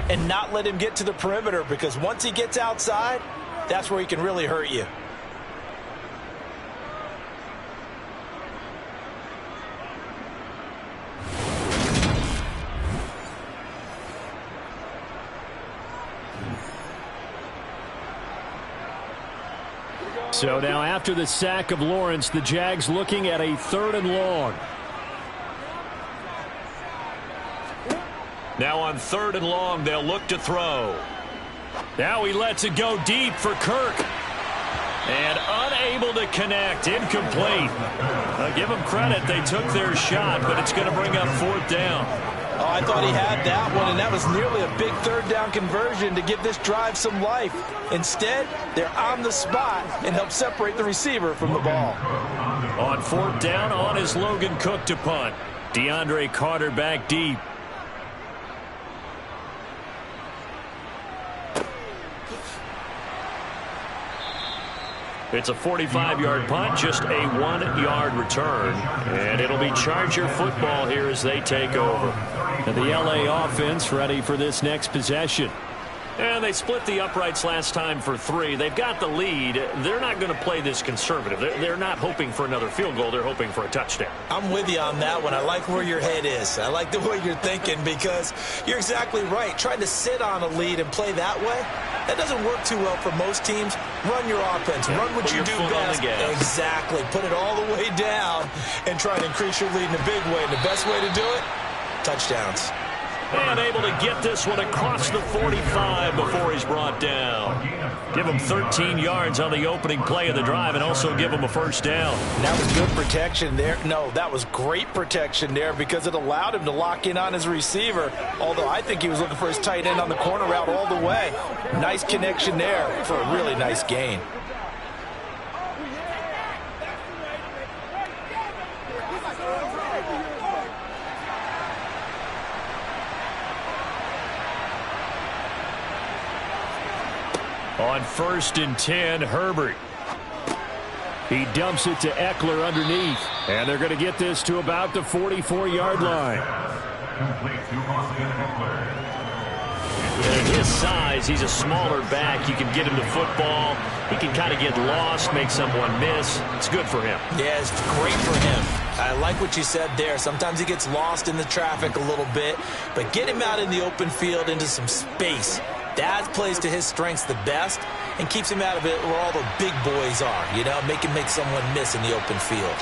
him and not let him get to the perimeter, because once he gets outside, that's where he can really hurt you. So now after the sack of Lawrence, the Jags looking at a 3rd and long. Now on 3rd and long, they'll look to throw. Now he lets it go deep for Kirk. And unable to connect. Incomplete. I'll give them credit. They took their shot, but it's going to bring up 4th down. Oh, I thought he had that one, and that was nearly a big 3rd down conversion to give this drive some life. Instead, they're on the spot and help separate the receiver from the ball. On 4th down, on is Logan Cook to punt. DeAndre Carter back deep. It's a 45-yard punt, just a 1-yard return. And it'll be Charger football here as they take over. And the LA offense ready for this next possession. And they split the uprights last time for 3. They've got the lead. They're not going to play this conservative. They're not hoping for another field goal. They're hoping for a touchdown. I'm with you on that one. I like where your head is. I like the way you're thinking, because you're exactly right. Trying to sit on a lead and play that way, that doesn't work too well for most teams. Run your offense. Run what you do best. Exactly. Put it all the way down and try to increase your lead in a big way. And the best way to do it, touchdowns. And able to get this one across the 45 before he's brought down. Give him 13 yards on the opening play of the drive and also give him a 1st down. That was good protection there. No, that was great protection there, because it allowed him to lock in on his receiver, although I think he was looking for his tight end on the corner route all the way. Nice connection there for a really nice gain. On 1st and 10, Herbert. He dumps it to Eckler underneath. And they're going to get this to about the 44-yard line. At his size, he's a smaller back. You can get him to football. He can kind of get lost, make someone miss. It's good for him. Yeah, it's great for him. I like what you said there. Sometimes he gets lost in the traffic a little bit, but get him out in the open field into some space. That plays to his strengths the best and keeps him out of it where all the big boys are, you know, make someone miss in the open field.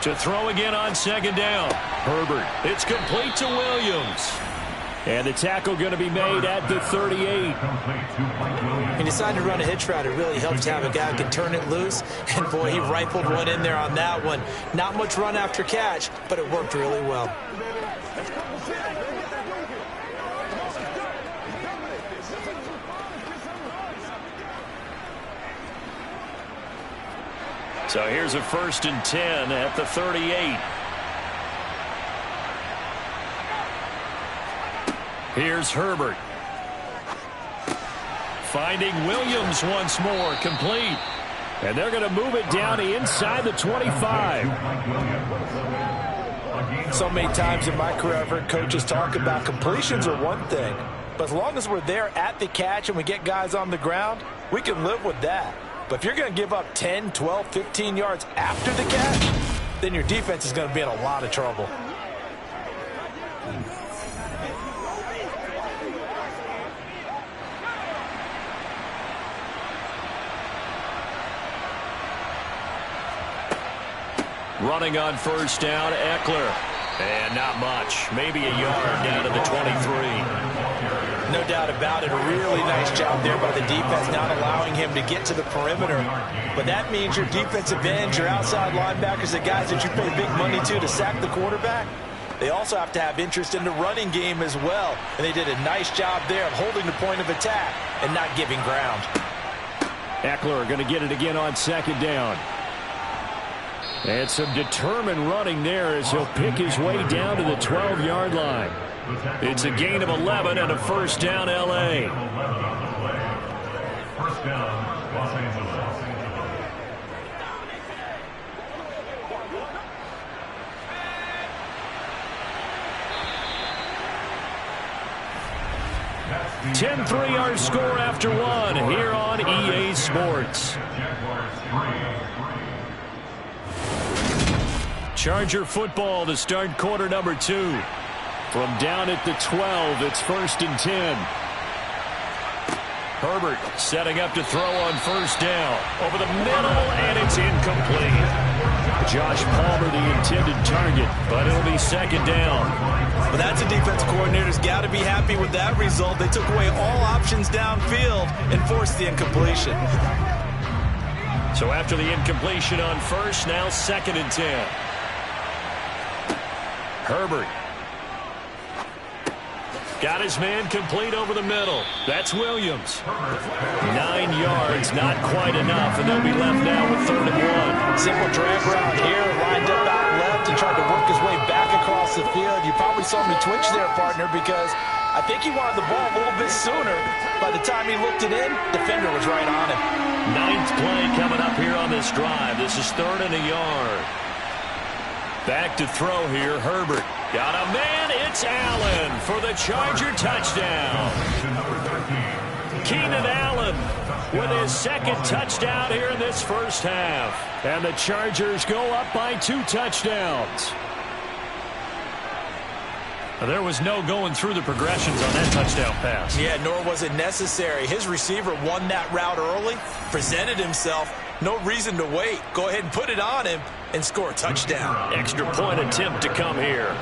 To throw again on 2nd down. Herbert. It's complete to Williams. And the tackle going to be made at the 38. He decided to run a hitch route. It really helps to have a guy who can turn it loose. And, boy, he rifled one in there on that one. Not much run after catch, but it worked really well. So here's a 1st and 10 at the 38. Here's Herbert. Finding Williams once more, complete. And they're going to move it down to inside the 25. So many times in my career, I've heard coaches talk about completions are one thing, but as long as we're there at the catch and we get guys on the ground, we can live with that. But if you're going to give up 10, 12, 15 yards after the catch, then your defense is going to be in a lot of trouble. Running on 1st down, Eckler. And not much. Maybe a yard down to the 23. No doubt about it. A really nice job there by the defense, not allowing him to get to the perimeter. But that means your defensive ends, your outside linebackers, the guys that you pay big money to sack the quarterback, they also have to have interest in the running game as well. And they did a nice job there of holding the point of attack and not giving ground. Eckler going to get it again on second down. And some determined running there as he'll pick his way down to the 12-yard line. It's a gain of 11 and a first down, L.A. First down, Los Angeles. That's 10-3 our score after one here on EA Sports. Charger football to start quarter number 2. From down at the 12, it's 1st and 10. Herbert setting up to throw on first down. Over the middle, and it's incomplete. Josh Palmer, the intended target, but it'll be second down. But that's a defense coordinator's got to be happy with that result. They took away all options downfield and forced the incompletion. So after the incompletion on first, now 2nd and 10. Herbert. Got his man complete over the middle. That's Williams. 9 yards, not quite enough, and they'll be left now with 3rd and 1. Simple drag route here, lined up out left and tried to work his way back across the field. You probably saw me twitch there, partner, because I think he wanted the ball a little bit sooner. By the time he looked it in, defender was right on him. 9th play coming up here on this drive. This is 3rd and a yard. Back to throw here, Herbert. Got a man, it's Allen for the Charger touchdown. Keenan Allen with his 2nd touchdown here in this first half. And the Chargers go up by 2 touchdowns. There was no going through the progressions on that touchdown pass. Yeah, nor was it necessary. His receiver won that route early, presented himself. No reason to wait. Go ahead and put it on him and score a touchdown. Extra point attempt to come here.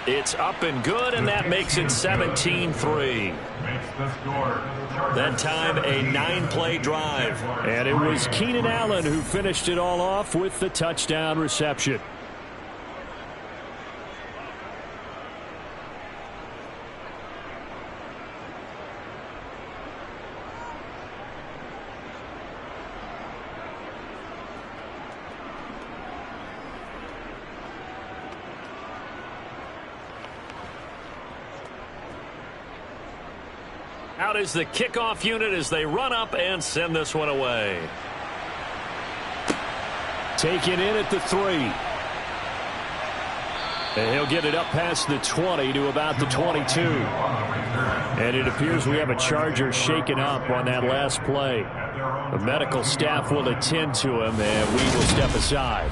It's up and good, and that makes it 17-3. That time, a 9-play drive. And it was Keenan Allen who finished it all off with the touchdown reception. Out is the kickoff unit as they run up and send this one away. Taken in at the 3. And he'll get it up past the 20 to about the 22. And it appears we have a Charger shaken up on that last play. The medical staff will attend to him, and we will step aside.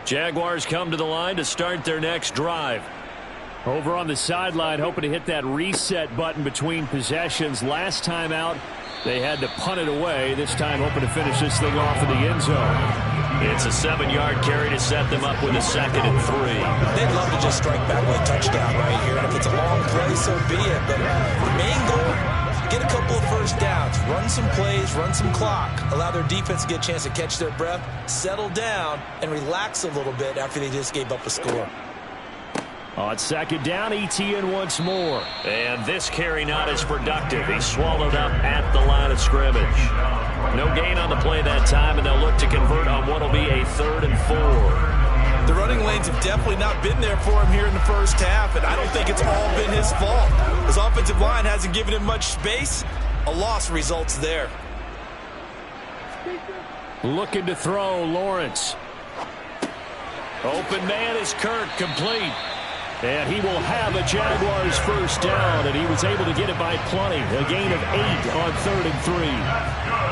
Jaguars come to the line to start their next drive. Over on the sideline, hoping to hit that reset button between possessions. Last time out, they had to punt it away. This time, hoping to finish this thing off in the end zone. It's a 7-yard carry to set them up with a 2nd and 3. They'd love to just strike back with a touchdown right here. And if it's a long play, so be it. But the main goal, get a couple of first downs, run some plays, run some clock, allow their defense to get a chance to catch their breath, settle down, and relax a little bit after they just gave up a score. On 2nd down, ETN once more. And this carry not as productive. He swallowed up at the line of scrimmage. No gain on the play that time, and they'll look to convert on what will be a 3rd and 4. The running lanes have definitely not been there for him here in the first half, and I don't think it's all been his fault. His offensive line hasn't given him much space. A loss results there. Looking to throw, Lawrence. Open man is Kirk, complete. And he will have a Jaguars first down, and he was able to get it by plenty. A gain of 8 on 3rd and 3.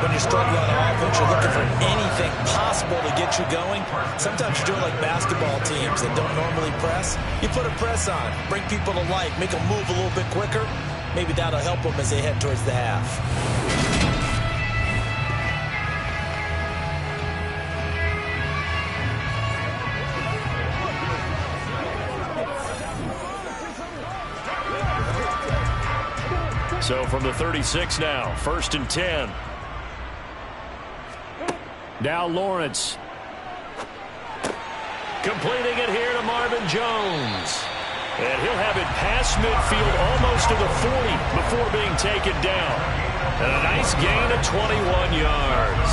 When you're struggling on offense, you're looking for anything possible to get you going. Sometimes you're doing like basketball teams that don't normally press. You put a press on, bring people to life, make them move a little bit quicker. Maybe that'll help them as they head towards the half. So from the 36 now, 1st and 10. Now Lawrence. Completing it here to Marvin Jones. And he'll have it past midfield almost to the 40 before being taken down. And a nice gain of 21 yards.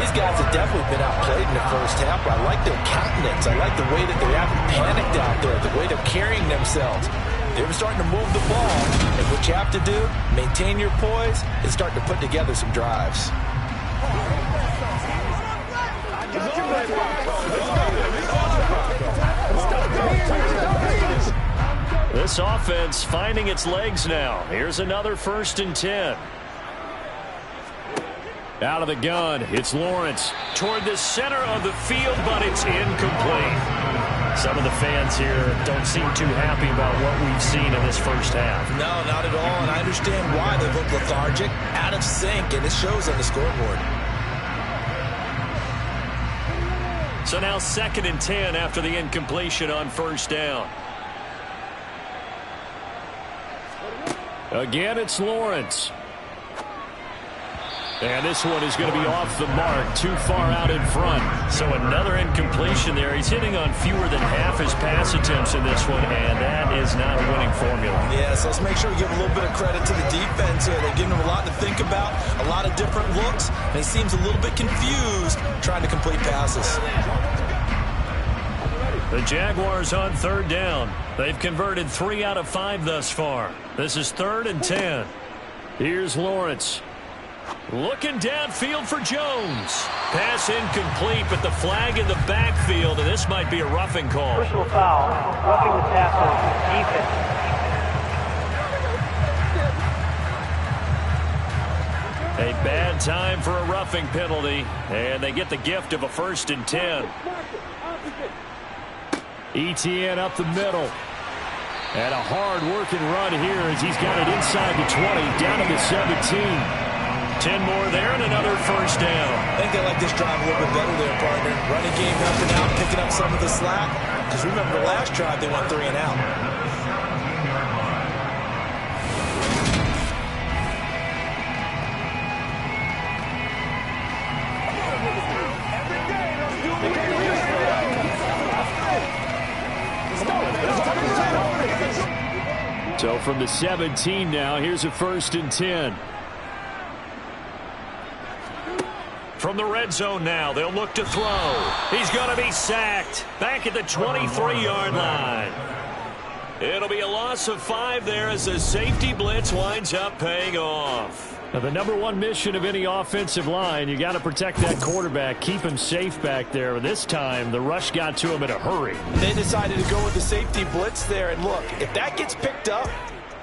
These guys have definitely been outplayed in the first half. I like their countenance. I like the way that they haven't panicked out there, the way they're carrying themselves. They were starting to move the ball, and what you have to do, maintain your poise, and start to put together some drives. This offense finding its legs now. Here's another 1st and 10. Out of the gun, it's Lawrence toward the center of the field, but it's incomplete. Some of the fans here don't seem too happy about what we've seen in this first half. No, not at all, and I understand why they look lethargic, out of sync, and it shows on the scoreboard. So now 2nd and 10 after the incompletion on 1st down. Again, it's Lawrence. And this one is going to be off the mark, too far out in front. So another incompletion there. He's hitting on fewer than half his pass attempts in this one, and that is not a winning formula. Yeah, so let's make sure we give a little bit of credit to the defense here. They're giving him a lot to think about, a lot of different looks, and he seems a little bit confused trying to complete passes. The Jaguars on 3rd down. They've converted 3 out of 5 thus far. This is 3rd and 10. Here's Lawrence. Looking downfield for Jones. Pass incomplete, but the flag in the backfield, and this might be a roughing call. Personal foul, roughing the tackle, defense. A bad time for a roughing penalty, and they get the gift of a 1st and 10. ETN up the middle. And a hard-working run here as he's got it inside the 20, down to the 17. 10 more there and another 1st down. I think they like this drive a little bit better there, partner. Running game helping out, picking up some of the slack. Because remember the last drive, they went 3 and out. So from the 17 now, here's a 1st and 10. From the red zone now, they'll look to throw. He's going to be sacked. Back at the 23-yard line. It'll be a loss of 5 there as the safety blitz winds up paying off. Now, the number one mission of any offensive line, you got to protect that quarterback, keep him safe back there. This time, the rush got to him in a hurry. They decided to go with the safety blitz there, and look, if that gets picked up,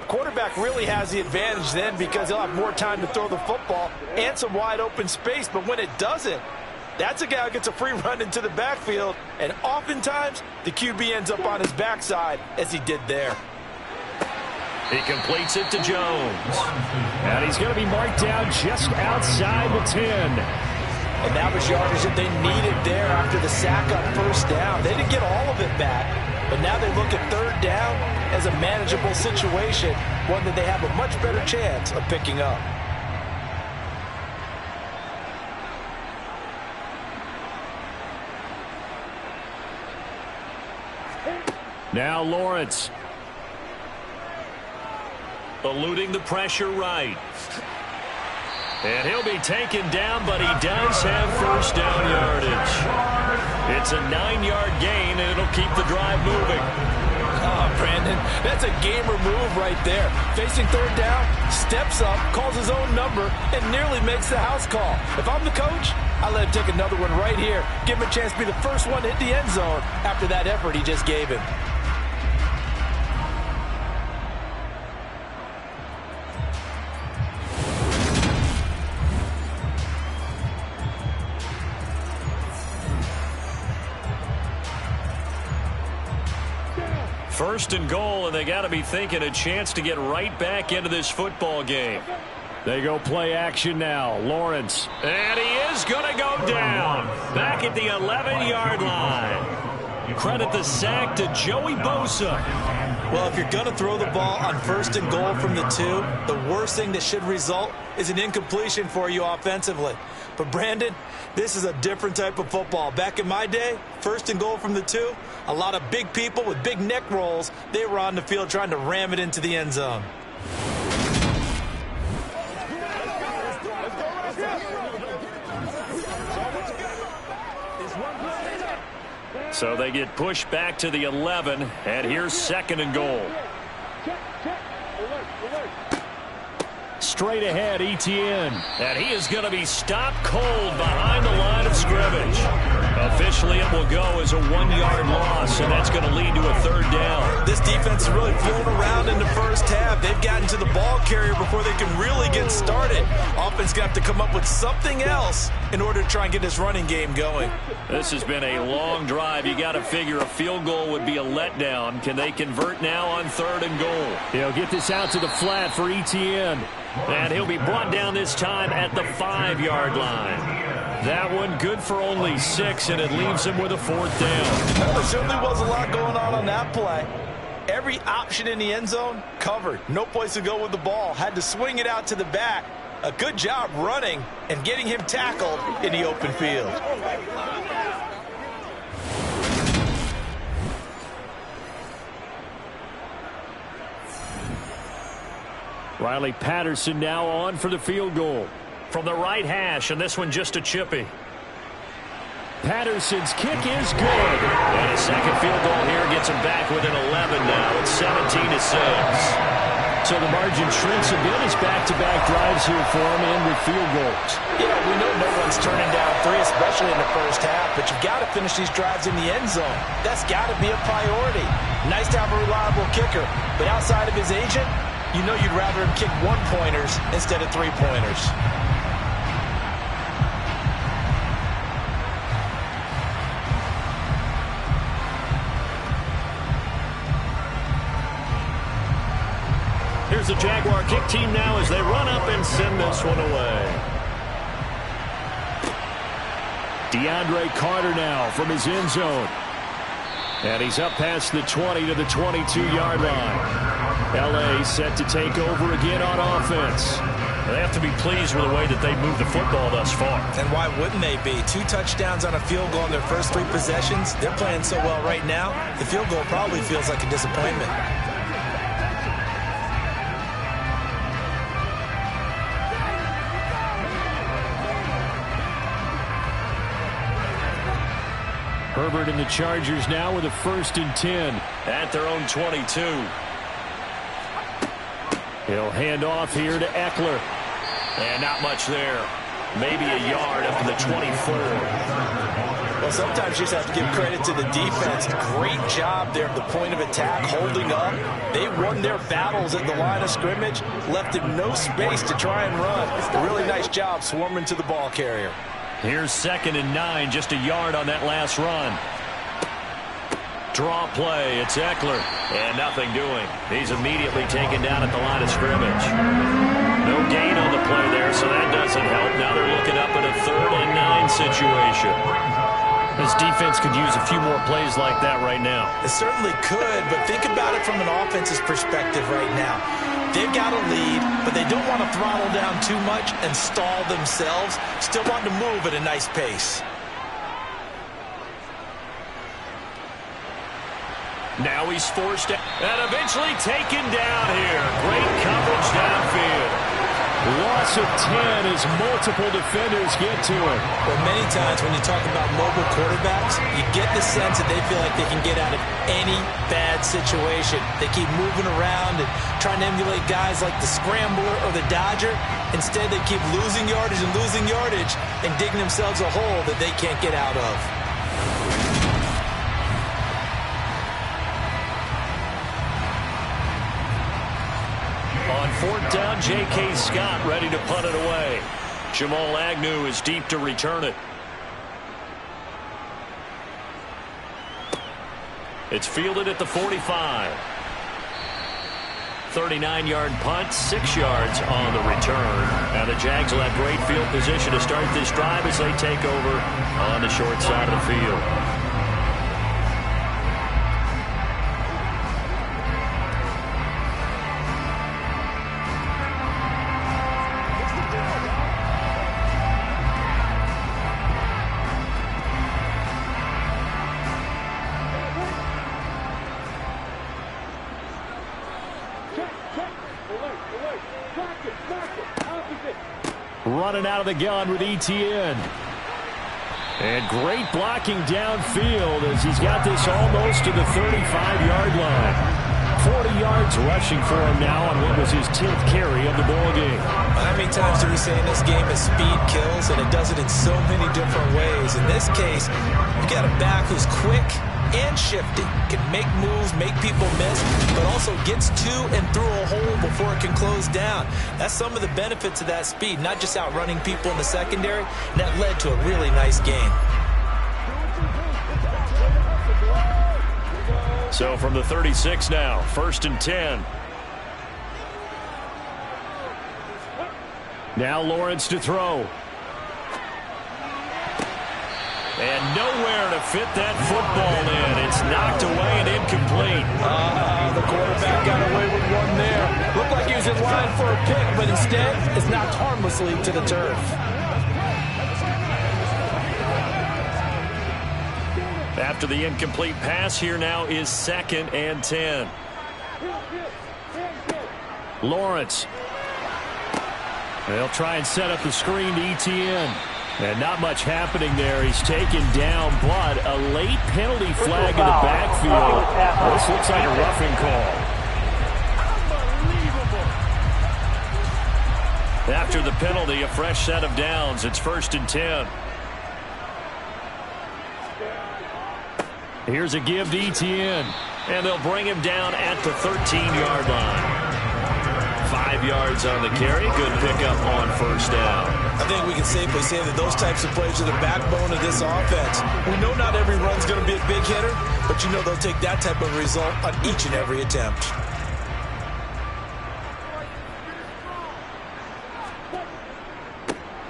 quarterback really has the advantage then because he'll have more time to throw the football and some wide open space. But when it doesn't, that's a guy who gets a free run into the backfield, and oftentimes the QB ends up on his backside as he did there. He completes it to Jones. And he's going to be marked down just outside the 10. And that was yardage that they needed there after the sack on 1st down. They didn't get all of it back, but now they look at 3rd down as a manageable situation, one that they have a much better chance of picking up. Now Lawrence. Eluding the pressure right. And he'll be taken down, but he does have 1st down yardage. It's a 9-yard gain, and it'll keep the drive moving. Oh, Brandon, that's a gamer move right there. Facing 3rd down, steps up, calls his own number, and nearly makes the house call. If I'm the coach, I let him take another one right here. Give him a chance to be the first one to hit the end zone after that effort he just gave him. First and goal, and they got to be thinking a chance to get right back into this football game. They go play action now. Lawrence. And he is going to go down. Back at the 11-yard line. Credit the sack to Joey Bosa. Well, if you're going to throw the ball on first and goal from the 2, the worst thing that should result is an incompletion for you offensively. But, Brandon, this is a different type of football. Back in my day, first and goal from the 2, a lot of big people with big neck rolls, they were on the field trying to ram it into the end zone. So they get pushed back to the 11, and here's second and goal. Straight ahead, Etienne. And he is going to be stopped cold behind the line of scrimmage. Officially, it will go as a 1-yard loss, and that's going to lead to a third down. This defense is really flown around in the first half. They've gotten to the ball carrier before they can really get started. Offense got to come up with something else in order to try and get this running game going. This has been a long drive. You got to figure a field goal would be a letdown. Can they convert now on third and goal? He'll get this out to the flat for Etienne. And he'll be brought down this time at the 5-yard line. That one good for only 6, and it leaves him with a fourth down. Well, there certainly was a lot going on that play. Every option in the end zone covered. No place to go with the ball. Had to swing it out to the back. A good job running and getting him tackled in the open field. Riley Patterson now on for the field goal. From the right hash, and this one just a chippy. Patterson's kick is good. And a second field goal here gets him back within 11 now. It's 17-6. So the margin shrinks a bit as back-to-back drives here for him and with field goals. Yeah, we know no one's turning down 3, especially in the first half, but you've got to finish these drives in the end zone. That's got to be a priority. Nice to have a reliable kicker, but outside of his agent, you know you'd rather him kick 1-pointers instead of 3-pointers. Here's the Jaguar kick team now as they run up and send this one away. DeAndre Carter now from his end zone. And he's up past the 20 to the 22-yard line. L.A. set to take over again on offense. They have to be pleased with the way that they moved the football thus far. And why wouldn't they be? 2 touchdowns on a field goal in their first 3 possessions. They're playing so well right now, the field goal probably feels like a disappointment. Herbert and the Chargers now with a 1st and 10. At their own 22. He'll hand off here to Eckler. And not much there. Maybe a yard up to the 24. Well, sometimes you just have to give credit to the defense. Great job there at the point of attack, holding up. They won their battles at the line of scrimmage, left him no space to try and run. A really nice job swarming to the ball carrier. Here's 2nd and 9, just a yard on that last run. Draw play, it's Eckler, and nothing doing. He's immediately taken down at the line of scrimmage. No gain on the play there, so that doesn't help. Now they're looking up at a 3rd and 9 situation. This defense could use a few more plays like that right now. It certainly could, but think about it from an offense's perspective right now. They've got a lead, but they don't want to throttle down too much and stall themselves. Still want to move at a nice pace. Now he's forced to, and eventually taken down here. Great coverage downfield. Loss of 10 as multiple defenders get to him. Well, many times when you talk about mobile quarterbacks, you get the sense that they feel like they can get out of any bad situation. They keep moving around and trying to emulate guys like the scrambler or the dodger. Instead, they keep losing yardage and digging themselves a hole that they can't get out of. On 4th down, J.K. Scott ready to punt it away. Jamal Agnew is deep to return it. It's fielded at the 45. 39-yard punt, 6 yards on the return. Now the Jags will have great field position to start this drive as they take over on the short side of the field. Running out of the gun with ETN. And great blocking downfield as he's got this almost to the 35-yard line. 40 yards rushing for him now on what was his 10th carry of the ball game. How many times do we say in this game that speed kills, and it does it in so many different ways? In this case, you got a back who's quick and shifty, can make moves, make people miss, but also gets to and through a hole before it can close down. That's some of the benefits of that speed, not just outrunning people in the secondary. And that led to a really nice game. So from the 36 now, 1st and 10. Now Lawrence to throw. And nowhere to fit that football in. It's knocked away and incomplete. The quarterback got away with one there. Looked like he was in line for a pick, but instead it's knocked harmlessly to the turf. After the incomplete pass, here now is 2nd and 10. Lawrence. They'll try and set up the screen to ETN. And not much happening there. He's taken down, but a late penalty flag in the backfield. This looks like a roughing call. After the penalty, a fresh set of downs. It's 1st and 10. Here's a give to ETN. And they'll bring him down at the 13-yard line. 5 yards on the carry. Good pickup on 1st down. I think we can safely say that those types of plays are the backbone of this offense. We know not every run's going to be a big hitter, but you know they'll take that type of result on each and every attempt.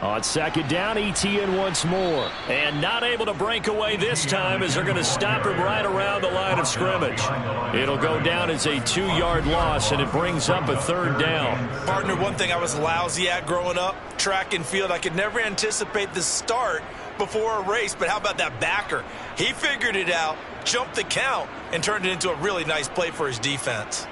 On 2nd down, ETN once more. And not able to break away this time as they're going to stop him right around the line of scrimmage. It'll go down as a 2-yard loss, and it brings up a 3rd down. Partner, one thing I was lousy at growing up, track and field, I could never anticipate the start before a race, but how about that backer? He figured it out, jumped the count, and turned it into a really nice play for his defense.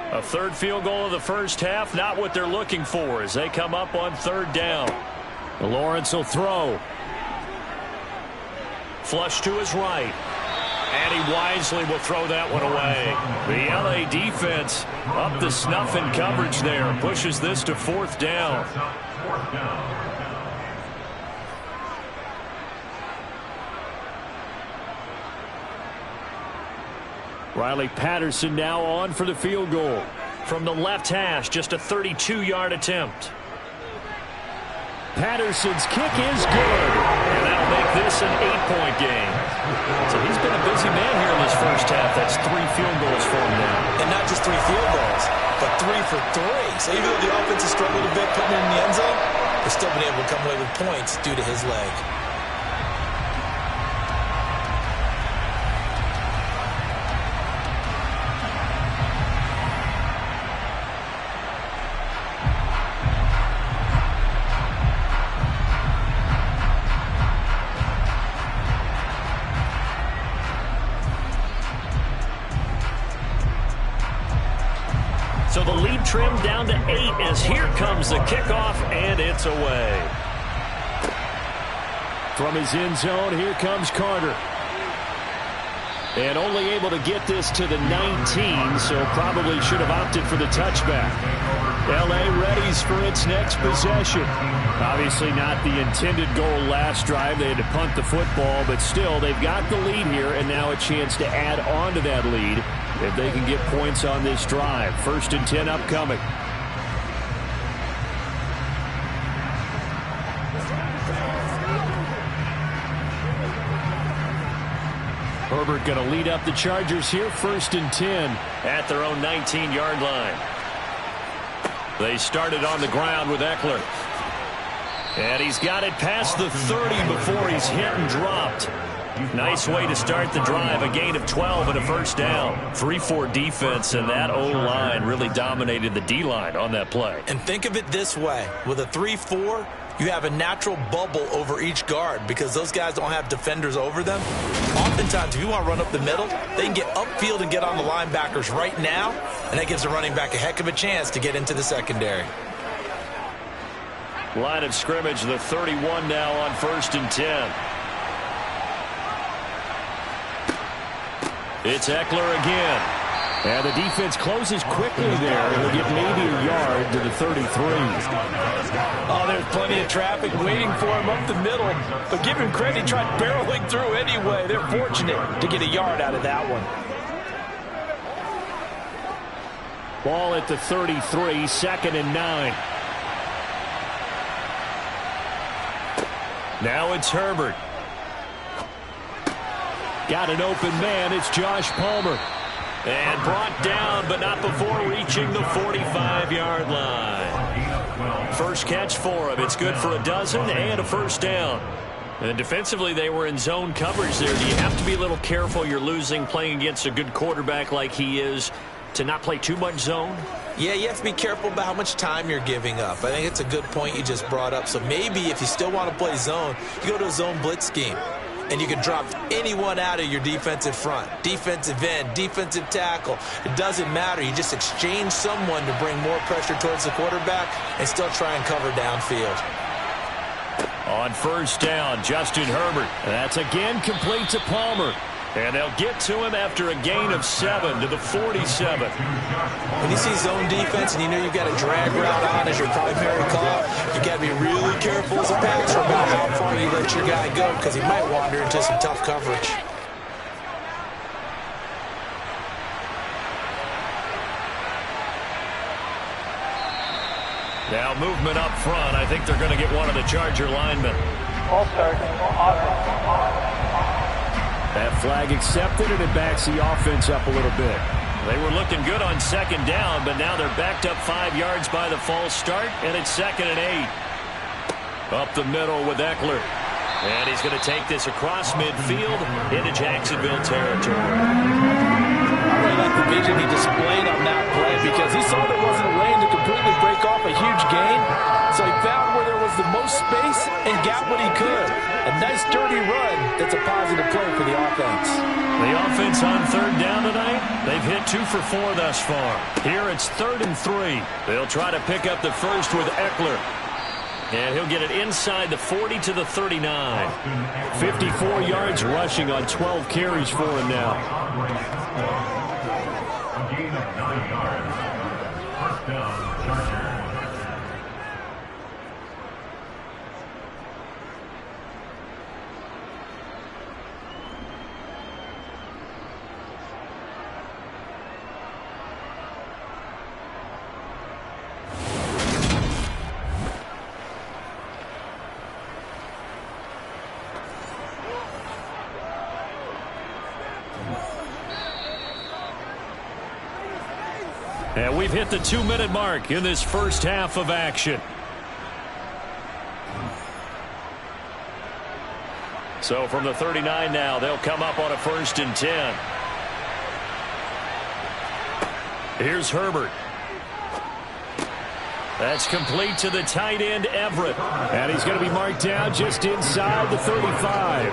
A 3rd field goal of the first half, not what they're looking for as they come up on 3rd down. Lawrence will throw. Flush to his right. And he wisely will throw that one away. The LA defense up the snuff in coverage there. Pushes this to 4th down. Riley Patterson now on for the field goal. From the left hash, just a 32-yard attempt. Patterson's kick is good. And that'll make this an 8-point game. So he's been a busy man here in this first half. That's 3 field goals for him now. And not just 3 field goals, but 3 for 3. So even though the offense has struggled a bit putting it in the end zone, they've still been able to come away with points due to his leg. So the lead trimmed down to 8 as here comes the kickoff, and it's away. From his end zone, here comes Carter. And only able to get this to the 19, so probably should have opted for the touchback. LA readies for its next possession. Obviously not the intended goal last drive. They had to punt the football, but still they've got the lead here, and now a chance to add on to that lead if they can get points on this drive. 1st and 10 upcoming. Herbert going to lead up the Chargers here. 1st and 10 at their own 19-yard line. They started on the ground with Eckler. And he's got it past the 30 before he's hit and dropped. Nice way to start the drive. A gain of 12 and a 1st down. 3-4 defense, and that O-line really dominated the D-line on that play. And think of it this way. With a 3-4, you have a natural bubble over each guard because those guys don't have defenders over them. Oftentimes, if you want to run up the middle, they can get upfield and get on the linebackers right now, and that gives the running back a heck of a chance to get into the secondary. Line of scrimmage, the 31 now on 1st and 10. It's Eckler again. And the defense closes quickly there. It'll get maybe a yard to the 33. Oh, there's plenty of traffic waiting for him up the middle. But give him credit, he tried barreling through anyway. They're fortunate to get a yard out of that one. Ball at the 33, 2nd and 9. Now it's Herbert. Got an open man. It's Josh Palmer. And brought down, but not before reaching the 45-yard line. First catch for him. It's good for a dozen and a 1st down. And defensively, they were in zone coverage there. Do you have to be a little careful? You're losing playing against a good quarterback like he is to not play too much zone? Yeah, you have to be careful about how much time you're giving up. I think it's a good point you just brought up. So maybe if you still want to play zone, you go to a zone blitz scheme. And you can drop anyone out of your defensive front. Defensive end, defensive tackle. It doesn't matter. You just exchange someone to bring more pressure towards the quarterback and still try and cover downfield. On 1st down, Justin Herbert. That's again complete to Palmer. And they'll get to him after a gain of 7 to the 47. When you see zone defense and you know you've got a drag route on as your primary call, you got to be really careful as a passer about how far you let your guy go because he might wander into some tough coverage. Now movement up front. I think they're going to get one of the Charger linemen. All start. Offense. That flag accepted, and it backs the offense up a little bit. They were looking good on 2nd down, but now they're backed up 5 yards by the false start, and it's 2nd and 8. Up the middle with Eckler. And he's going to take this across midfield into Jacksonville territory. I really like the vision he displayed on that play because he saw there wasn't a lane to completely break off a huge gain. So he found where there was the most space and got what he could. A nice dirty run that's a positive play for the offense. The offense on 3rd down tonight, they've hit 2 for 4 thus far. Here it's 3rd and 3. They'll try to pick up the first with Eckler. And he'll get it inside the 40 to the 39. 54 yards rushing on 12 carries for him now. A gain of 9 yards. 1st down, Chargers. And we've hit the 2-minute mark in this first half of action. So from the 39 now, they'll come up on a 1st and 10. Here's Herbert. That's complete to the tight end, Everett. And he's going to be marked down just inside the 35.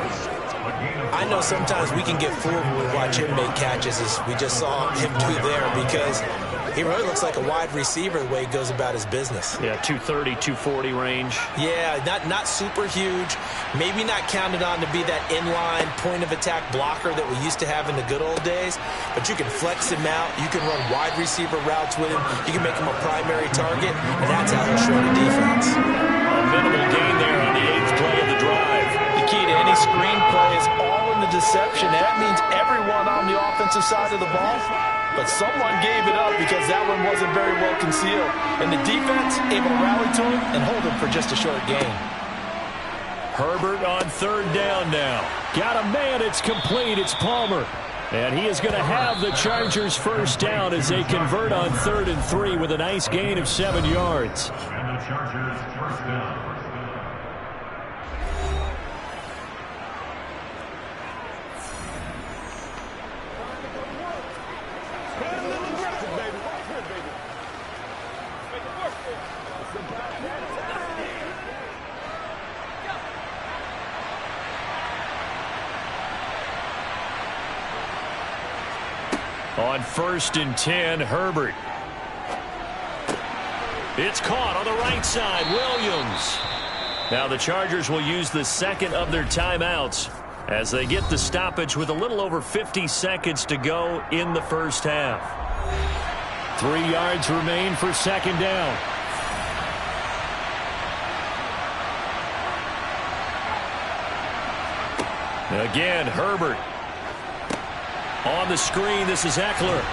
I know sometimes we can get fooled when we watch him make catches, as we just saw him do there, because He really looks like a wide receiver the way he goes about his business. Yeah, 230, 240 range. Yeah, not super huge. Maybe not counted on to be that inline point-of-attack blocker that we used to have in the good old days. But you can flex him out. You can run wide receiver routes with him. You can make him a primary target, and that's how he'll short a defense. A minimal gain there on the 8th play of the drive. The key to any screen play is all in the deception. That means everyone on the offensive side of the ball. But someone gave it up because that one wasn't very well concealed. And the defense able to rally to him and hold him for just a short gain. Herbert on 3rd down now. Got a man. It's complete. It's Palmer. And he is going to have the Chargers first down as they convert on 3rd and 3 with a nice gain of 7 yards. And the Chargers first down. On 1st and 10, Herbert. It's caught on the right side, Williams. Now the Chargers will use the second of their timeouts as they get the stoppage with a little over 50 seconds to go in the first half. 3 yards remain for 2nd down. Again, Herbert. On the screen, this is Eckler.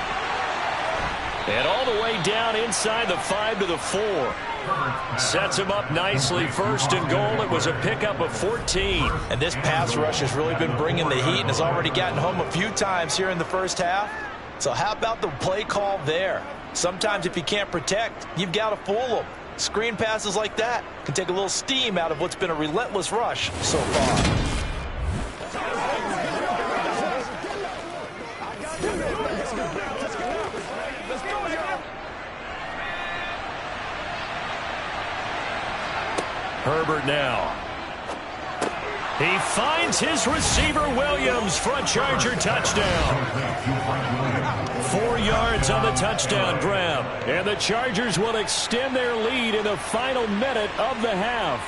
And all the way down inside the 5 to the 4. Sets him up nicely. 1st and goal. It was a pickup of 14. And this pass rush has really been bringing the heat and has already gotten home a few times here in the first half. So how about the play call there? Sometimes if you can't protect, you've got to fool them. Screen passes like that can take a little steam out of what's been a relentless rush so far. Herbert now. He finds his receiver, Williams, for a Charger touchdown. 4 yards on the touchdown grab. And the Chargers will extend their lead in the final minute of the half.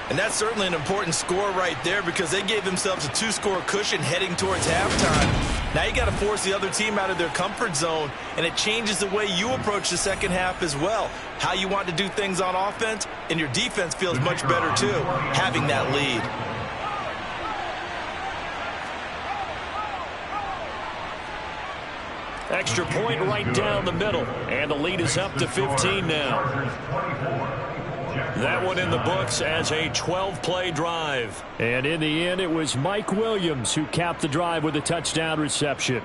And that's certainly an important score right there because they gave themselves a 2-score cushion heading towards halftime. Now you got to force the other team out of their comfort zone, and it changes the way you approach the second half as well. How you want to do things on offense, and your defense feels much better too, having that lead. Extra point right down the middle, and the lead is up to 15 now. That one in the books as a 12-play drive. And in the end, it was Mike Williams who capped the drive with a touchdown reception.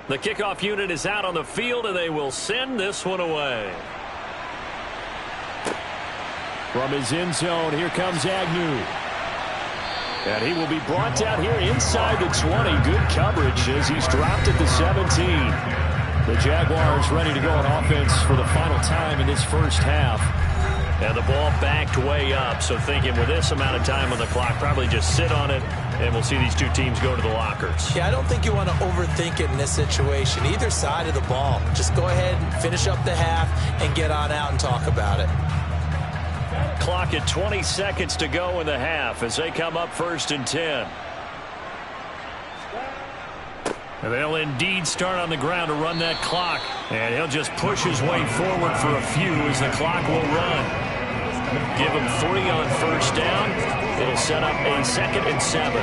The kickoff unit is out on the field, and they will send this one away. From his end zone, here comes Agnew. And he will be brought down here inside the 20. Good coverage as he's dropped at the 17. The Jaguars ready to go on offense for the final time in this first half. And the ball backed way up, so thinking with this amount of time on the clock, probably just sit on it, and we'll see these two teams go to the lockers. Yeah, I don't think you want to overthink it in this situation. Either side of the ball. Just go ahead and finish up the half and get on out and talk about it. Clock at 20 seconds to go in the half as they come up 1st and 10. And they'll indeed start on the ground to run that clock. And he'll just push his way forward for a few as the clock will run. Give him 3 on 1st down. It'll set up a 2nd and 7.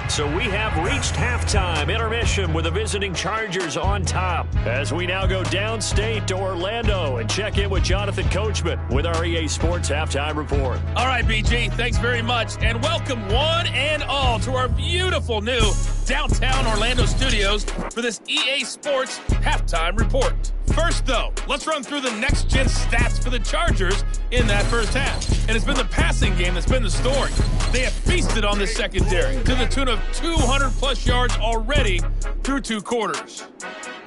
So we have reached halftime intermission with the visiting Chargers on top as we now go downstate to Orlando and check in with Jonathan Coachman with our EA Sports Halftime Report. All right, BG, thanks very much, and welcome one and all to our beautiful new downtown Orlando studios for this EA Sports Halftime Report. First, though, let's run through the next-gen stats for the Chargers in that first half. And it's been the passing game that's been the story. They have feasted on this secondary to the tune of 200-plus yards already through 2 quarters.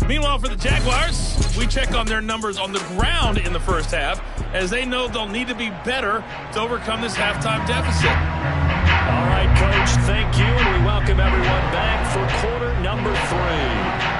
Meanwhile, for the Jaguars, we check on their numbers on the ground in the first half, as they know they'll need to be better to overcome this halftime deficit. All right, Coach, thank you, and we welcome everyone back for quarter number 3.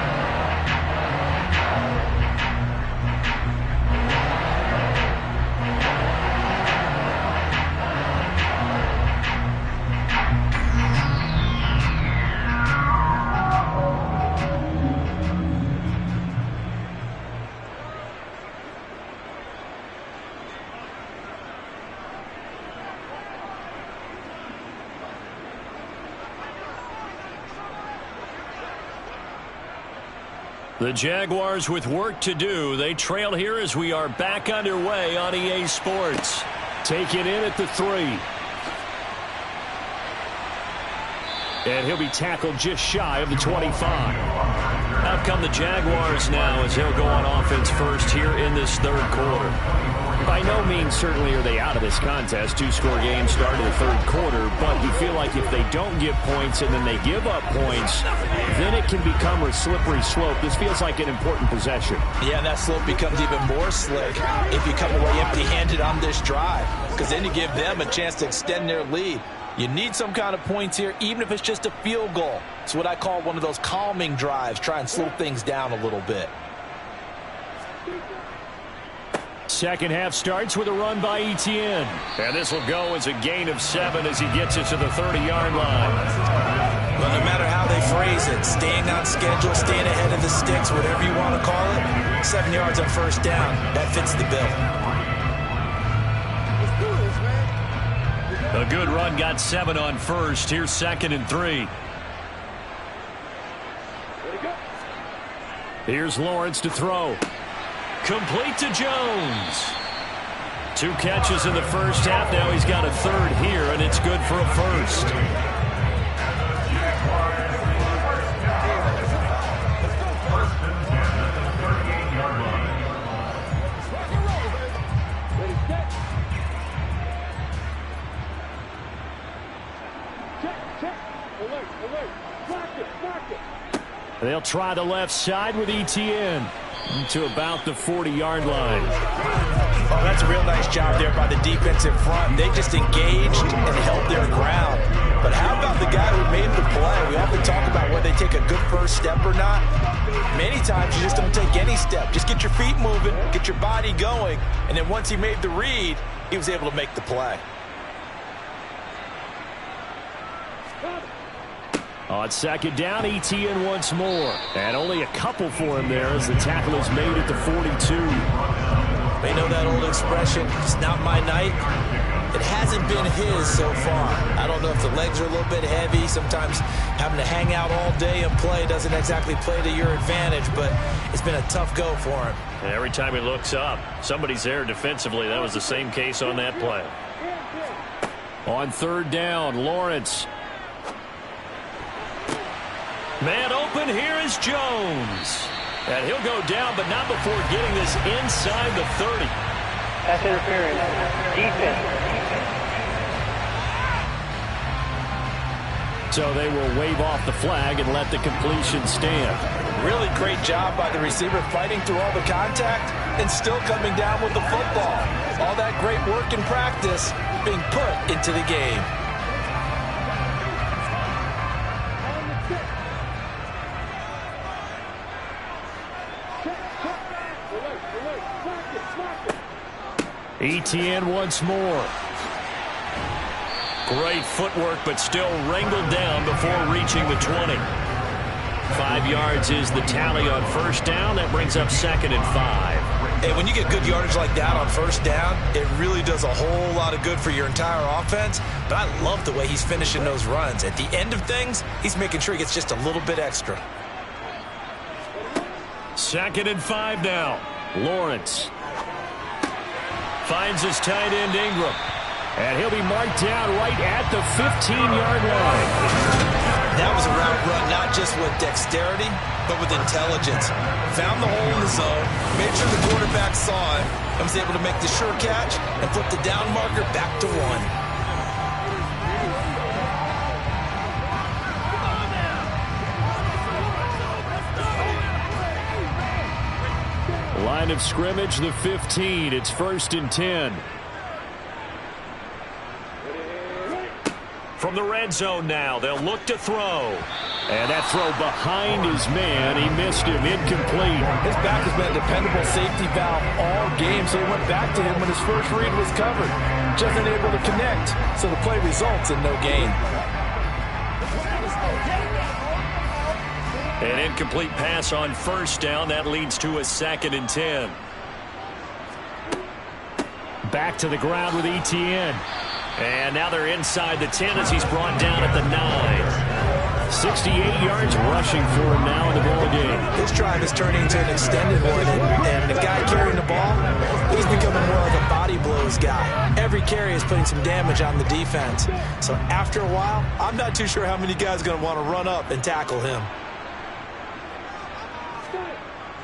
The Jaguars with work to do. They trail here as we are back underway on EA Sports. Take it in at the 3. And he'll be tackled just shy of the 25. Out come the Jaguars now as they'll go on offense first here in this third quarter. By no means certainly are they out of this contest. 2-score game started the third quarter, but you feel like if they don't get points and then they give up points, then it can become a slippery slope. This feels like an important possession. Yeah, that slope becomes even more slick if you come away empty-handed on this drive, because then you give them a chance to extend their lead. You need some kind of points here, even if it's just a field goal. It's what I call one of those calming drives. Try and slow things down a little bit. Second half starts with a run by Etienne. And this will go as a gain of 7 as he gets it to the 30-yard line. Well, no matter how they phrase it, staying on schedule, staying ahead of the sticks, whatever you want to call it, 7 yards on first down, that fits the bill. A good run got 7 on first. Here's 2nd and 3. Here's Lawrence to throw. Complete to Jones. 2 catches in the first half. Now he's got a 3rd here, and it's good for a first. They'll try the left side with Etienne to about the 40-yard line. Oh, that's a real nice job there by the defensive front. They just engaged and held their ground. But how about the guy who made the play? We often talk about whether they take a good first step or not. Many times you just don't take any step. Just get your feet moving, get your body going, and then once he made the read, he was able to make the play. On 2nd down, Etienne once more. And only a couple for him there as the tackle is made at the 42. They know that old expression, it's not my night. It hasn't been his so far. I don't know if the legs are a little bit heavy. Sometimes having to hang out all day and play doesn't exactly play to your advantage, but it's been a tough go for him. And every time he looks up, somebody's there defensively. That was the same case on that play. On 3rd down, Lawrence. Man open, here is Jones. And he'll go down, but not before getting this inside the 30. That's interference. Defense. So they will wave off the flag and let the completion stand. Really great job by the receiver fighting through all the contact and still coming down with the football. All that great work in practice being put into the game. Etienne once more. Great footwork, but still wrangled down before reaching the 20. 5 yards is the tally on first down. That brings up 2nd and 5. And when you get good yardage like that on first down, it really does a whole lot of good for your entire offense. But I love the way he's finishing those runs. At the end of things, he's making sure he gets just a little bit extra. 2nd and 5 now. Lawrence finds his tight end Ingram. And he'll be marked down right at the 15-yard line. That was a route run not just with dexterity, but with intelligence. Found the hole in the zone, made sure the quarterback saw it, and was able to make the sure catch and flip the down marker back to 1. Line of scrimmage, the 15. It's 1st and 10. From the red zone now, they'll look to throw. And that throw behind his man. He missed him, incomplete. His back has been a dependable safety valve all game, so he went back to him when his first read was covered. Just unable to connect, so the play results in no gain. An incomplete pass on 1st down. That leads to a 2nd and 10. Back to the ground with ETN. And now they're inside the 10 as he's brought down at the 9. 68 yards rushing for him now in the ball game. This drive is turning into an extended one, and the guy carrying the ball, he's becoming more like a body blows guy. Every carry is putting some damage on the defense. So after a while, I'm not too sure how many guys are going to want to run up and tackle him.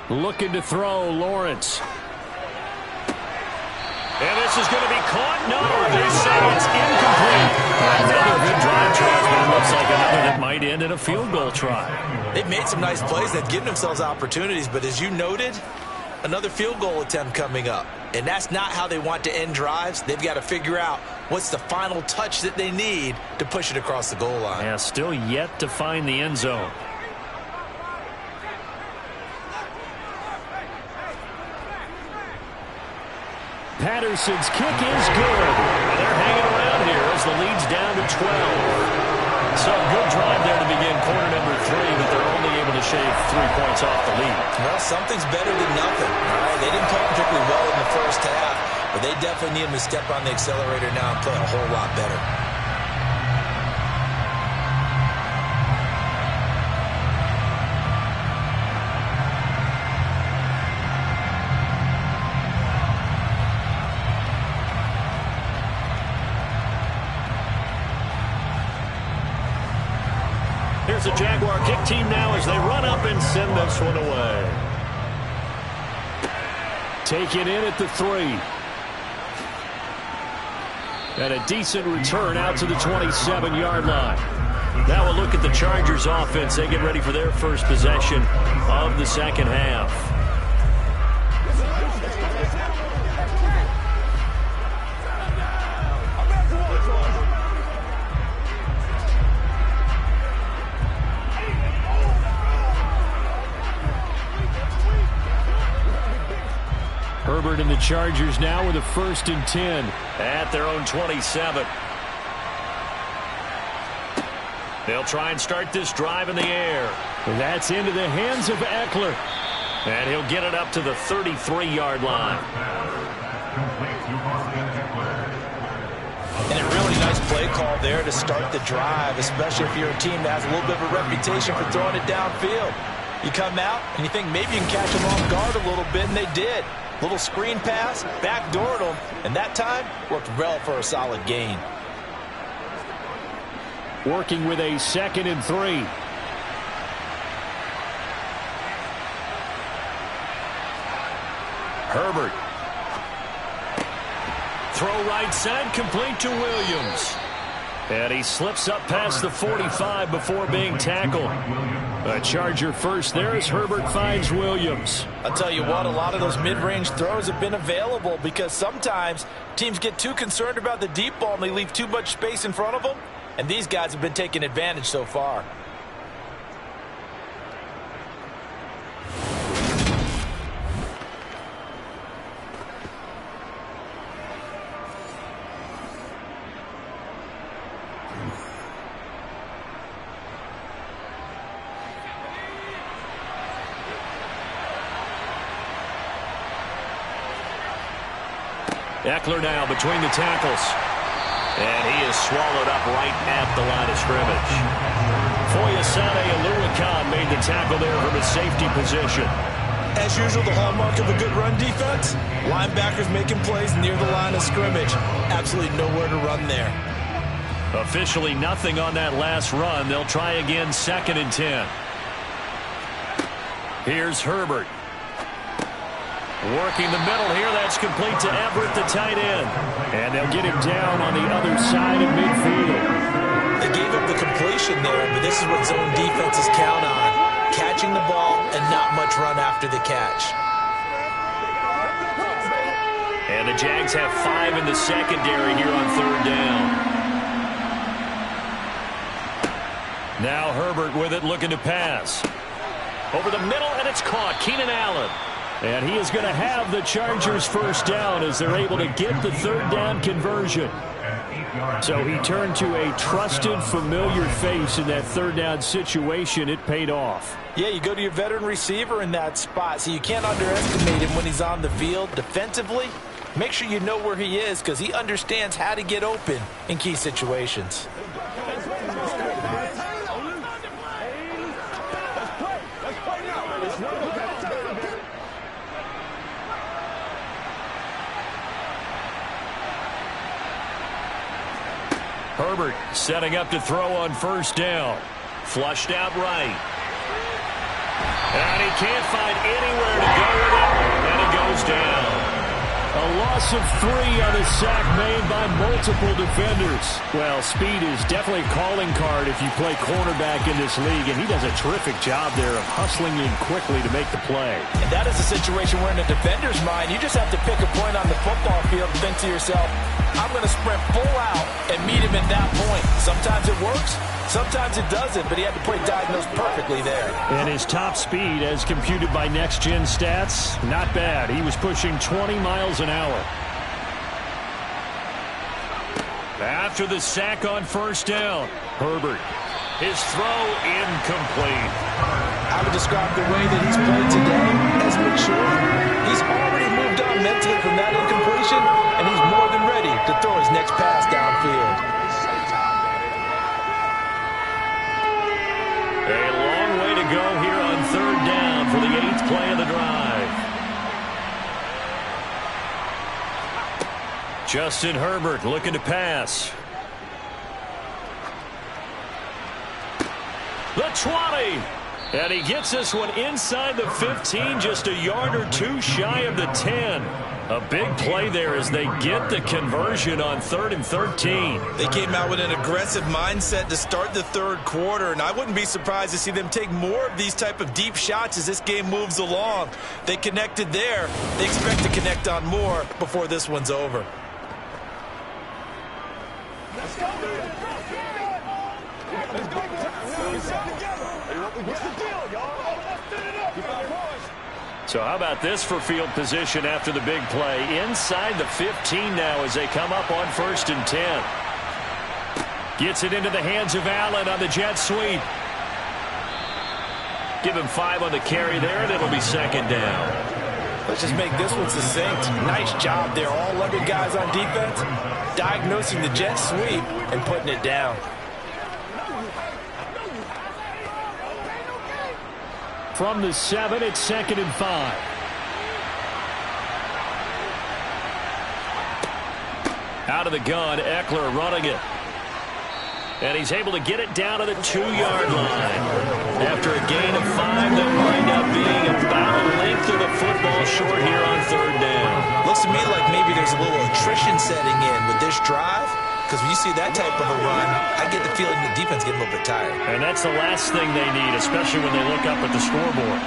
Looking to throw, Lawrence. And this is going to be caught. No, they say it's incomplete. Another good drive, but it looks like another that might end in a field goal try. They've made some nice plays. They've given themselves opportunities, but as you noted, another field goal attempt coming up. And that's not how they want to end drives. They've got to figure out what's the final touch that they need to push it across the goal line. Yeah, still yet to find the end zone. Patterson's kick is good. They're hanging around here as the lead's down to 12. So a good drive there to begin quarter number 3, but they're only able to shave 3 points off the lead. Well, something's better than nothing. All right? They didn't play particularly well in the first half, but they definitely need them to step on the accelerator now and play a whole lot better. Here's the Jaguar kick team now as they run up and send this one away. Taken in at the 3. And a decent return out to the 27-yard line. Now we'll look at the Chargers offense. They get ready for their first possession of the second half. Herbert and the Chargers now with a 1st and 10. At their own 27. They'll try and start this drive in the air. That's into the hands of Eckler. And he'll get it up to the 33-yard line. And a really nice play call there to start the drive, especially if you're a team that has a little bit of a reputation for throwing it downfield. You come out and you think maybe you can catch them off guard a little bit, and they did. Little screen pass, backdoored them, and that time worked well for a solid gain. Working with a 2nd and 3. Herbert. Throw right side, complete to Williams. And he slips up past the 45 before being tackled. A Charger first there as Herbert finds Williams. I'll tell you what, a lot of those mid-range throws have been available because sometimes teams get too concerned about the deep ball and they leave too much space in front of them. And these guys have been taking advantage so far. Eckler now between the tackles. And he is swallowed up right at the line of scrimmage. Foyesade Aluakan made the tackle there from his safety position. As usual, the hallmark of a good run defense, linebackers making plays near the line of scrimmage. Absolutely nowhere to run there. Officially nothing on that last run. They'll try again, 2nd and 10. Here's Herbert. Working the middle here. That's complete to Everett, the tight end. And they'll get him down on the other side of midfield. They gave up the completion there, but this is what zone defenses count on. Catching the ball and not much run after the catch. And the Jags have 5 in the secondary here on 3rd down. Now Herbert with it, looking to pass. Over the middle, and it's caught. Keenan Allen. And he is going to have the Chargers 1st down as they're able to get the 3rd down conversion. So he turned to a trusted, familiar face in that 3rd down situation. It paid off. Yeah, you go to your veteran receiver in that spot, so you can't underestimate him when he's on the field. Defensively, make sure you know where he is because he understands how to get open in key situations. Herbert setting up to throw on 1st down. Flushed out right. And he can't find anywhere to go with it. And it goes down. A loss of 3 on a sack made by multiple defenders. Well, speed is definitely a calling card if you play cornerback in this league, and he does a terrific job there of hustling in quickly to make the play. And that is a situation where in a defender's mind, you just have to pick a point on the football field and think to yourself, I'm going to sprint full out and meet him at that point. Sometimes it works, sometimes it doesn't, but he had the play diagnosed perfectly there. And his top speed, as computed by Next Gen Stats, not bad. He was pushing 20 miles an hour. After the sack on 1st down, Herbert. His throw incomplete. I would describe the way that he's played today as mature. He's already moved on mentally from that incompletion, and he's more than ready to throw his next pass downfield. A long way to go here on 3rd down for the 8th play of the drive. Justin Herbert looking to pass. The 20. And he gets this one inside the 15, just a yard or 2 shy of the 10. A big play there as they get the conversion on 3rd and 13. They came out with an aggressive mindset to start the 3rd quarter, and I wouldn't be surprised to see them take more of these type of deep shots as this game moves along. They connected there. They expect to connect on more before this one's over. Let's go. What's the deal, y'all? So how about this for field position after the big play? Inside the 15 now as they come up on 1st and 10. Gets it into the hands of Allen on the jet sweep. Give him 5 on the carry there, and it'll be 2nd down. Let's just make this one succinct. Nice job there. All 11 guys on defense diagnosing the jet sweep and putting it down. From the 7, it's 2nd and 5. Out of the gun, Eckler running it. And he's able to get it down to the 2-yard line. After a gain of 5, they'll wind up being about a length of the football short here on 3rd down. Looks to me like maybe there's a little attrition setting in with this drive. Because when you see that type of a run, I get the feeling the defense getting a little bit tired. And that's the last thing they need, especially when they look up at the scoreboard.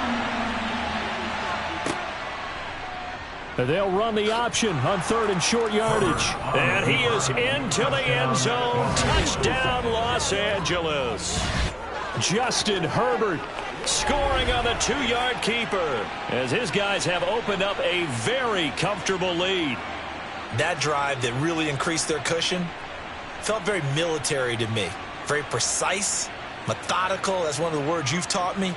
They'll run the option on 3rd and short yardage. And he is into the end zone. Touchdown, Los Angeles. Justin Herbert scoring on the 2-yard keeper as his guys have opened up a very comfortable lead. That drive that really increased their cushion felt very military to me. Very precise, methodical. That's one of the words you've taught me.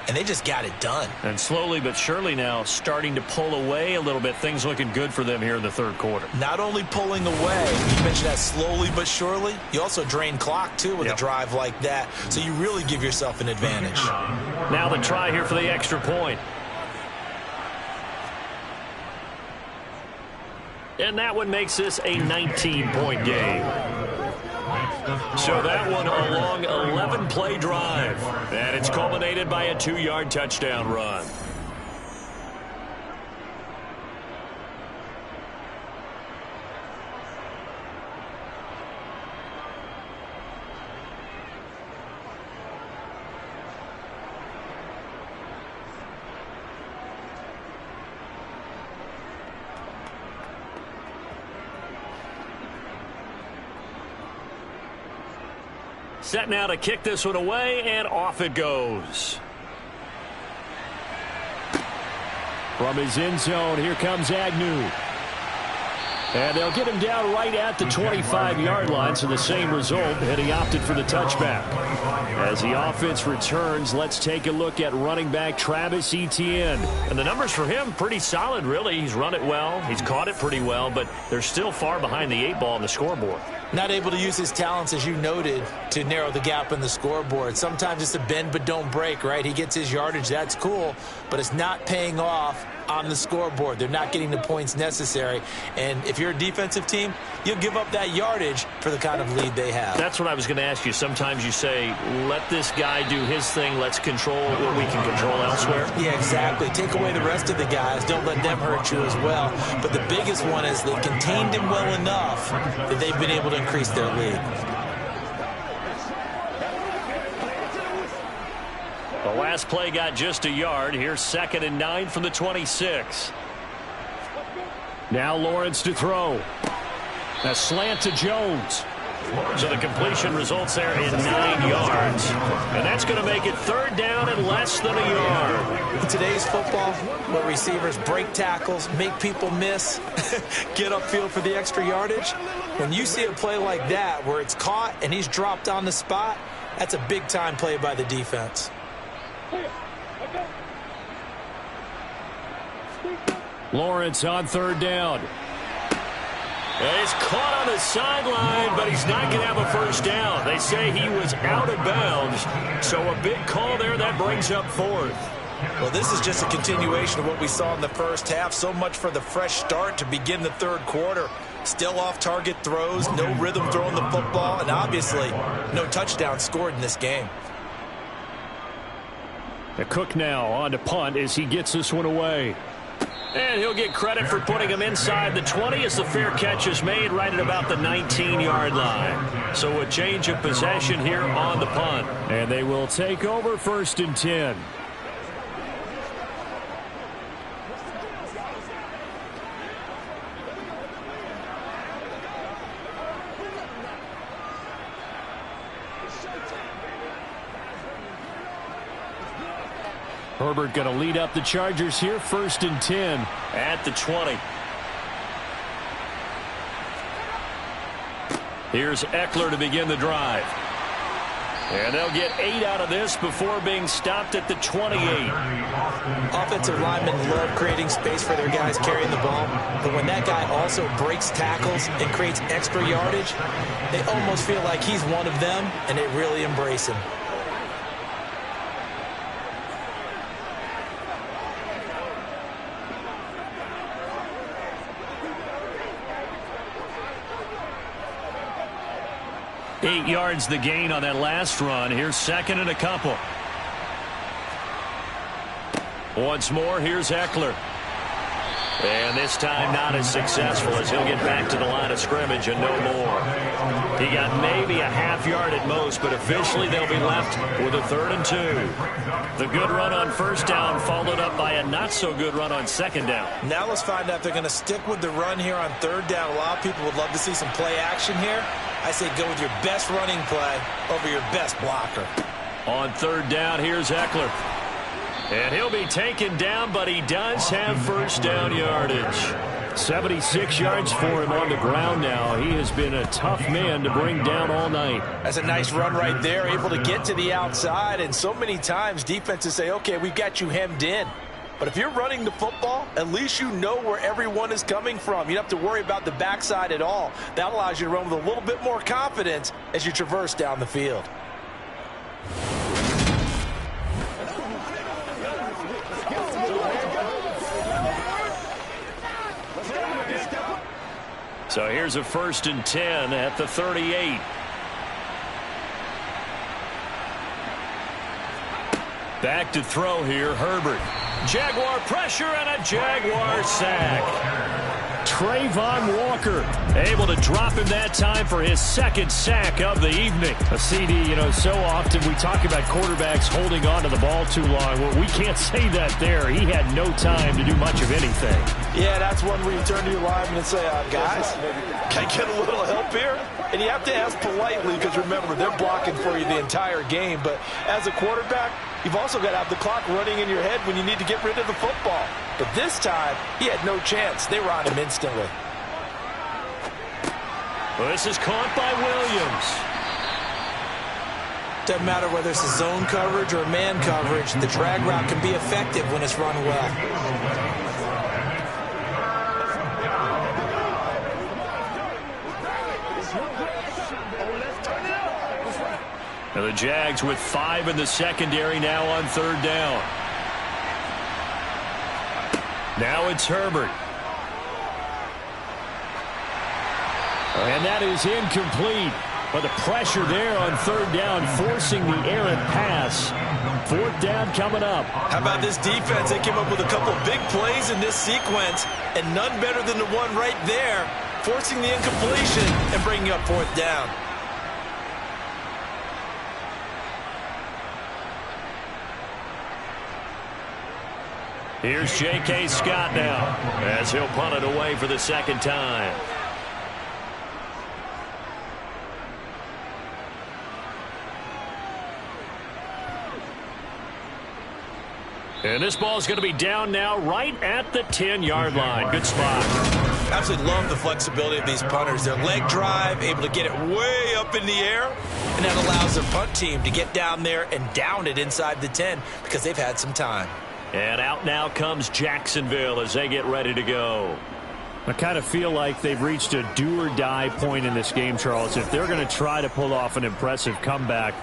And they just got it done. And slowly but surely now starting to pull away a little bit. Things looking good for them here in the 3rd quarter. Not only pulling away, you mentioned that slowly but surely, you also drain clock too with a drive like that. So you really give yourself an advantage. Now the try here for the extra point. And that one makes this a 19-point game. So that one a long 11-play drive. And it's culminated by a 2-yard touchdown run. Set now to kick this one away, and off it goes. From his end zone, here comes Agnew. And they'll get him down right at the 25-yard line, so the same result, and he opted for the touchback. As the offense returns, let's take a look at running back Travis Etienne. And the numbers for him, pretty solid, really. He's run it well. He's caught it pretty well, but they're still far behind the 8-ball on the scoreboard. Not able to use his talents, as you noted, to narrow the gap in the scoreboard. Sometimes it's a bend but don't break, right? He gets his yardage, that's cool, but it's not paying off on the scoreboard. They're not getting the points necessary. And if you're a defensive team, you'll give up that yardage for the kind of lead they have. That's what I was going to ask you. Sometimes you say, let this guy do his thing. Let's control what we can control elsewhere. Yeah, exactly. Take away the rest of the guys. Don't let them hurt you as well. But the biggest one is they contained him well enough that they've been able to increase their lead. The last play got just a yard. Here's 2nd and 9 from the 26. Now Lawrence to throw. A slant to Jones. So the completion results there in 9 yards. And that's going to make it 3rd down and less than a yard. In today's football, where receivers break tackles, make people miss, get upfield for the extra yardage, when you see a play like that where it's caught and he's dropped on the spot, that's a big-time play by the defense. Lawrence on 3rd down. He's caught on the sideline, but he's not going to have a first down. They say he was out of bounds, so a big call there that brings up 4th. Well, this is just a continuation of what we saw in the first half. So much for the fresh start to begin the 3rd quarter. Still off-target throws, no rhythm throwing the football, and obviously no touchdown scored in this game. The Cook now on to punt as he gets this one away. And he'll get credit for putting him inside the 20 as the fair catch is made right at about the 19-yard line. So a change of possession here on the punt. And they will take over 1st and 10. Herbert going to lead up the Chargers here, 1st and 10. At the 20. Here's Eckler to begin the drive. And they'll get 8 out of this before being stopped at the 28. Offensive linemen love creating space for their guys carrying the ball, but when that guy also breaks tackles and creates extra yardage, they almost feel like he's one of them, and they really embrace him. Eight yards the gain on that last run. Here's 2nd and a couple. Once more, here's Eckler. And this time not as successful as he'll get back to the line of scrimmage and no more. He got maybe a half yard at most, but officially they'll be left with a 3rd and 2. The good run on 1st down followed up by a not-so-good run on 2nd down. Now let's find out if they're going to stick with the run here on 3rd down. A lot of people would love to see some play action here. I say go with your best running play over your best blocker. On 3rd down, here's Eckler. And he'll be taken down, but he does have 1st down yardage. 76 yards for him on the ground now. He has been a tough man to bring down all night. That's a nice run right there, able to get to the outside. And so many times defenses say, okay, we've got you hemmed in. But if you're running the football, at least you know where everyone is coming from. You don't have to worry about the backside at all. That allows you to run with a little bit more confidence as you traverse down the field. So here's a 1st and 10 at the 38. Back to throw here, Herbert. Jaguar pressure and a Jaguar sack. Trayvon Walker able to drop him that time for his second sack of the evening. A CD, so often we talk about quarterbacks holding on to the ball too long. Well, we can't say that there. He had no time to do much of anything. Yeah, that's one where you turn to your lineman and say, guys, can I get a little help here? And you have to ask politely because, remember, they're blocking for you the entire game. But as a quarterback, you've also got to have the clock running in your head when you need to get rid of the football. But this time, he had no chance. They were on him instantly. Well, this is caught by Williams. Doesn't matter whether it's a zone coverage or man coverage, the drag route can be effective when it's run well. Now the Jags with 5 in the secondary now on third down. Now it's Herbert. And that is incomplete. But the pressure there on third down, forcing the errant pass. Fourth down coming up. How about this defense? They came up with a couple big plays in this sequence, and none better than the one right there, forcing the incompletion and bringing up fourth down. Here's J.K. Scott now as he'll punt it away for the second time. And this ball is going to be down now right at the 10-yard line. Good spot. Absolutely love the flexibility of these punters. Their leg drive, able to get it way up in the air, and that allows their punt team to get down there and down it inside the 10 because they've had some time. And out now comes Jacksonville as they get ready to go. I kind of feel like they've reached a do-or-die point in this game, Charles. If they're going to try to pull off an impressive comeback,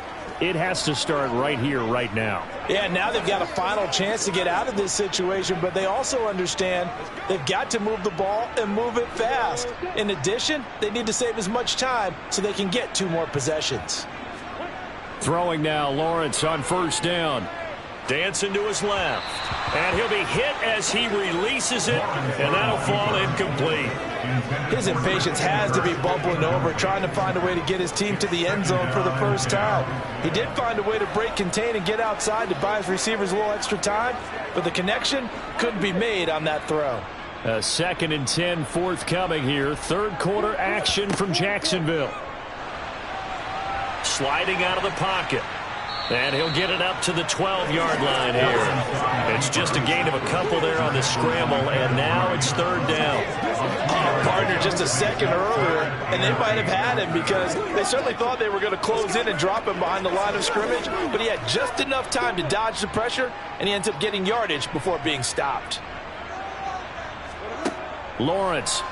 it has to start right here, right now. Yeah, now they've got a final chance to get out of this situation, but they also understand they've got to move the ball and move it fast. In addition, they need to save as much time so they can get 2 more possessions. Throwing now, Lawrence on first down. Dancing to his left. And he'll be hit as he releases it, and that'll fall incomplete. His impatience has to be bubbling over, trying to find a way to get his team to the end zone for the first time. He did find a way to break contain and get outside to buy his receivers a little extra time, but the connection couldn't be made on that throw. A 2nd and 10 forthcoming here. Third quarter action from Jacksonville. Sliding out of the pocket. And he'll get it up to the 12-yard line here. It's just a gain of a couple there on the scramble, and now it's third down. Partner just a second earlier, and they might have had him because they certainly thought they were going to close in and drop him behind the line of scrimmage, but he had just enough time to dodge the pressure, and he ends up getting yardage before being stopped. Lawrence.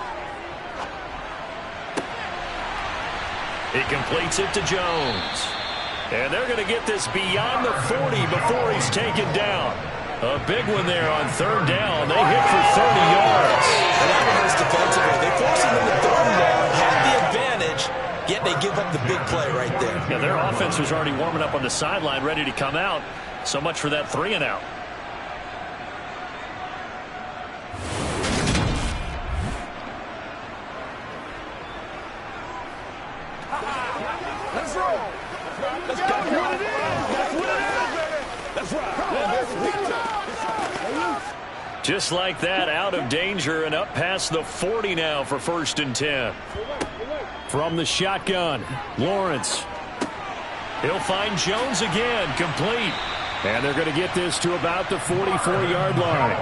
He completes it to Jones. And they're going to get this beyond the 40 before he's taken down. A big one there on third down. They hit for 30 yards. And that one was defensively. They forced him into third down, had the advantage, yet they give up the big play right there. Yeah, their offense was already warming up on the sideline, ready to come out. So much for that 3-and-out. Let's roll. Let's go. That's what it is. That's what it is, baby. That's right. Just like that, out of danger and up past the 40 now for 1st and 10. From the shotgun, Lawrence. He'll find Jones again, complete. And they're going to get this to about the 44-yard line.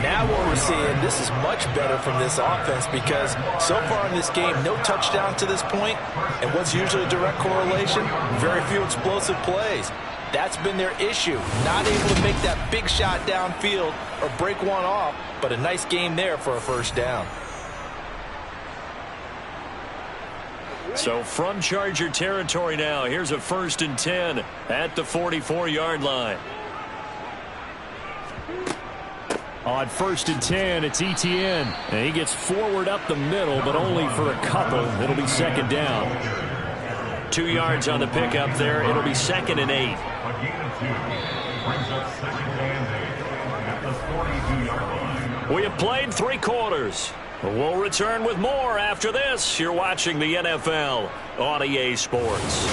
Now what we're seeing, this is much better from this offense because so far in this game, no touchdowns to this point, and what's usually a direct correlation, very few explosive plays. That's been their issue, not able to make that big shot downfield or break one off, but a nice game there for a first down. So from Charger territory now, here's a 1st and 10 at the 44-yard line. On 1st and 10, it's Etienne. And he gets forward up the middle, but only for a couple. It'll be 2nd down. 2 yards on the pickup there. It'll be 2nd and 8. A gain of 2 brings up 2nd and 8 at the 42-yard line. We have played 3 quarters. We'll return with more after this. You're watching the NFL on EA Sports.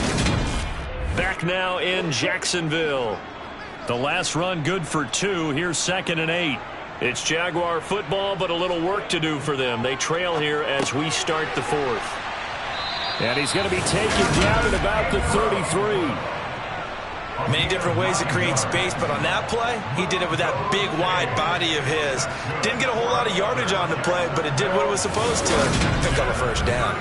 Back now in Jacksonville. The last run good for 2. Here's 2nd and 8. It's Jaguar football, but a little work to do for them. They trail here as we start the 4th. And he's going to be taken down at about the 33. Many different ways to create space, but on that play, he did it with that big, wide body of his. Didn't get a whole lot of yardage on the play, but it did what it was supposed to. Pick up a first down.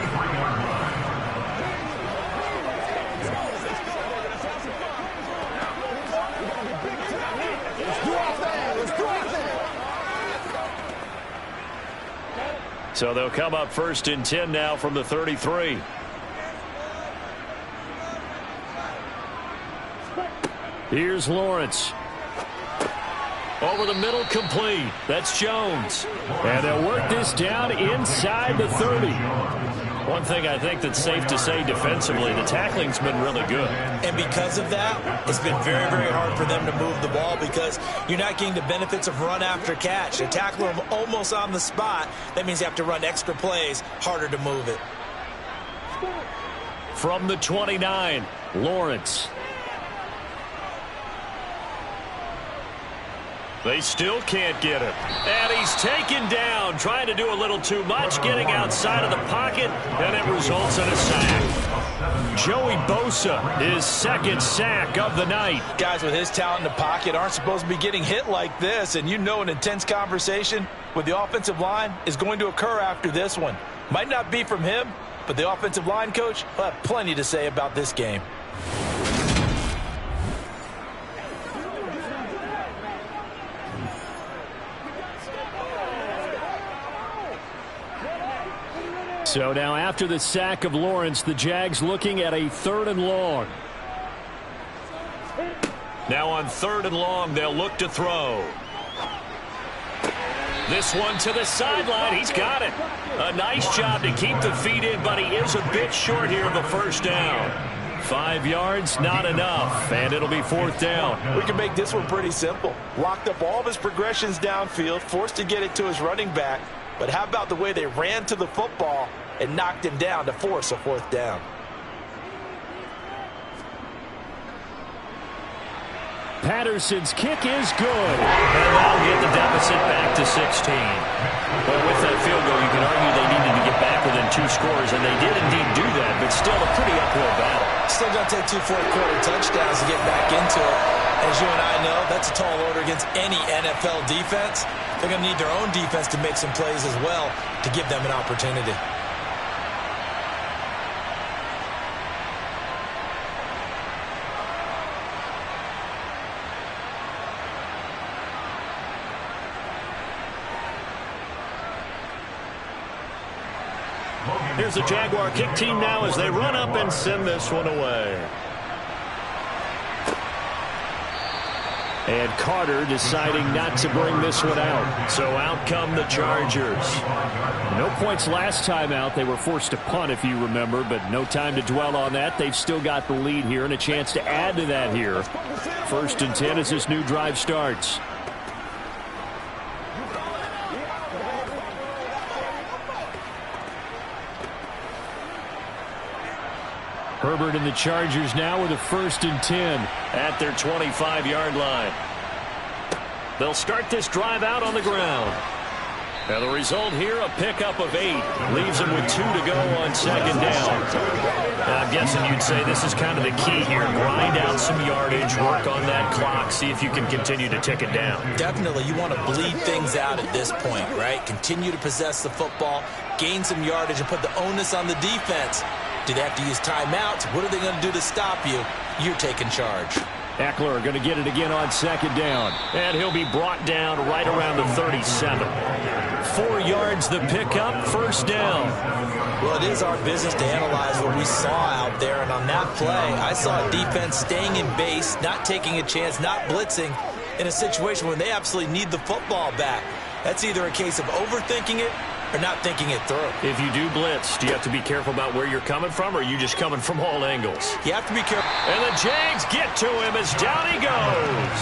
So they'll come up 1st and 10 now from the 33. Here's Lawrence. Over the middle, complete. That's Jones. And they'll work this down inside the 30. One thing I think that's safe to say defensively, the tackling's been really good. And because of that, it's been very, very hard for them to move the ball because you're not getting the benefits of run after catch. They tackle them almost on the spot. That means you have to run extra plays, harder to move it. From the 29, Lawrence. They still can't get him. And he's taken down, trying to do a little too much, getting outside of the pocket, and it results in a sack. Joey Bosa, his 2nd sack of the night. Guys with his talent in the pocket aren't supposed to be getting hit like this, and you know an intense conversation with the offensive line is going to occur after this one. Might not be from him, but the offensive line coach will have plenty to say about this game. So now after the sack of Lawrence, the Jags looking at a 3rd and long. Now on 3rd and long, they'll look to throw. This one to the sideline. He's got it. A nice job to keep the feet in, but he is a bit short here of a first down. 5 yards, not enough, and it'll be 4th down. We can make this one pretty simple. Locked up all of his progressions downfield, forced to get it to his running back. But how about the way they ran to the football and knocked him down to force a 4th down? Patterson's kick is good. And that'll get the deficit back to 16. Well, with that field goal, you can argue they needed to get back within 2 scores, and they did indeed do that, but still a pretty uphill battle. Still going to take 2 fourth-quarter touchdowns to get back into it. As you and I know, that's a tall order against any NFL defense. They're going to need their own defense to make some plays as well to give them an opportunity. Here's the Jaguar kick team now as they run up and send this one away. And Carter deciding not to bring this one out. So out come the Chargers. No points last time out. They were forced to punt, if you remember, but no time to dwell on that. They've still got the lead here and a chance to add to that here. 1st and 10 as this new drive starts. Herbert and the Chargers now with a 1st and 10 at their 25-yard line. They'll start this drive out on the ground. Now the result here, a pickup of 8. Leaves them with 2 to go on 2nd down. Now I'm guessing you'd say this is kind of the key here. Grind out some yardage, work on that clock, see if you can continue to tick it down. Definitely, you want to bleed things out at this point, right? Continue to possess the football, gain some yardage, and put the onus on the defense. Do they have to use timeouts? What are they going to do to stop you? You're taking charge. Eckler going to get it again on 2nd down. And he'll be brought down right around the 37. 4 yards the pickup, 1st down. Well, it is our business to analyze what we saw out there. And on that play, I saw a defense staying in base, not taking a chance, not blitzing in a situation where they absolutely need the football back. That's either a case of overthinking it or not thinking it through. If you do blitz, do you have to be careful about where you're coming from, or are you just coming from all angles? You have to be careful. And the Jags get to him as down he goes.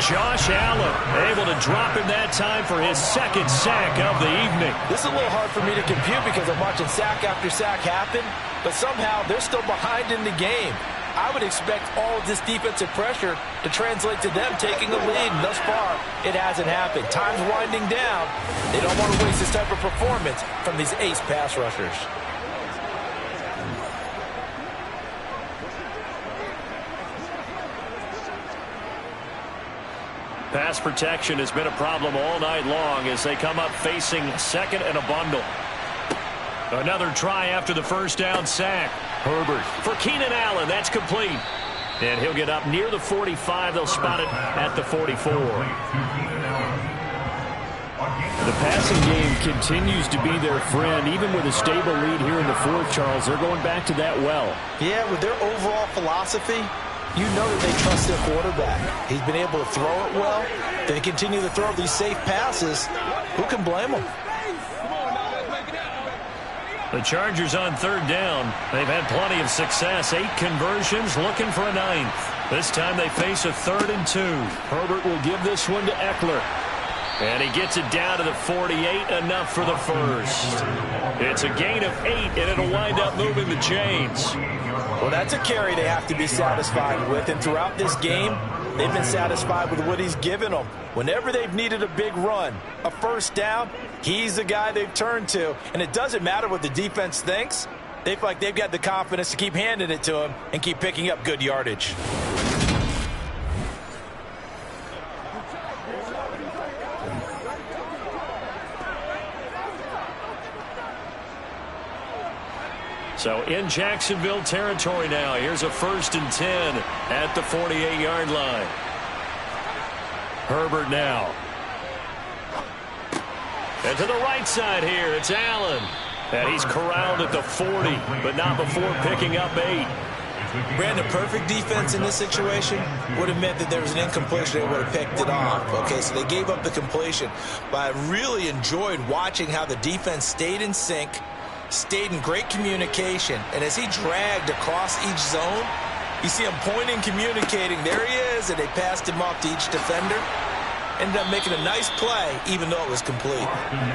Josh Allen able to drop him that time for his second sack of the evening. This is a little hard for me to compute because I'm watching sack after sack happen, but somehow they're still behind in the game. I would expect all of this defensive pressure to translate to them taking a lead, and thus far, it hasn't happened. Time's winding down. They don't want to waste this type of performance from these ace pass rushers. Pass protection has been a problem all night long as they come up facing second and a bundle. Another try after the first down sack. Herbert for Keenan Allen. That's complete. And he'll get up near the 45. They'll spot it at the 44. The passing game continues to be their friend. Even with a stable lead here in the fourth, Charles, they're going back to that well. Yeah, with their overall philosophy, you know that they trust their quarterback. He's been able to throw it well. They continue to throw these safe passes. Who can blame them? The Chargers on third down. They've had plenty of success. 8 conversions, looking for a 9th. This time they face a 3rd and 2. Herbert will give this one to Eckler. And he gets it down to the 48, enough for the first. It's a gain of 8, and it'll wind up moving the chains. Well, that's a carry they have to be satisfied with, and throughout this game, they've been satisfied with what he's given them. Whenever they've needed a big run, a first down, he's the guy they've turned to. And it doesn't matter what the defense thinks. They feel like they've got the confidence to keep handing it to him and keep picking up good yardage. So in Jacksonville territory now. Here's a 1st and 10 at the 48-yard line. Herbert now. And to the right side here, it's Allen. And he's corralled at the 40, but not before picking up 8. Brandon, perfect defense in this situation would have meant that there was an incompletion. They would have picked it off. Okay, so they gave up the completion. But I really enjoyed watching how the defense stayed in sync, stayed in great communication, and as he dragged across each zone, you see him pointing, communicating. There he is, and they passed him off to each defender. Ended up making a nice play, even though it was complete.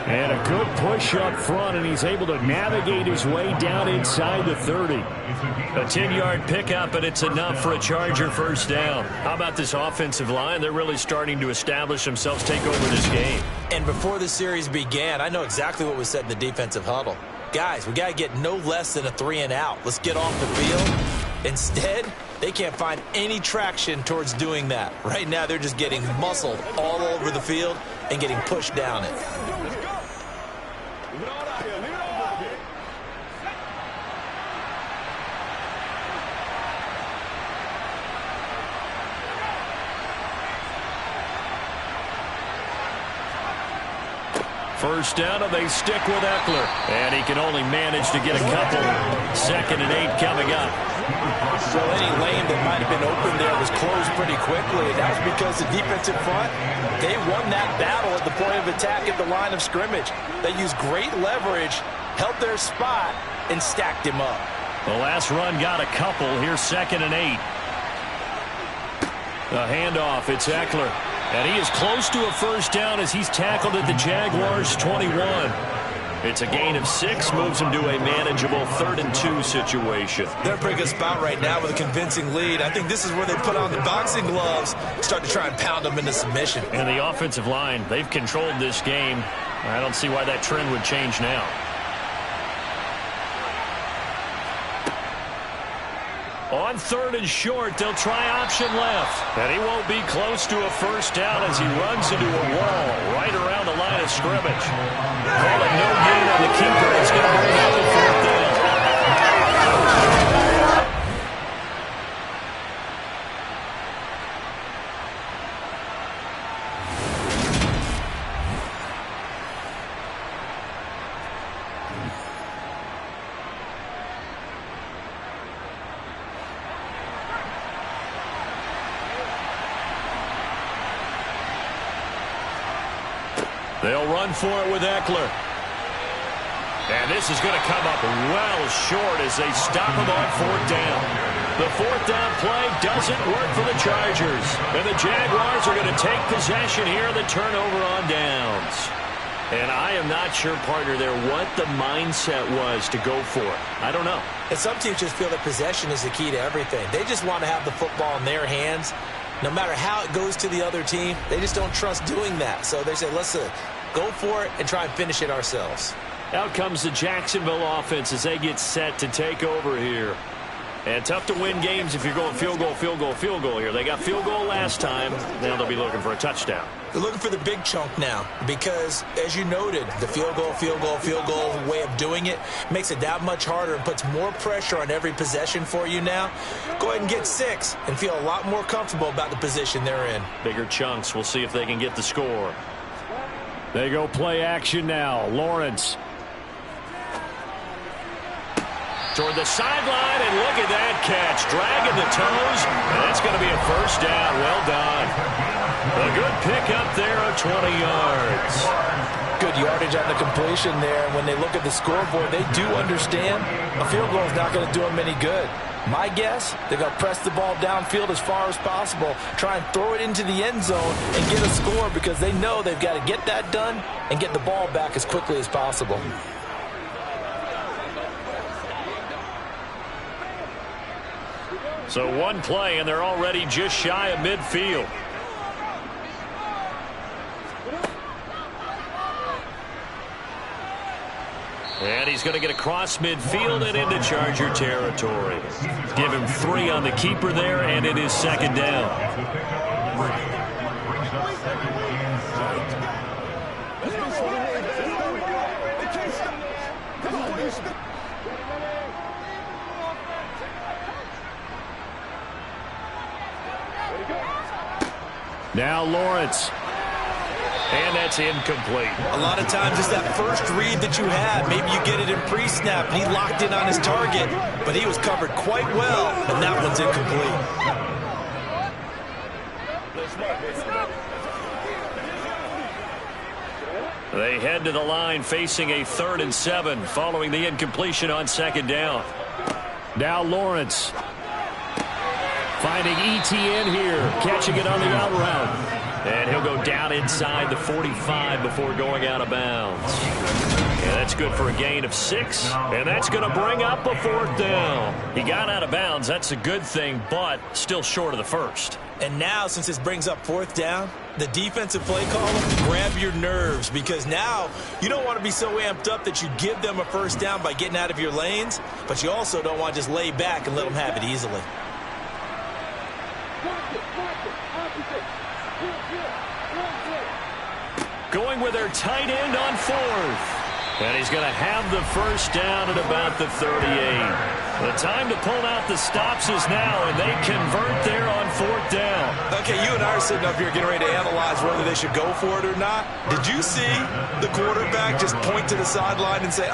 And a good push up front, and he's able to navigate his way down inside the 30. A 10-yard pickup, and it's enough for a Charger first down. How about this offensive line? They're really starting to establish themselves, take over this game. And before the series began, I know exactly what was said in the defensive huddle. Guys, we got to get no less than a 3 and out. Let's get off the field. Instead, they can't find any traction towards doing that. Right now, they're just getting muscled all over the field and getting pushed down it. First down, and they stick with Eckler. And he can only manage to get a couple. 2nd and 8 coming up. So any lane that might have been open there was closed pretty quickly. And that was because the defensive front, they won that battle at the point of attack at the line of scrimmage. They used great leverage, held their spot, and stacked him up. The last run got a couple. Here's 2nd and 8. The handoff, it's Eckler. And he is close to a first down as he's tackled at the Jaguars' 21. It's a gain of 6, moves him to a manageable 3rd and 2 situation. They're in a pretty good spot right now with a convincing lead. I think this is where they put on the boxing gloves, start to try and pound them into submission. And the offensive line, they've controlled this game. I don't see why that trend would change now. On 3rd and short, they'll try option left. And he won't be close to a first down as he runs into a wall right around the line of scrimmage. Call it no gain on the keeper. It's going to bring up the 4th down. They'll run for it with Eckler. And this is going to come up well short as they stop him on fourth down. The fourth down play doesn't work for the Chargers. And the Jaguars are going to take possession here, the turnover on downs. And I am not sure, partner, there what the mindset was to go for it. I don't know. And some teams just feel that possession is the key to everything. They just want to have the football in their hands. No matter how it goes to the other team, they just don't trust doing that. So they say, let's go for it and try and finish it ourselves. Out comes the Jacksonville offense as they get set to take over here. And tough to win games if you're going field goal, field goal, field goal here. They got field goal last time. Now they'll be looking for a touchdown. They're looking for the big chunk now because, as you noted, the field goal, field goal, field goal way of doing it makes it that much harder and puts more pressure on every possession for you now. Go ahead and get 6 and feel a lot more comfortable about the position they're in. Bigger chunks. We'll see if they can get the score. They go play action now. Lawrence. Toward the sideline, and look at that catch. Dragging the toes, and that's going to be a first down. Well done. A good pick up there of 20 yards. Good yardage on the completion there. And when they look at the scoreboard, they do understand a field goal is not going to do them any good. My guess, they're going to press the ball downfield as far as possible, try and throw it into the end zone and get a score because they know they've got to get that done and get the ball back as quickly as possible. So one play, and they're already just shy of midfield. And he's going to get across midfield and into Charger territory. Give him 3 on the keeper there, and it is second down. Now Lawrence. And that's incomplete. A lot of times it's that first read that you had. Maybe you get it in pre-snap, and he locked in on his target, but he was covered quite well, and that one's incomplete. They head to the line facing a 3rd and 7 following the incompletion on second down. Now Lawrence. Finding ETN here, catching it on the out route. And he'll go down inside the 45 before going out of bounds. And that's good for a gain of 6. And that's going to bring up a 4th down. He got out of bounds. That's a good thing, but still short of the first. And now, since this brings up 4th down, the defensive play caller, grab your nerves, because now you don't want to be so amped up that you give them a first down by getting out of your lanes, but you also don't want to just lay back and let them have it easily. Going with their tight end on 4th. And he's going to have the first down at about the 38. The time to pull out the stops is now, and they convert there on 4th down. Okay, you and I are sitting up here getting ready to analyze whether they should go for it or not. Did you see the quarterback just point to the sideline and say,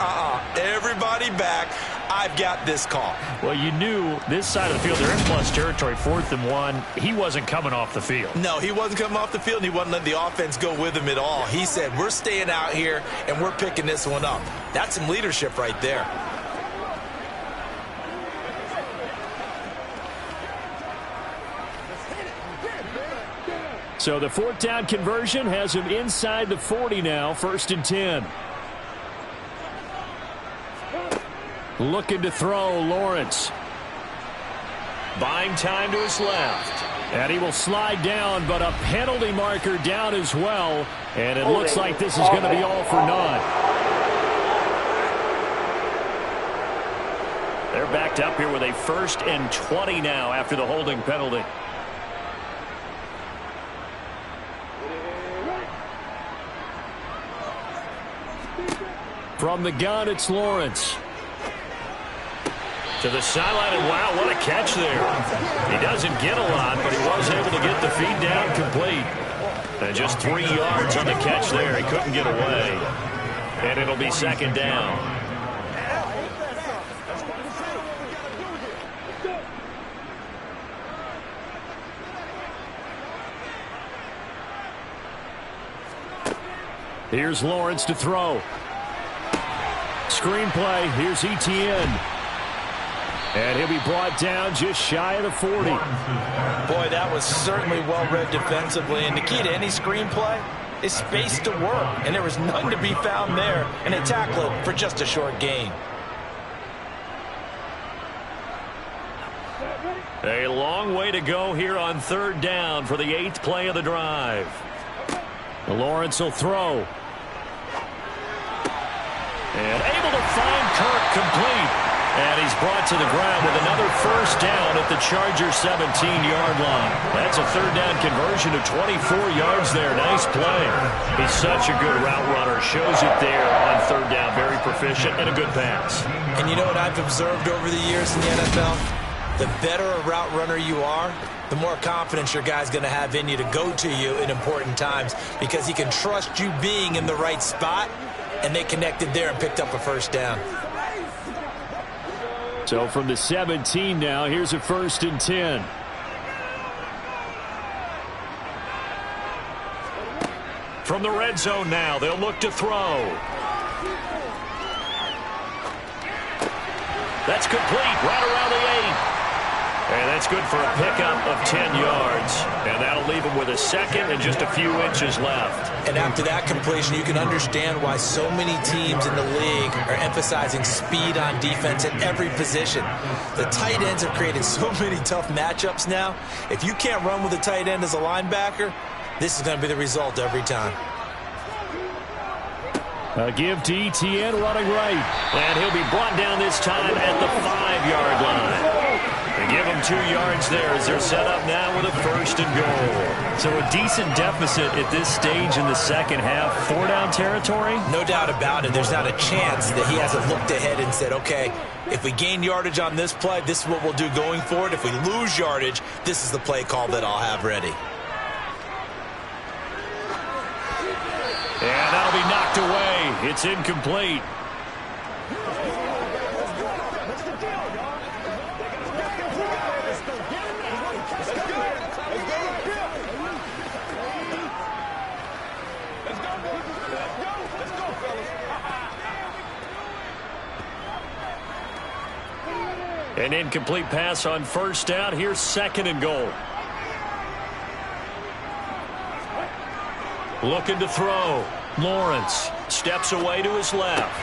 everybody back, I've got this call? Well, you knew this side of the field, they're in plus territory, 4th and 1. He wasn't coming off the field. No, he wasn't coming off the field, and he wasn't letting the offense go with him at all. He said, we're staying out here, and we're picking this one up. That's some leadership right there. So the 4th down conversion has him inside the 40 now, 1st and 10. Looking to throw, Lawrence. Buying time to his left. And he will slide down, but a penalty marker down as well. And it looks like this is going to be all for naught. They're backed up here with a 1st and 20 now after the holding penalty. From the gun, it's Lawrence. To the sideline, and wow, what a catch there. He doesn't get a lot, but he was able to get the feed down complete. And just 3 yards on the catch there. He couldn't get away. And it'll be second down. Here's Lawrence to throw. Screenplay, here's Etienne. And he'll be brought down just shy of the 40. Boy, that was certainly well-read defensively. And the key to any screenplay is space to work. And there was none to be found there. And they tackle it for just a short gain. A long way to go here on third down for the 8th play of the drive. Lawrence will throw. And able to find Kirk complete. And he's brought to the ground with another first down at the Chargers 17-yard line. That's a third down conversion of 24 yards there. Nice play. He's such a good route runner. Shows it there on third down. Very proficient and a good pass. And you know what I've observed over the years in the NFL? The better a route runner you are, the more confidence your guy's going to have in you to go to you in important times because he can trust you being in the right spot, and they connected there and picked up a first down. So from the 17 now, here's a 1st and 10. From the red zone now, they'll look to throw. That's complete right around the 8. And that's good for a pickup of 10 yards. And that'll leave him with a second and just a few inches left. And after that completion, you can understand why so many teams in the league are emphasizing speed on defense at every position. The tight ends have created so many tough matchups now. If you can't run with a tight end as a linebacker, this is going to be the result every time. A give to Etienne running right. And he'll be brought down this time at the 5-yard line. They give him 2 yards there as they're set up now with a 1st and goal. So a decent deficit at this stage in the second half. 4-down territory? No doubt about it. There's not a chance that he hasn't looked ahead and said, okay, if we gain yardage on this play, this is what we'll do going forward. If we lose yardage, this is the play call that I'll have ready. And that'll be knocked away. It's incomplete. An incomplete pass on first down. Here's 2nd and goal. Looking to throw. Lawrence steps away to his left.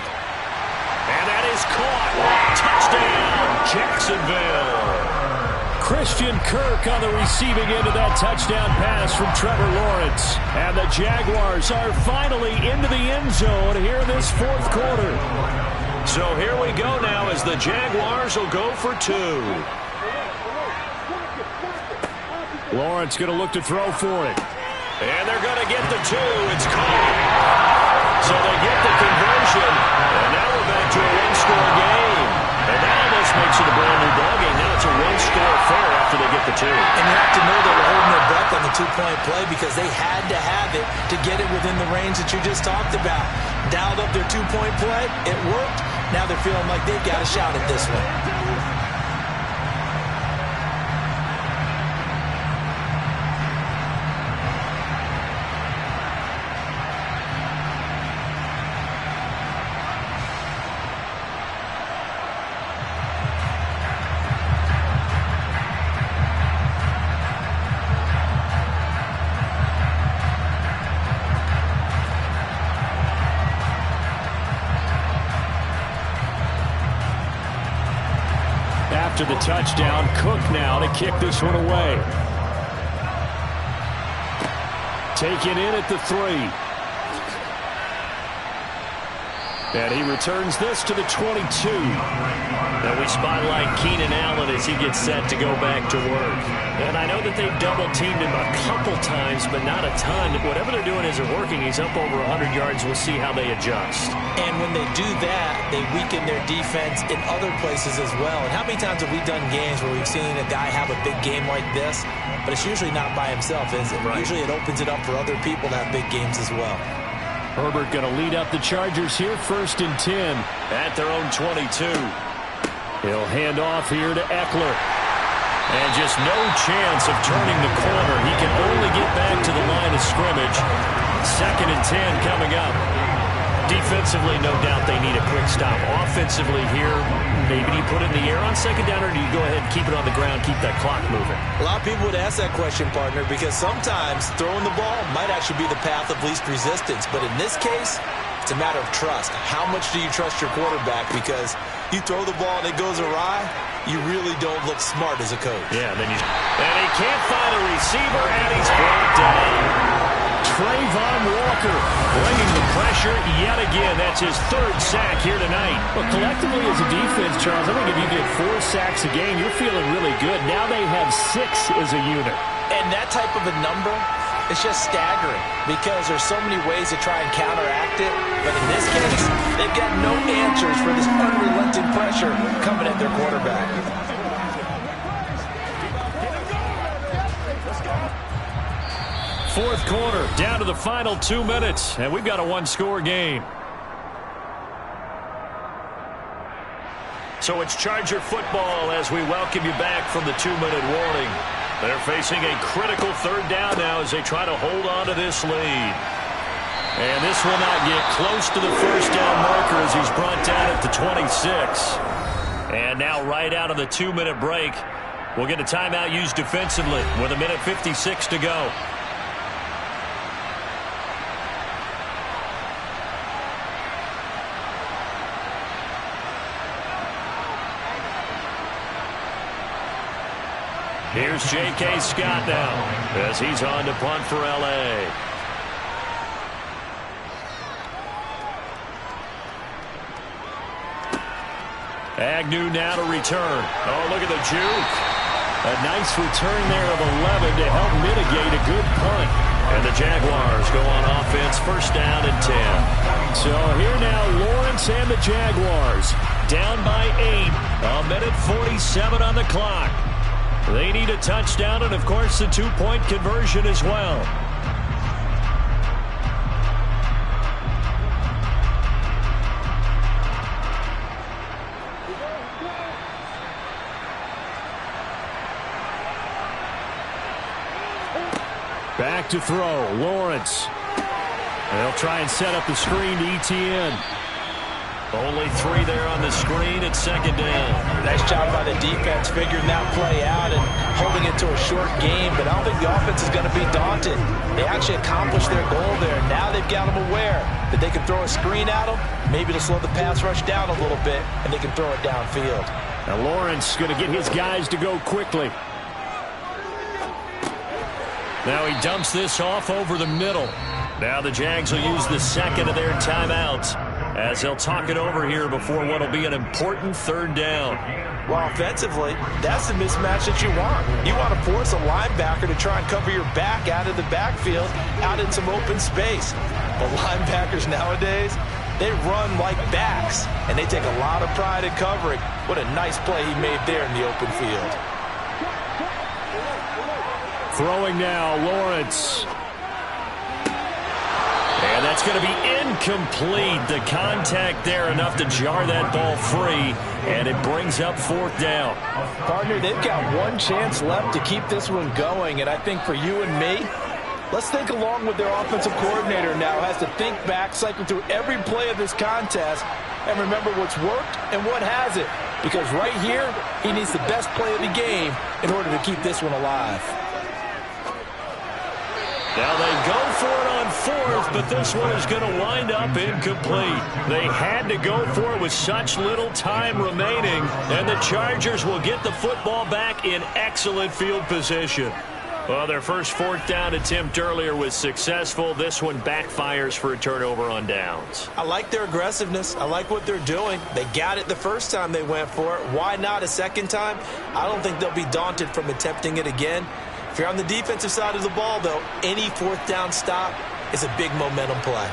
And that is caught. Touchdown, Jacksonville. Christian Kirk on the receiving end of that touchdown pass from Trevor Lawrence. And the Jaguars are finally into the end zone here in this 4th quarter. So here we go now as the Jaguars will go for 2. Lawrence going to look to throw for it. And they're going to get the 2. It's caught. So they get the conversion. And now we're back to a 1-score game. And that almost makes it a brand new ball game. Now it's a 1-score affair after they get the 2. And you have to know they were holding their breath on the 2-point play because they had to have it to get it within the range that you just talked about. Dialed up their 2-point play. It worked. Now they're feeling like they've got a shot at this one. After the touchdown, Cook now to kick this one away. Taken in at the 3. And he returns this to the 22. And we spotlight Keenan Allen as he gets set to go back to work. And I know that they've double-teamed him a couple times, but not a ton. Whatever they're doing isn't working. He's up over 100 yards. We'll see how they adjust. And when they do that, they weaken their defense in other places as well. And how many times have we done games where we've seen a guy have a big game like this, but it's usually not by himself, is it? Right. Usually it opens it up for other people to have big games as well. Herbert going to lead up the Chargers here, 1st and 10. At their own 22. He'll hand off here to Eckler. And just no chance of turning the corner. He can only get back to the line of scrimmage. 2nd and 10 coming up. Defensively, no doubt they need a quick stop. Offensively here, maybe do you put it in the air on second down, or do you go ahead and keep it on the ground, keep that clock moving? A lot of people would ask that question, partner, because sometimes throwing the ball might actually be the path of least resistance. But in this case, it's a matter of trust. How much do you trust your quarterback? Because you throw the ball and it goes awry, you really don't look smart as a coach. Yeah, and he can't find a receiver, and he's brought down. Trayvon Walker bringing the pressure yet again. That's his third sack here tonight. Well, collectively as a defense, Charles, I think if you get 4 sacks a game, you're feeling really good. Now they have 6 as a unit. And that type of a number, it's just staggering because there's so many ways to try and counteract it. But in this case, they've got no answers for this unrelenting pressure coming at their quarterback. Fourth quarter, down to the final 2 minutes, and we've got a one-score game. So it's Charger football as we welcome you back from the 2-minute warning. They're facing a critical third down now as they try to hold on to this lead. And this will not get close to the first down marker as he's brought down at the 26. And now right out of the 2-minute break, we'll get a timeout used defensively with 1:56 to go. Here's J.K. Scott now as he's on to punt for L.A. Agnew now to return. Oh, look at the juke. A nice return there of 11 to help mitigate a good punt. And the Jaguars go on offense, first down and 10. So here now, Lawrence and the Jaguars down by 8. 1:47 on the clock. They need a touchdown and, of course, the 2-point conversion as well. Back to throw, Lawrence. They'll try and set up the screen to ETN. Only 3 there on the screen at second down. Nice job by the defense figuring that play out and holding it to a short game, but I don't think the offense is going to be daunted. They actually accomplished their goal there. Now they've got them aware that they can throw a screen at them, maybe to slow the pass rush down a little bit, and they can throw it downfield. Now Lawrence going to get his guys to go quickly. Now he dumps this off over the middle. Now the Jags will use the second of their timeouts as they'll talk it over here before what will be an important third down. Well, offensively, that's the mismatch that you want. You want to force a linebacker to try and cover your back out of the backfield, out in some open space. But linebackers nowadays, they run like backs, and they take a lot of pride in covering. What a nice play he made there in the open field. Throwing now, Lawrence. And that's going to be incomplete. The contact there enough to jar that ball free, and it brings up fourth down. Partner, they've got one chance left to keep this one going, and I think for you and me, let's think along with their offensive coordinator now. Has to think back, cycle through every play of this contest, and remember what's worked and what hasn't. Because right here, he needs the best play of the game in order to keep this one alive. Now they go for it on fourth, but this one is going to wind up incomplete. They had to go for it with such little time remaining, and the Chargers will get the football back in excellent field position. Well, their first fourth down attempt earlier was successful. This one backfires for a turnover on downs. I like their aggressiveness. I like what they're doing. They got it the first time they went for it. Why not a second time? I don't think they'll be daunted from attempting it again. If you're on the defensive side of the ball, though, any fourth down stop is a big momentum play.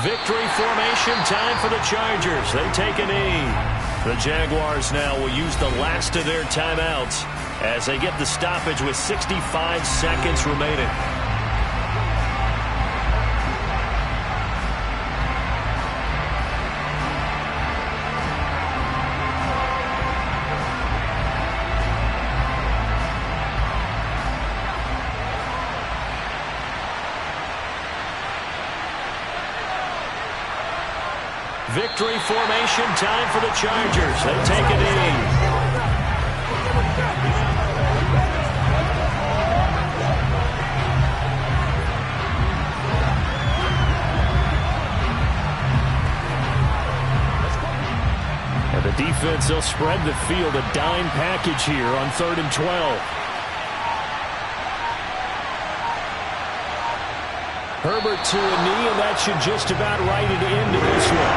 Victory formation time for the Chargers. They take a knee. The Jaguars now will use the last of their timeouts as they get the stoppage with 65 seconds remaining. Victory formation time for the Chargers. They take a knee. And the defense, they'll spread the field, a dime package here on 3rd and 12. Herbert to a knee, and that should just about write it into this one.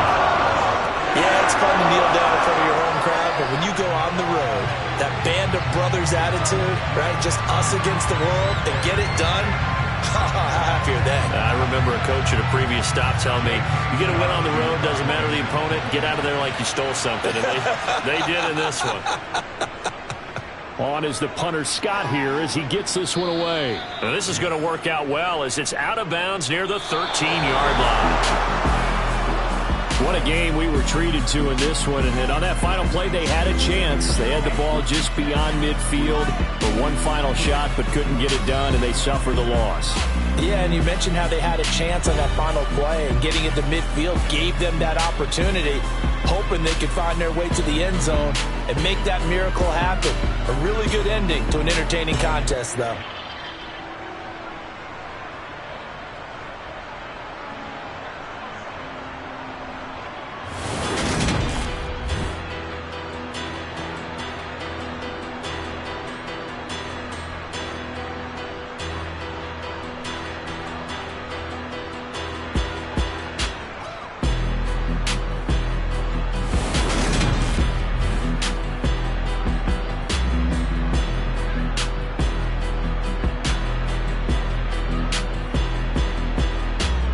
Yeah, it's fun to kneel down in front of your home crowd, but when you go on the road, that band of brothers attitude, right, just us against the world, and get it done, how happy are they? I remember a coach at a previous stop telling me, you get a win on the road, doesn't matter the opponent, get out of there like you stole something. And they did in this one. On is the punter Scott here as he gets this one away. Now this is going to work out well as it's out of bounds near the 13-yard line. What a game we were treated to in this one. And then on that final play, they had a chance. They had the ball just beyond midfield for one final shot, but couldn't get it done, and they suffer the loss. Yeah, and you mentioned how they had a chance on that final play, and getting into midfield gave them that opportunity, hoping they could find their way to the end zone and make that miracle happen. A really good ending to an entertaining contest, though.